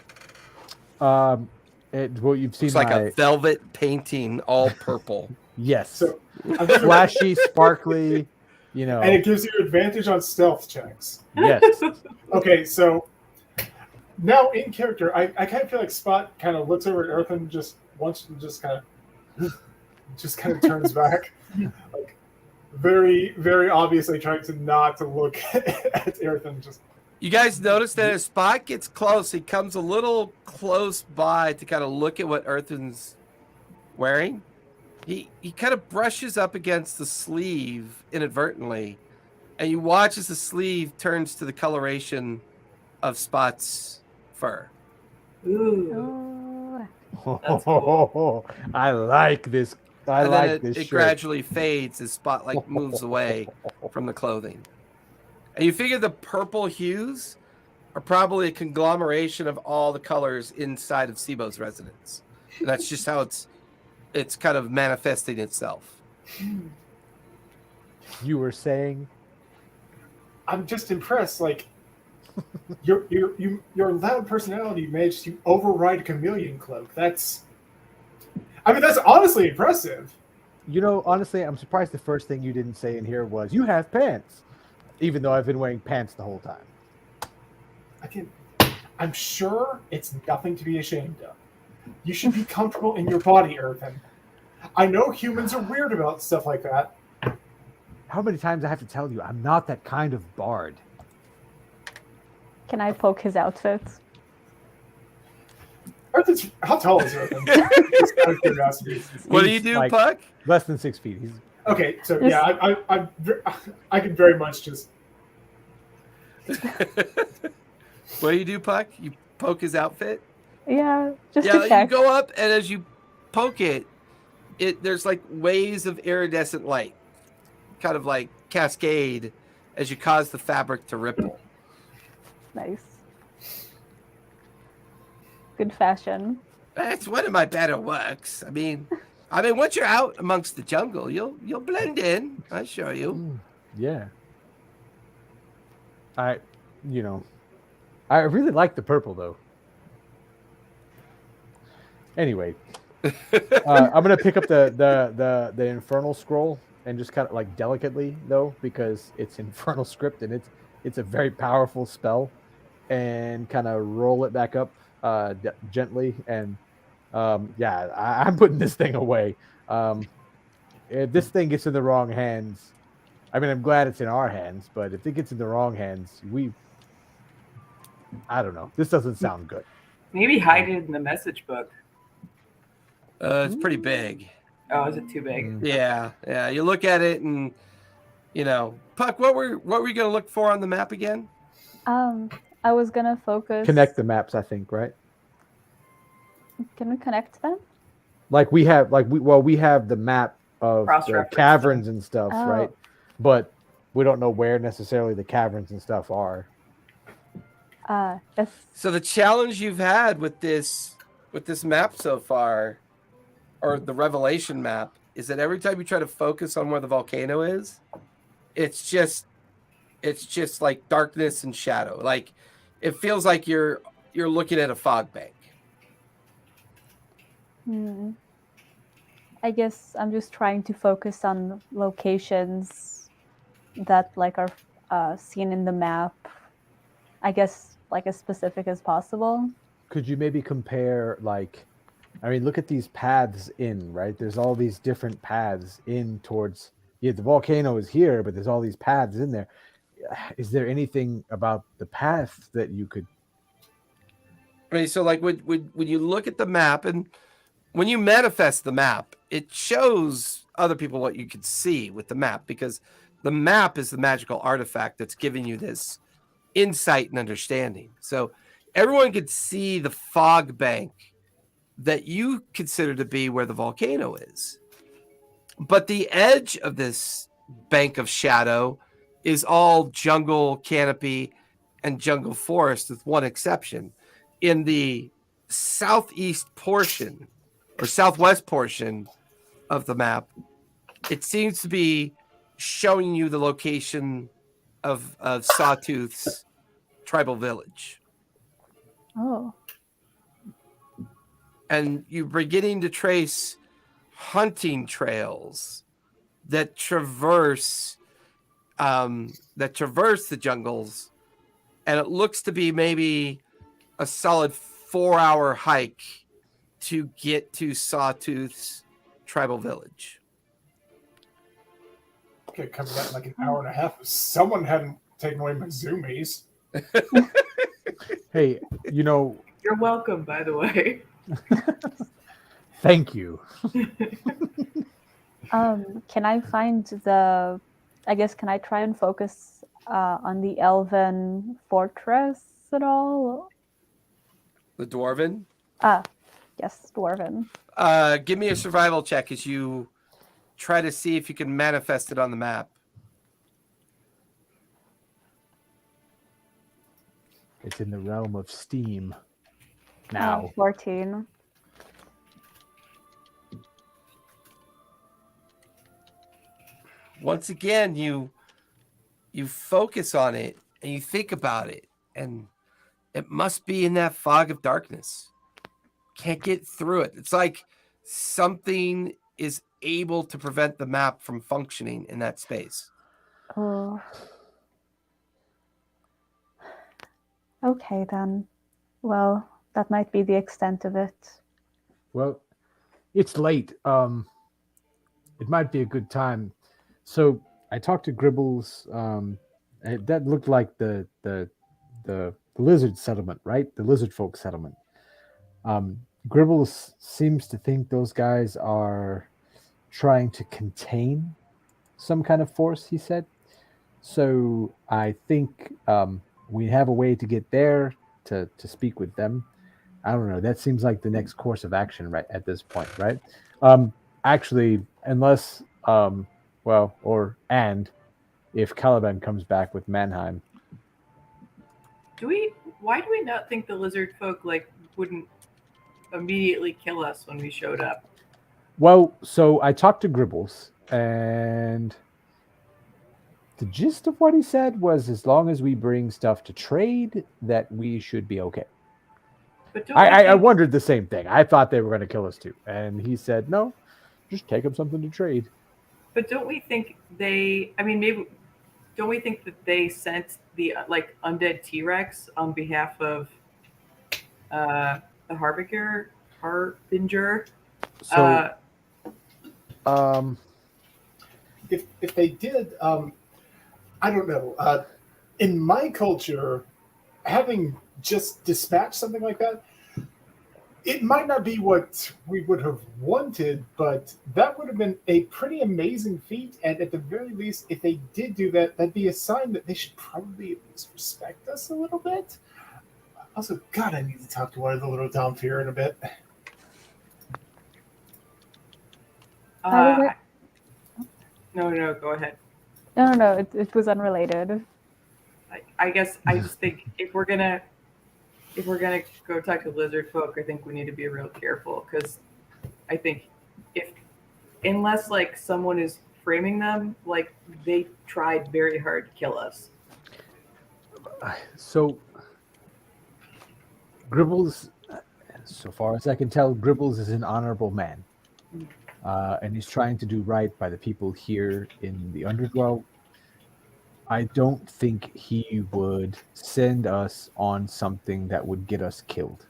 You've seen It's like my a velvet painting, all purple. yes, So, I'm just- flashy, sparkly. and it gives you advantage on stealth checks. Yes. Okay, so now in character, I kind of feel like Spot kind of looks over at Earthen just once and just kind of turns back, like very, very obviously trying to not to look at Earthen. Just You guys notice that as Spot gets close, he comes a little close by to kind of look at what Earthen's wearing. He kind of brushes up against the sleeve inadvertently, and you watch as the sleeve turns to the coloration of Spot's fur. Ooh. Oh, That's cool. I like this. I And like then this it shirt. gradually fades as Spot moves away from the clothing. And you figure the purple hues are probably a conglomeration of all the colors inside of Sibo's residence. And that's just how it's kind of manifesting itself. You were saying? I'm just impressed. Like your loud personality managed to override a chameleon cloak. That's honestly impressive. Honestly, I'm surprised the first thing you didn't say in here was, you have pants. Even though I've been wearing pants the whole time. I'm sure it's nothing to be ashamed of. You should be comfortable in your body, Earthen. I know humans are weird about stuff like that. How many times I have to tell you, I'm not that kind of bard. can I poke his outfit? Earthen's, how tall is Earthen? Just out of curiosity. What do you He's do, like Puck? Less than 6 feet. He's Okay, so yeah, I can very much just. What do you do, Puck? You poke his outfit? Yeah, just Yeah, to you check. go up, and as you poke it, there's like waves of iridescent light, kind of like cascade, as you cause the fabric to ripple. Nice. Good fashion. That's one of my better works. I mean, once you're out amongst the jungle, you'll blend in. I assure you. yeah. I really like the purple though. Anyway, I'm gonna pick up the infernal scroll and just kind of like delicately though, because it's infernal script and it's a very powerful spell, and kind of roll it back up gently and I'm putting this thing away. If this thing gets in the wrong hands, I'm glad it's in our hands, but if it gets in the wrong hands, I don't know. This doesn't sound good. Maybe hide it in the message book. It's pretty big. Oh, is it too big? Yeah. You look at it, and Puck, what were you gonna look for on the map again? I was gonna focus. Connect the maps, I think, right? Can we connect them? We have the map of the Cross-reference caverns and stuff, Oh. right? But we don't know where necessarily the caverns and stuff are. Yes. So the challenge you've had with this map so far, or the revelation map, is that every time you try to focus on where the volcano is, it's just like darkness and shadow. Like it feels like you're looking at a fog bank. I guess I'm just trying to focus on locations that like are seen in the map. I guess like as specific as possible. Could you maybe compare, like, I mean, look at these paths in, right? There's all these different paths in towards, yeah, the volcano is here, but there's all these paths in there. Is there anything about the path that you could? Right. So like when you look at the map and when you manifest the map, it shows other people what you could see with the map, because the map is the magical artifact that's giving you this insight and understanding. So everyone could see the fog bank that you consider to be where the volcano is. But the edge of this bank of shadow is all jungle canopy and jungle forest, with one exception. In the southeast portion or southwest portion of the map, it seems to be showing you the location of Sawtooth's tribal village. Oh. And you're beginning to trace hunting trails that traverse the jungles, and it looks to be maybe a solid 4-hour hike to get to Sawtooth's tribal village. Okay, coming out in like an hour and a half. Someone hadn't taken away my zoomies. Hey, you know, You're welcome, by the way. thank you. Can I find the? I guess can I try and focus on the elven fortress at all? The dwarven. Yes, dwarven. Give me a survival check as you try to see if you can manifest it on the map. It's in the realm of steam now. 14. Once again, you focus on it and you think about it, and it must be in that fog of darkness. Can't get through it. It's like something is able to prevent the map from functioning in that space. Oh. Okay then. Well, that might be the extent of it. Well, it's late. It might be a good time. So I talked to Gribbles. That looked like the lizard settlement, right? The lizard folk settlement. Gribbles seems to think those guys are trying to contain some kind of force, he said. So I think we have a way to get there to speak with them. I don't know. That seems like the next course of action right at this point, right? Actually, unless if Caliban comes back with Mannheim. Why do we not think the lizard folk wouldn't immediately kill us when we showed up? Well, so I talked to Gribbles, and the gist of what he said was, as long as we bring stuff to trade, that we should be okay. But I wondered the same thing. I thought they were going to kill us too, and he said, "No, just take them something to trade." But don't we think don't we think that they sent the undead T-Rex on behalf of the Harbinger? So, If they did, I don't know. In my culture, having just dispatched something like that, it might not be what we would have wanted, but that would have been a pretty amazing feat. And at the very least, if they did do that, that'd be a sign that they should probably at least respect us a little bit. Also, God, I need to talk to one of the little Domfear in a bit. No, go ahead. No, it was unrelated. I guess I just think if we're gonna if we're gonna go talk to lizard folk, I think we need to be real careful because I think unless like someone is framing them, like they tried very hard to kill us. So, Gribbles, so far as I can tell, Gribbles is an honorable man. And he's trying to do right by the people here in the Underworld. I don't think he would send us on something that would get us killed.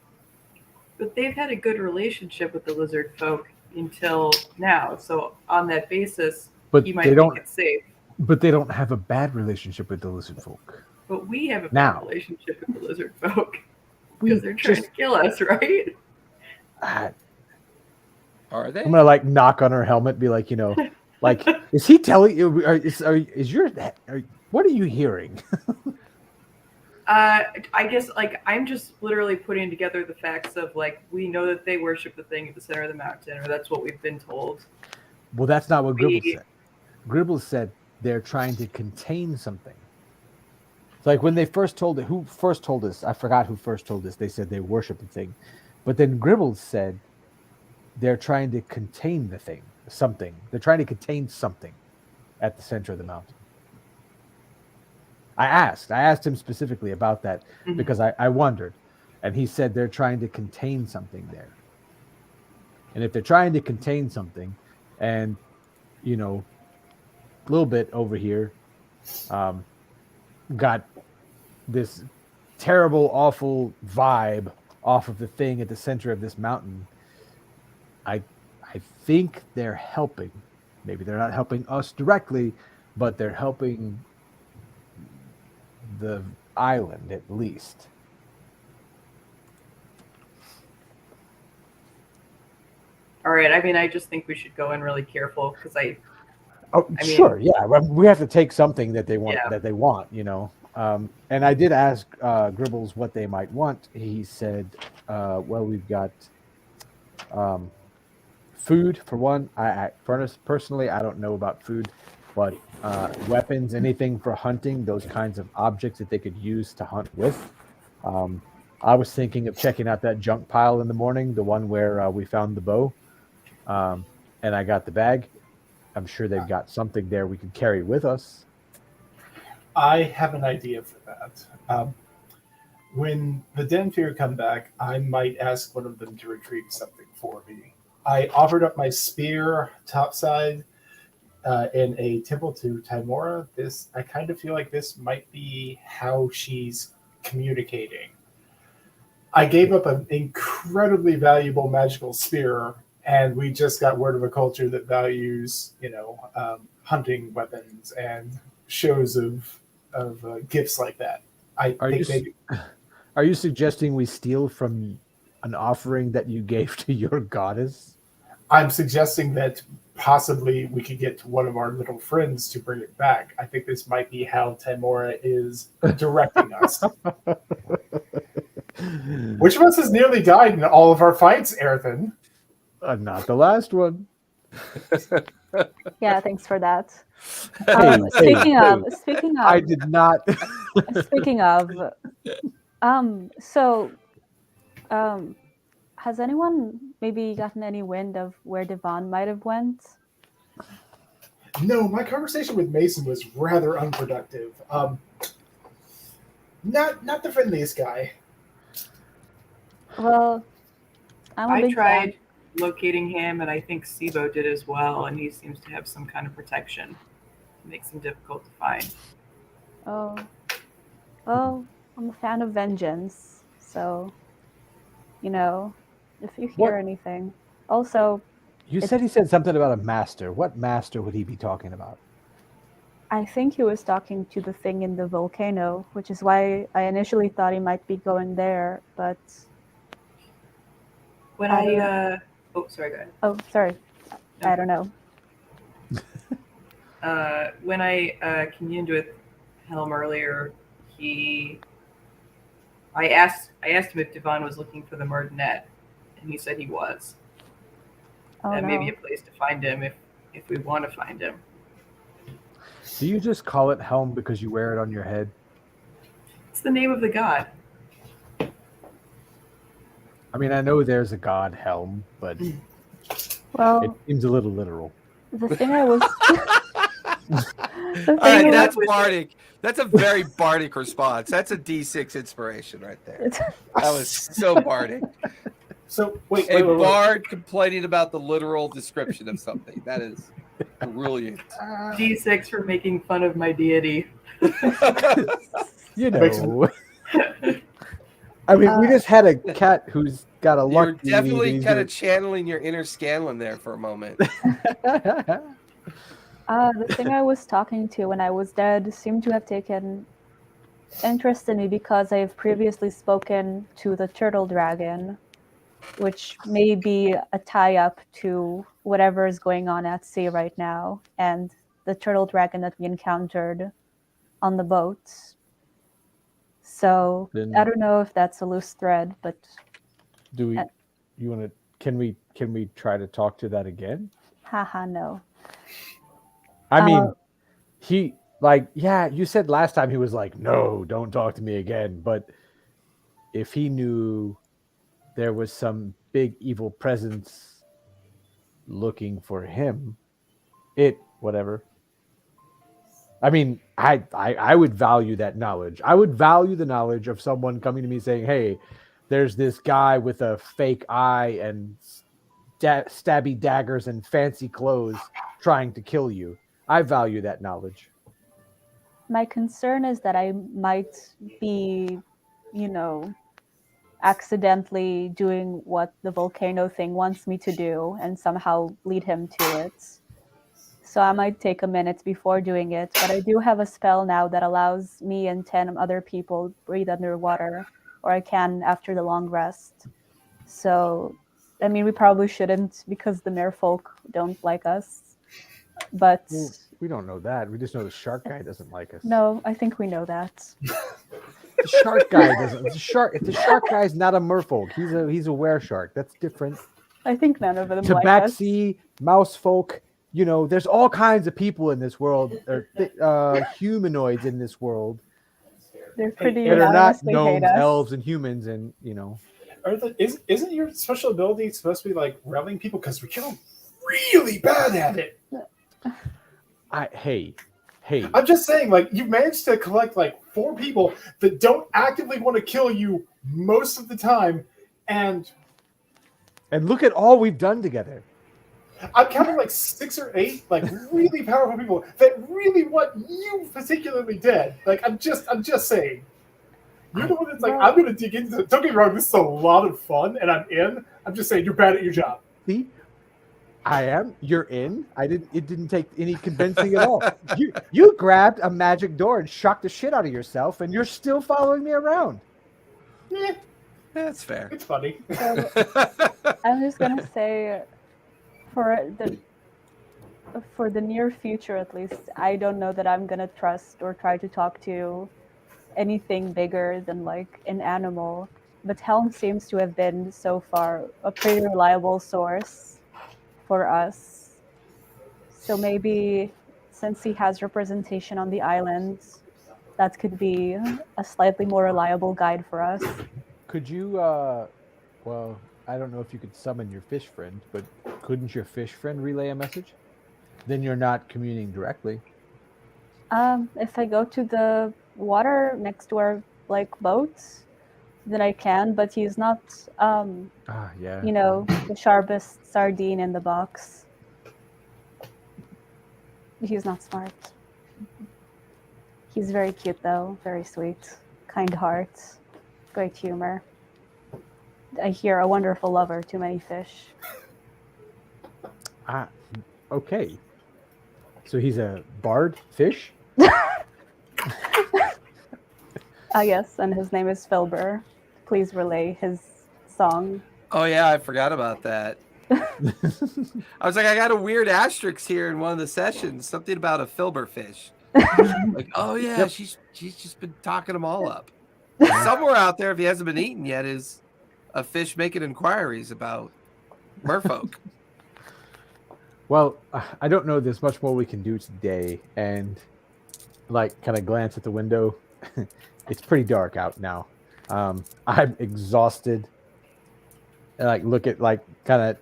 But they've had a good relationship with the lizard folk until now. So on that basis, But he might they think don't. it's safe. But they don't have a bad relationship with the lizard folk. But we have a Now. bad relationship with the lizard folk We because they're trying to kill us, right? Are they? I'm gonna like knock on her helmet, be like, like, is he telling you? What are you hearing? I guess like I'm just literally putting together the facts of like we know that they worship the thing at the center of the mountain, or that's what we've been told. Well, that's not what Gribbles said. Gribbles said they're trying to contain something. It's like when they first told it, who first told us? I forgot who first told us. They said they worship the thing, but then Gribbles said they're trying to contain the thing, something. They're trying to contain something at the center of the mountain. I asked him specifically about that because I wondered, and he said they're trying to contain something there. And if they're trying to contain something, and a little bit over here, got this terrible, awful vibe off of the thing at the center of this mountain, I think they're helping. Maybe they're not helping us directly, but they're helping the island at least. All right. I mean, I just think we should go in really careful because I mean, Sure, yeah. We have to take something that they want. And I did ask Gribbles what they might want. He said, "Well, we've got food for one. Personally, I don't know about food, but weapons, anything for hunting, those kinds of objects that they could use to hunt with. I was thinking of checking out that junk pile in the morning, the one where we found the bow, and I got the bag. I'm sure they've got something there we could carry with us." I have an idea for that. When the Denfir come back, I might ask one of them to retrieve something for me. I offered up my spear topside in a temple to Timora. I kind of feel like this might be how she's communicating. I gave up an incredibly valuable magical spear, and we just got word of a culture that values, hunting weapons and shows of gifts like that. Are you suggesting we steal from an offering that you gave to your goddess? I'm suggesting that possibly we could get one of our little friends to bring it back. I think this might be how Timora is directing us. Which of us has nearly died in all of our fights, Errand? Not the last one. Yeah, thanks for that. Hey, Speaking of, I did not. speaking of, has anyone maybe gotten any wind of where Devon might have went? No, my conversation with Mason was rather unproductive. Not the friendliest guy. Well, I tried locating him, and I think Sibo did as well, and he seems to have some kind of protection. It makes him difficult to find. Oh, well, I'm a fan of vengeance, so, if you hear anything. Also, You said he said something about a master. What master would he be talking about? I think he was talking to the thing in the volcano, which is why I initially thought he might be going there, but... When oh, sorry, go ahead. Oh, sorry. No. I don't know. When I communed with Helm earlier, I asked him if Devon was looking for the Martinet, and he said he was. Oh, That no. may be a place to find him if we want to find him. Do you just call it Helm because you wear it on your head? It's the name of the god. I mean, I know there's a god helm, but it Well, seems a little literal. the thing I was. All right, that's bardic. That's a very bardic response. That's a D6 inspiration right there. That was so bardic. So wait. Bard complaining about the literal description of something. That is brilliant. D6 for making fun of my deity. You Makes know. I mean, we just had a cat who's got a luck. You're definitely kind of channeling your inner Scanlan there for a moment. The thing I was talking to when I was dead seemed to have taken interest in me because I have previously spoken to the turtle dragon, which may be a tie-up to whatever is going on at sea right now, and the turtle dragon that we encountered on the boat. So Then- I don't know if that's a loose thread, but Do we? You want to? Can we try to talk to that again? haha, no. I mean, he yeah. You said last time he was like, "No, don't talk to me again." But if he knew there was some big evil presence looking for him, whatever. I mean, I would value that knowledge. I would value the knowledge of someone coming to me saying, "Hey, there's this guy with a fake eye and stabby daggers and fancy clothes trying to kill you." I value that knowledge. My concern is that I might be, accidentally doing what the volcano thing wants me to do and somehow lead him to it. So I might take a minute before doing it, but I do have a spell now that allows me and 10 other people breathe underwater, or I can after the long rest. So, I mean, we probably shouldn't because the merfolk don't like us. But Well, we don't know that. We just know the shark guy doesn't like us. no, I think we know that. The shark guy doesn't. The shark guy's not a merfolk. He's a were shark. That's different. I think none of them like us. Tabaxi, mouse folk. There's all kinds of people in this world, or humanoids in this world They're pretty that are not unanimously hate gnomes, us. elves, and humans, and Isn't your special ability supposed to be like rallying people? Because you're really bad at it. Hey. I'm just saying, like, you've managed to collect like 4 people that don't actively want to kill you most of the time, and look at all we've done together. I'm counting like 6 or 8 like really powerful people that really want you particularly dead. Like, I'm just saying. You're the one that's like, Well- I'm going to dig into it. Don't get me wrong, this is a lot of fun, and I'm in. I'm just saying, you're bad at your job. See, I am. You're in. It didn't take any convincing at all. You grabbed a magic door and shocked the shit out of yourself, and you're still following me around. Eh, That's fair. it's funny. I'm just gonna say, for the near future at least, I don't know that I'm gonna trust or try to talk to anything bigger than like an animal. But Helm seems to have been so far a pretty reliable source for us. So maybe since he has representation on the island, that could be a slightly more reliable guide for us. Could you? Well, I don't know if you could summon your fish friend, but couldn't your fish friend relay a message? Then you're not communing directly. If I go to the water next to our boats, then I can. But he's not, Yeah. the sharpest sardine in the box. He's not smart. He's very cute though, very sweet, kind heart, great humor. I hear a wonderful lover. Too many fish. Okay. So he's a bard fish? Yes, and his name is Filber. Please relay his song. Oh yeah, I forgot about that. I was like, I got a weird asterisk here in one of the sessions, something about a filber fish. Like, oh yeah, Yep. she's just been talking them all up. Somewhere out there, if he hasn't been eaten yet, is a fish making inquiries about merfolk. Well, I don't know there's much more we can do today, and kind of glance at the window. It's pretty dark out now. I'm exhausted. And like look at like kind of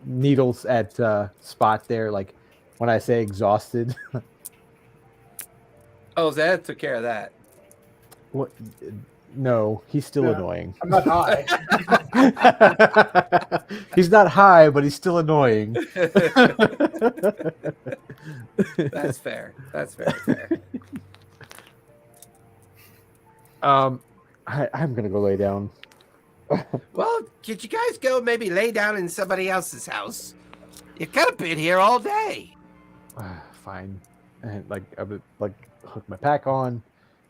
needles at Spot there. Like when I say exhausted. Oh, Zed took care of that. What? No, he's still Yeah. annoying. I'm not high. He's not high, but he's still annoying. That's fair. That's very fair. I'm gonna go lay down. Well, could you guys go maybe lay down in somebody else's house? You could have been here all day. Fine. And like I would like hook my pack on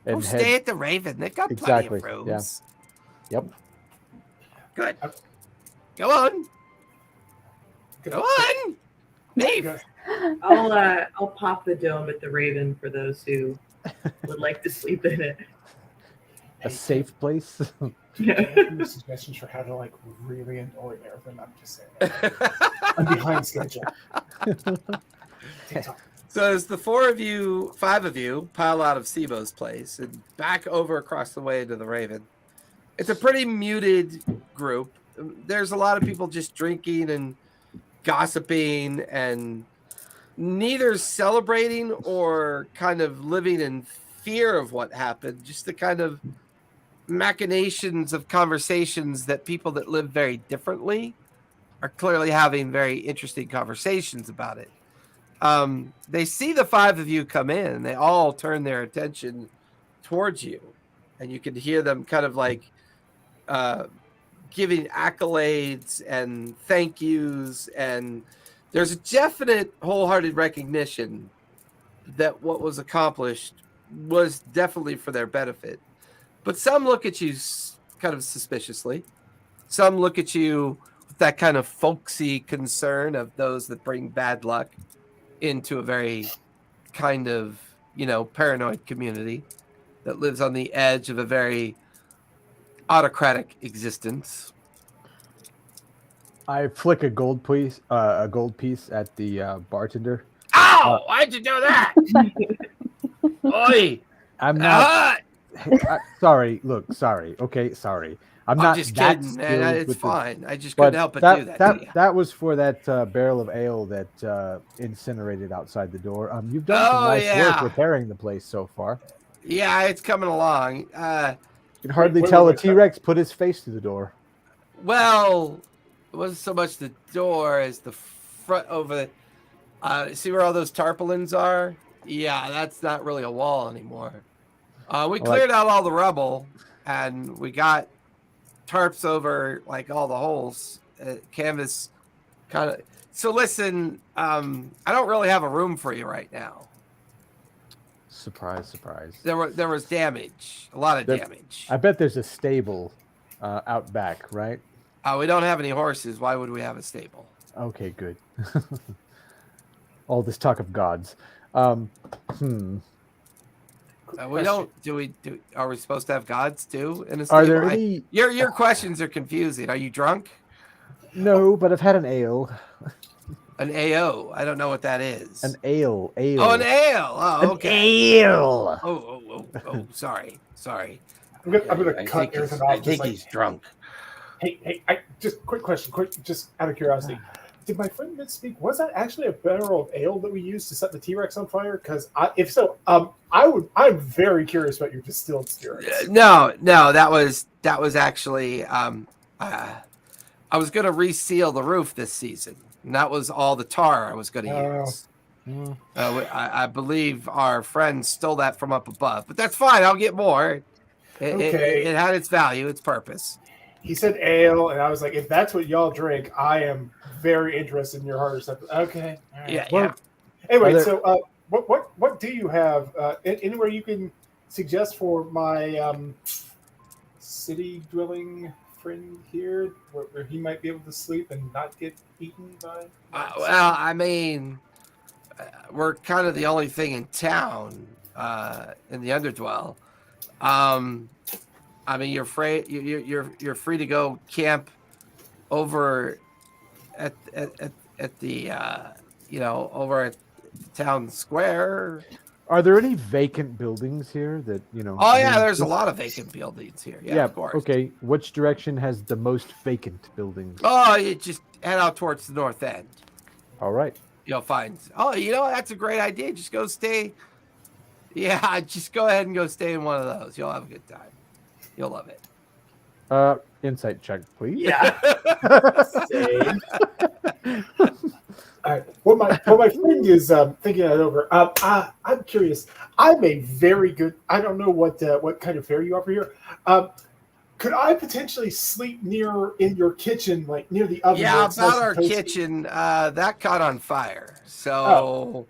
and Oh, stay at the Raven. They've got Exactly, plenty of yeah. rooms. Yep. Good. Go on. Go on. Leave. I'll pop the dome at the Raven for those who would like to sleep in it. A safe place. Any suggestions for how to like really annoy Errand? I'm just saying. I'm behind schedule. TikTok. So as the five of you, pile out of Sibo's place and back over across the way to the Raven, it's a pretty muted group. There's a lot of people just drinking and gossiping and neither celebrating or kind of living in fear of what happened, just the kind of machinations of conversations that people that live very differently are clearly having very interesting conversations about it. They see the five of you come in and they all turn their attention towards you, and you can hear them kind of like giving accolades and thank yous, and there's a definite wholehearted recognition that what was accomplished was definitely for their benefit. But some look at you kind of suspiciously. Some look at you with that kind of folksy concern of those that bring bad luck into a very kind of, paranoid community that lives on the edge of a very autocratic existence. I flick a gold piece at the bartender. Ow! Why'd you do that? Oi! I'm not. Sorry. Look, sorry. Okay, sorry. I'm not just that kidding, skilled man. It's with fine. I just But couldn't help but do that to you. That was for that barrel of ale that incinerated outside the door. You've done some Oh, nice work yeah. repairing the place so far. Yeah, it's coming along. You can hardly wait, tell a wait, T-Rex put his face to the door. Well, it wasn't so much the door as the front over the. See where all those tarpaulins are? Yeah, that's not really a wall anymore. We cleared out all the rubble, and we got tarps over like all the holes. Canvas kind of. So listen, I don't really have a room for you right now. Surprise, surprise. There was damage, a lot of damage. I bet there's a stable out back, right? We don't have any horses. Why would we have a stable? Okay, good. All this talk of gods. We don't. Are we supposed to have gods too in a stable? Are there any? Your questions are confusing. Are you drunk? No, but I've had an ale. An AO. I don't know what that is. An ale. Oh, an ale. Oh, An okay. ale. Oh. Sorry. I'm gonna I cut think Errand off. he's drunk. Hey! Just quick question, just out of curiosity. Did my friend misspeak? Was that actually a barrel of ale that we used to set the T-Rex on fire? Because if so, I'm very curious about your distilled spirits. No, that was actually. I was going to reseal the roof this season, and that was all the tar I was going to use. I believe our friend stole that from up above, but that's fine. I'll get more. It had its value, its purpose. He said ale, and I was like, if that's what y'all drink, I am very interested in your harder stuff. Okay. All right. Yeah. Anyway, so what do you have? Anywhere you can suggest for my city dwelling friend here, where he might be able to sleep and not get eaten by? Well, I mean, we're kind of the only thing in town in the Underdwell. I mean, you're free to go camp over at the over at the town square. Are there any vacant buildings here that Oh I yeah, mean, there's a lot of vacant buildings here. Yeah, of course. Okay. Which direction has the most vacant buildings? Oh, you just head out towards the north end. All right. You'll find. Oh, that's a great idea. Just go stay. Yeah, just go ahead and go stay in one of those. You'll have a good time. You'll love it. Insight check, please. Yeah. Same. All right. Well, my friend is thinking that over. I'm curious. I'm a very good. I don't know what kind of fare you offer here. Could I potentially sleep in your kitchen, like near the oven? Yeah, about our kitchen. That caught on fire, so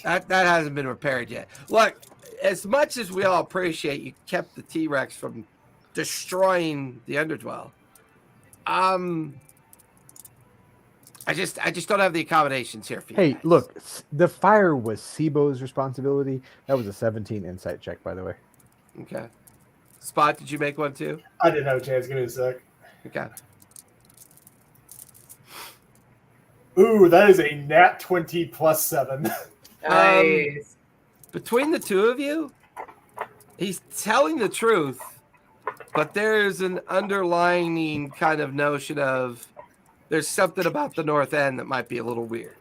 that hasn't been repaired yet. Look, as much as we all appreciate you kept the T-Rex from destroying the Underdwell, I just don't have the accommodations here for you. Hey, guys. look, the fire was Sibo's responsibility. That was a 17 insight check, by the way. Okay. Spot, did you make one too? I didn't have a chance. Give me a sec. Okay. Ooh, that is a nat 20 plus 7. Nice. Between the two of you, he's telling the truth, but there's an underlining kind of notion of there's something about the north end that might be a little weird.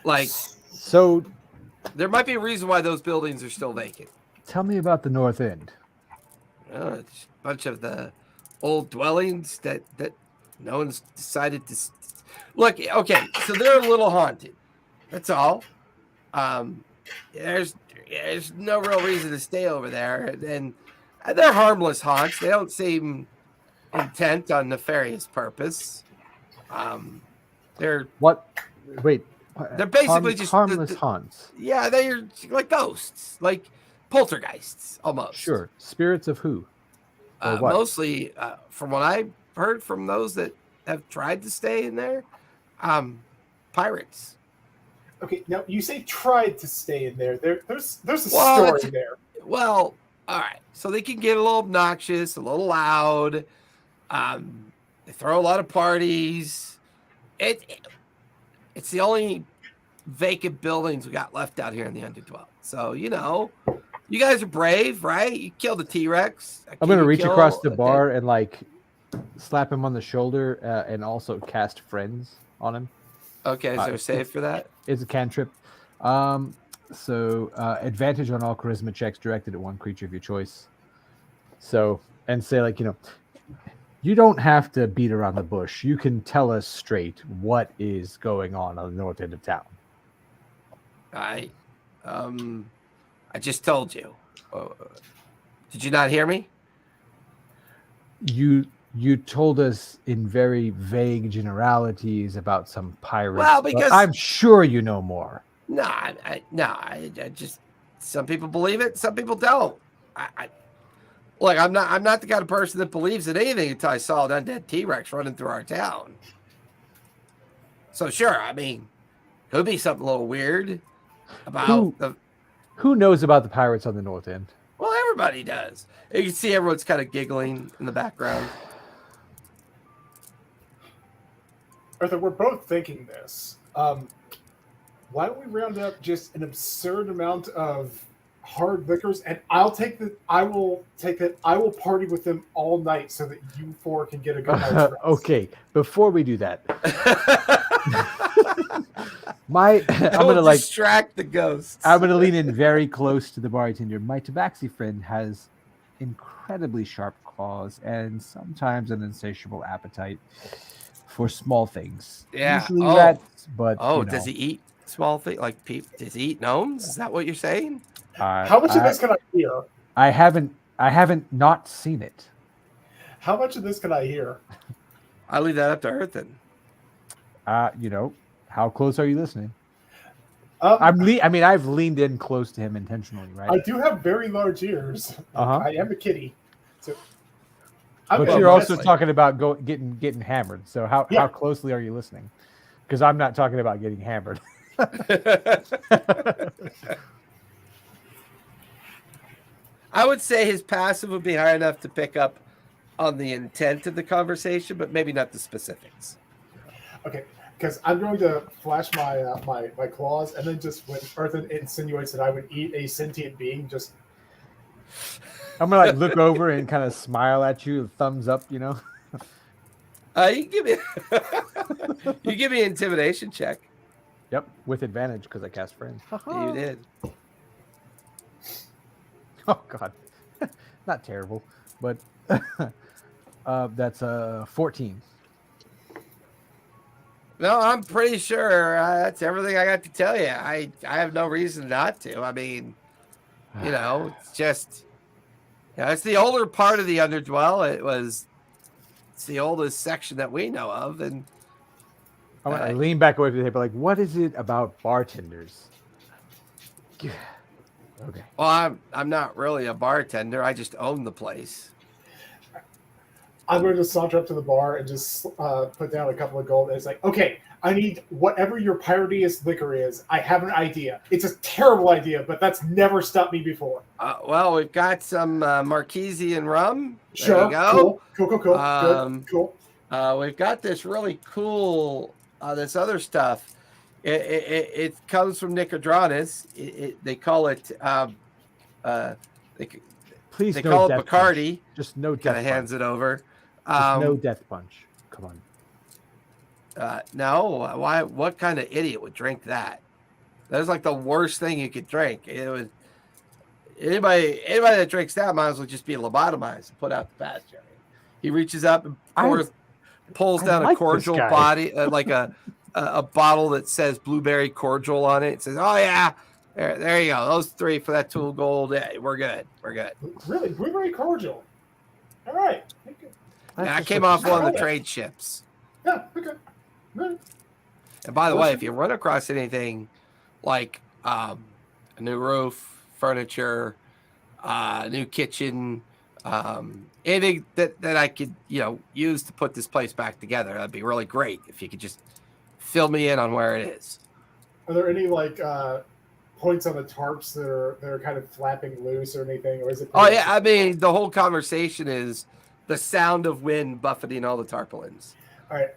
Like, So, there might be a reason why those buildings are still vacant. tell me about the north end. It's a bunch of the old dwellings that no one's decided to look. Okay, so they're a little haunted. That's all. There's no real reason to stay over there, and they're harmless haunts. They don't seem intent on nefarious purpose. They're What? Wait. They're basically just harmless haunts. yeah, they're like ghosts, like poltergeists almost. Sure. Spirits of who? Or what? Mostly, from what I heard from those that have tried to stay in there, pirates. Okay, now you say tried to stay in there. There's a Well, story there. Well, all right. So they can get a little obnoxious, a little loud. They throw a lot of parties. It's the only vacant buildings we got left out here in the Underdwell. So, you guys are brave, right? You killed a T-Rex. I'm going to reach across the bar and slap him on the shoulder and also cast friends on him. Okay, is there a save for that? It's a cantrip. So advantage on all charisma checks directed at one creature of your choice. So, and say you don't have to beat around the bush. You can tell us straight what is going on the north end of town. I just told you. Did you not hear me? You told us in very vague generalities about some pirates. Well, because I'm sure you know more. I just some people believe it, some people don't. Look, I'm not the kind of person that believes in anything until I saw an undead T-Rex running through our town. So sure, could be something a little weird about who knows about the pirates on the north end. Well, everybody does. You can see everyone's kind of giggling in the background. Arthur, we're both thinking this. Why don't we round up just an absurd amount of hard liquors, and I will take that. I will party with them all night so that you four can get a good night's rest. Okay, before we do that, I'm gonna distract the ghosts. I'm gonna lean in very close to the bartender. My tabaxi friend has incredibly sharp claws and sometimes an insatiable appetite for small things. Yeah. Usually rats, but does he eat small things like does he eat gnomes? Is that what you're saying? How much of this can I hear? I haven't not seen it. How much of this can I hear? I leave that up to Earthen. How close are you listening? I've leaned in close to him intentionally, right? I do have very large ears. I am a kitty. So but you're also talking about getting hammered. So how closely are you listening? Because I'm not talking about getting hammered. I would say his passive would be high enough to pick up on the intent of the conversation, but maybe not the specifics. Okay, because I'm going to flash my my claws, and then just when Earthen insinuates that I would eat a sentient being, just I'm gonna like look over and kind of smile at you, thumbs up, you know. You give me you give me an intimidation check. Yep, with advantage because I cast friends. You did. Oh God, not terrible, but that's 14. No, I'm pretty sure that's everything I got to tell you. I have no reason not to. I mean, you know, it's just, you know, it's the older part of the Underdwell. It's the oldest section that we know of, and I lean back away from the table, like, what is it about bartenders? Okay. Well, I'm not really a bartender. I just own the place. I'm going to saunter up to the bar and just put down a couple of gold. And it's like, okay, I need whatever your pirateiest liquor is. I have an idea. It's a terrible idea, but that's never stopped me before. Well, we've got some Marquesian rum. There Sure. you go. Cool. Good. Cool. We've got this really cool, this other stuff. It comes from Nicodranus. They call it, Please, they no call it death Bacardi. punch. Just no death Kind of punch. hands it over. Just no death punch. Come on. No, why? What kind of idiot would drink that? That is like the worst thing you could drink. It was anybody that drinks that might as well just be lobotomized and put out the pasture. He reaches up and pulls down like a cordial this guy. body, like a bottle that says blueberry cordial on it. It says, "Oh yeah, there you go. Those 3 for that 2 gold. Yeah, we're good. We're good." Really, blueberry cordial. All right. Yeah, I came off one of the trade ships. Yeah. Okay. Right. And by the way, if you run across anything like a new roof, furniture, new kitchen, anything that I could, you know, use to put this place back together, that'd be really great if you could just fill me in on where it is. Are there any like points on the tarps that are kind of flapping loose or anything, or is it? Oh yeah, I mean the whole conversation is the sound of wind buffeting all the tarpaulins. All right.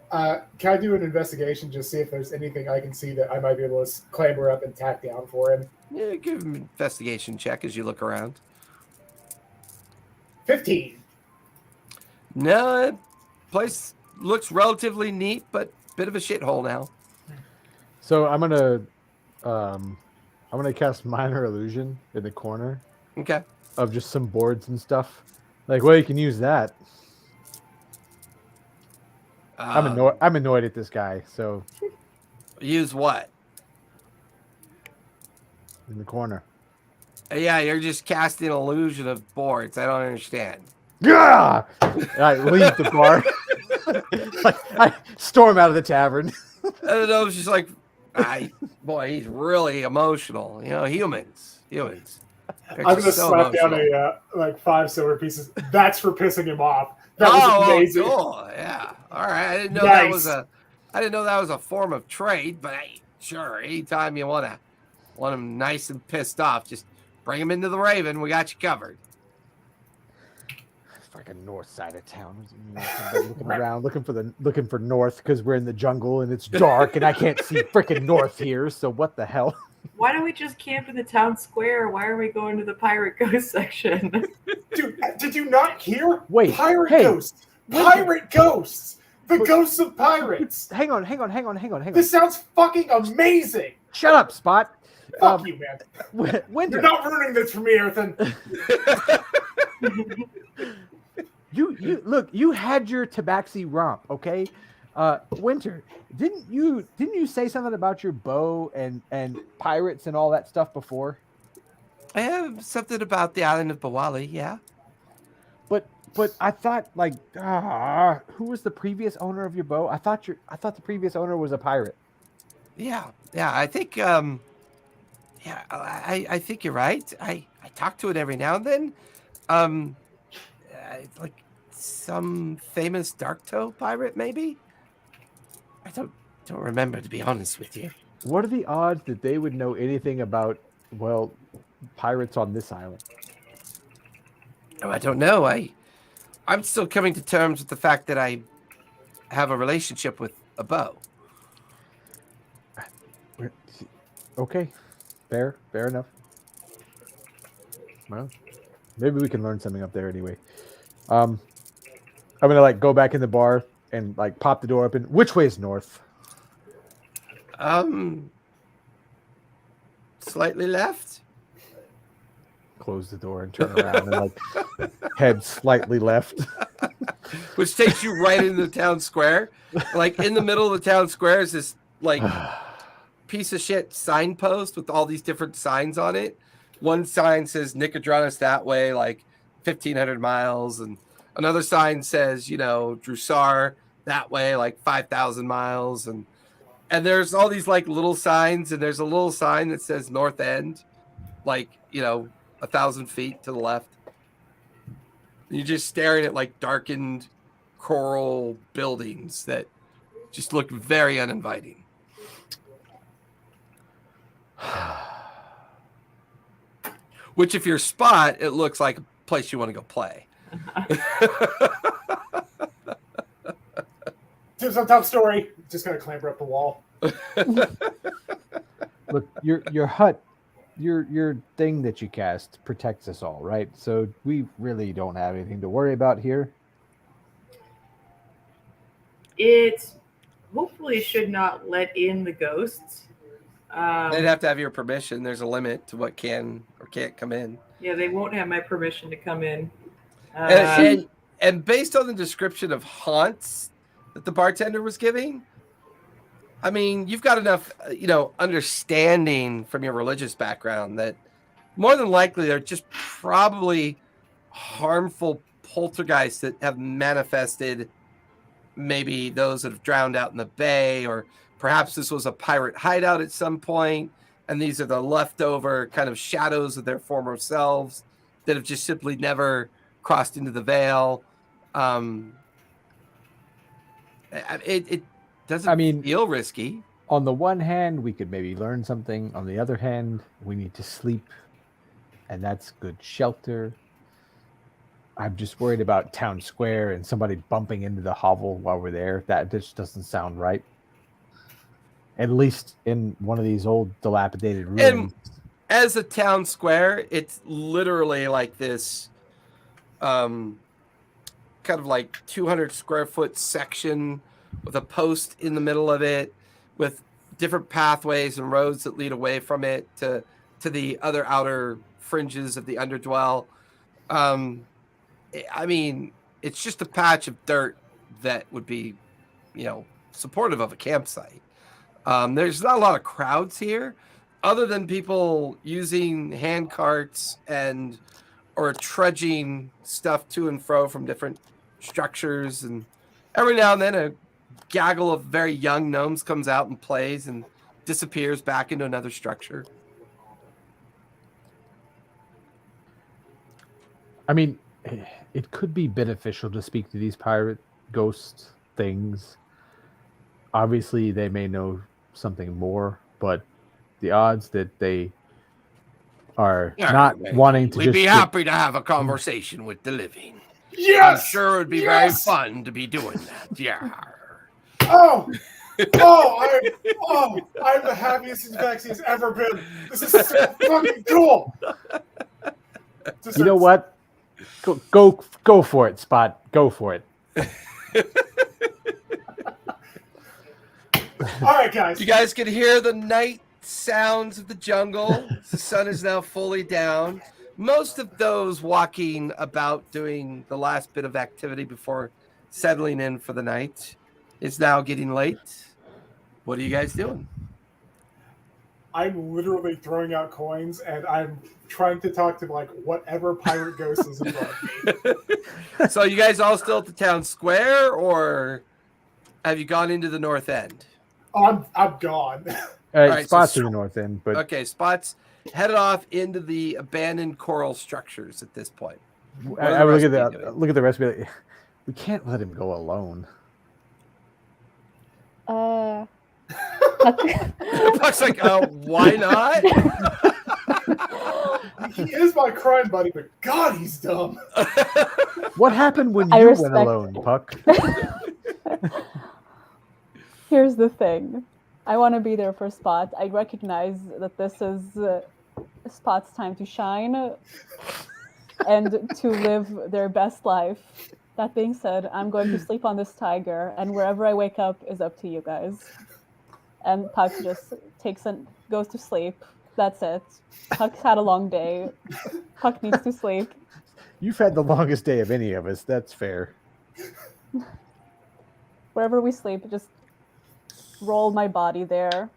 Can I do an investigation, just see if there's anything I can see that I might be able to clamber up and tack down for him? Yeah, give him an investigation check as you look around. 15. No, place looks relatively neat, but bit of a shithole now. So I'm gonna cast minor illusion in the corner Okay. of just some boards and stuff. Like, well, you can use that. I'm annoyed at this guy. So Use what? in the corner. Yeah, you're just casting an illusion of boards. I don't understand. Yeah. I leave the bar. Like, I storm out of the tavern. I don't know. It's just like, boy, he's really emotional. You know, humans. They're I'm gonna just so slap down emotional. a like 5 silver pieces. That's for pissing him off. That Oh, was amazing. cool. Yeah. All right. I didn't know Nice. that was a form of trade, but sure. Anytime you want him nice and pissed off, just bring him into the Raven. We got you covered. Fucking north side of town. Looking around, looking for north because we're in the jungle and it's dark and I can't see freaking north here. So what the hell? Why don't we just camp in the town square? Why are we going to the pirate ghost section? Dude, did you not hear? Wait, Pirate hey, ghosts! Pirate ghosts! The ghosts of pirates! Hang on. This sounds fucking amazing! Shut up, Spot. Fuck you, man. Winter, You're not ruining this for me, Earthen. you look. You had your tabaxi romp, okay? Winter, didn't you say something about your bow and pirates and all that stuff before? I have something about the island of Bawali, yeah. But I thought like who was the previous owner of your bow? I thought the previous owner was a pirate. Yeah. I think I think you're right. I talk to it every now and then. Like some famous dark toe pirate, maybe. I don't remember, to be honest with you. What are the odds that they would know anything about, well, pirates on this island? Oh, I don't know. I'm still coming to terms with the fact that I have a relationship with a bow. Okay, fair enough. Well, maybe we can learn something up there anyway. I'm gonna like go back in the bar and like pop the door open. Which way is north? Slightly left. Close the door and turn around and like head slightly left. Which takes you right into the town square. Like in the middle of the town square is this like piece of shit signpost with all these different signs on it. One sign says Nicodranus that way, like 1,500 miles, and another sign says, Drusar that way, like 5,000 miles, and there's all these like little signs, and there's a little sign that says North End, like 1,000 feet to the left. You're just staring at like darkened coral buildings that just look very uninviting. Which, if you're Spot, it looks like a place you want to go play. Tips on top story. Just gotta clamber up the wall. Look, your hut, your thing that you cast protects us all, right? So we really don't have anything to worry about here. It hopefully should not let in the ghosts. They'd have to have your permission. There's a limit to what can or can't come in. Yeah, they won't have my permission to come in. And based on the description of haunts that the bartender was giving, I mean, you've got enough, understanding from your religious background that more than likely they're just probably harmful poltergeists that have manifested, maybe those that have drowned out in the bay, or perhaps this was a pirate hideout at some point, and these are the leftover kind of shadows of their former selves that have just simply never crossed into the veil. It doesn't feel risky. On the one hand, we could maybe learn something. On the other hand, we need to sleep, and that's good shelter. I'm just worried about town square and somebody bumping into the hovel while we're there. That just doesn't sound right. At least in one of these old dilapidated ruins. And as a town square, it's literally like this kind of like 200 square foot section with a post in the middle of it, with different pathways and roads that lead away from it to the other outer fringes of the underdwell. I mean, it's just a patch of dirt that would be, supportive of a campsite. There's not a lot of crowds here, other than people using hand carts or trudging stuff to and fro from different structures, and every now and then a gaggle of very young gnomes comes out and plays and disappears back into another structure. I mean, it could be beneficial to speak to these pirate ghost things. Obviously, they may know something more, but the odds that they are not wanting to We'd be happy to have a conversation with the living. Yes! I'm sure it would be very fun to be doing that. Yeah. I'm the happiest Vexy's ever been. This is so fucking cool. You know what? Go for it, Spot. Go for it. All right, guys. You guys can hear the night sounds of the jungle. The sun is now fully down. Most of those walking about doing the last bit of activity before settling in for the night. It's now getting late. What are you guys doing? I'm literally throwing out coins, and I'm trying to talk to whatever pirate ghost is in front of me. So you guys all still at the town square, or have you gone into the north end? Oh, I'm gone. All right, Spot's in the north end, but okay, Spot's headed off into the abandoned coral structures at this point. I look at the rest of it. We can't let him go alone. Puck's like, why not? He is my crime buddy, but God, he's dumb. What happened when you went alone, Puck? Here's the thing. I want to be there for Spot. I recognize that this is Spot's time to shine and to live their best life. That being said, I'm going to sleep on this tiger, and wherever I wake up is up to you guys. And Puck just goes to sleep. That's it. Puck's had a long day. Puck needs to sleep. You've had the longest day of any of us. That's fair. Wherever we sleep, just roll my body there.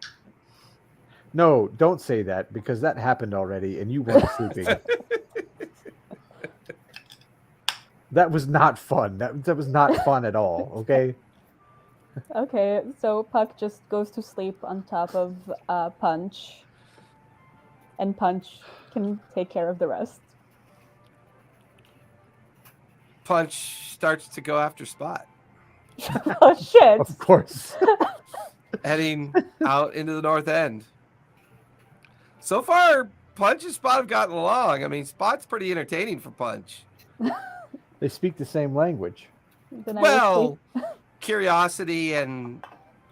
No, don't say that, because that happened already, and you weren't sleeping. That was not fun. That was not fun at all, okay? Okay, so Puck just goes to sleep on top of Punch. And Punch can take care of the rest. Punch starts to go after Spot, Oh, shit! Of course. heading out into the north end. So far, Punch and Spot have gotten along. I mean, Spot's pretty entertaining for Punch. They speak the same language. Then I will Well, sleep. curiosity and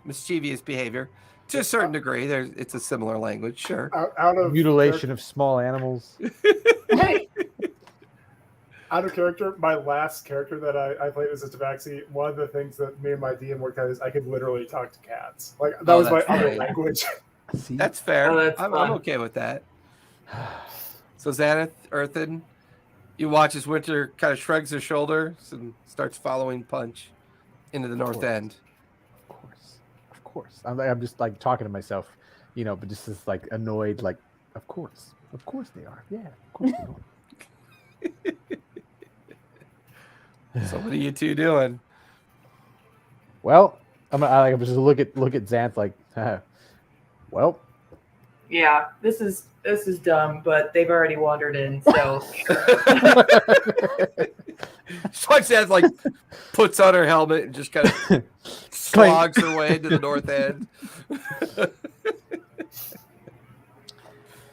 mischievous behavior, to a certain degree, it's a similar language, sure. Out of Mutilation of small animals. Hey, out of character, my last character that I played as a Tabaxi, one of the things that me and my DM worked out is I could literally talk to cats. Like that was my that's other great. language. See? That's fair. Oh, that's I'm fun. okay with that. So Xanath, Earthen, you watch as Winter kind of shrugs her shoulders and starts following Punch into the north end. Of course. I'm just like talking to myself, but just this like annoyed, like, of course they are. Yeah, of course they are. So what are you two doing? Well, I'm just look at Xanth like, well, yeah, this is dumb, but they've already wandered in, so Xanath like puts on her helmet and just kind of slogs her way into the north end.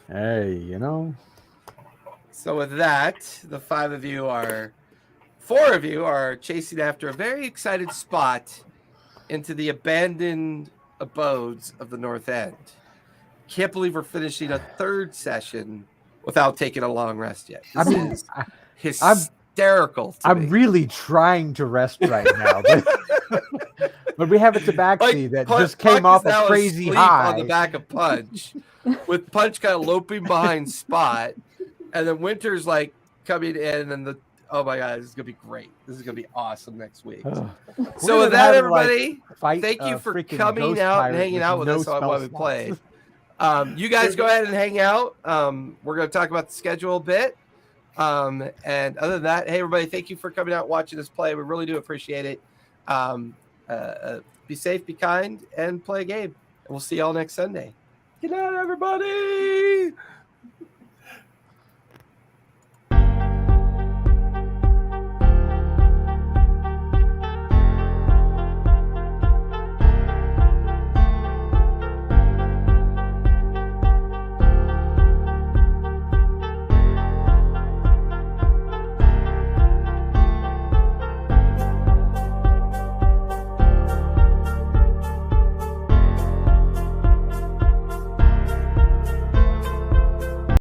hey, So with that, the four of you are chasing after a very excited Spot into the abandoned abodes of the north end. Can't believe we're finishing a third session without taking a long rest yet. This is hysterical to me. I'm really trying to rest right now, but we have a Tabaxi that just came off a crazy high on the back of Punch, with Punch kind of loping behind Spot, and then Winter's like coming in, and oh my god, this is gonna be great. This is gonna be awesome next week. So with that, everybody, thank you for coming out and hanging out with us on What We Played. You guys go ahead and hang out. We're going to talk about the schedule a bit. And other than that, hey, everybody, thank you for coming out and watching us play. We really do appreciate it. Be safe, be kind, and play a game. And we'll see y'all next Sunday. Good night, everybody.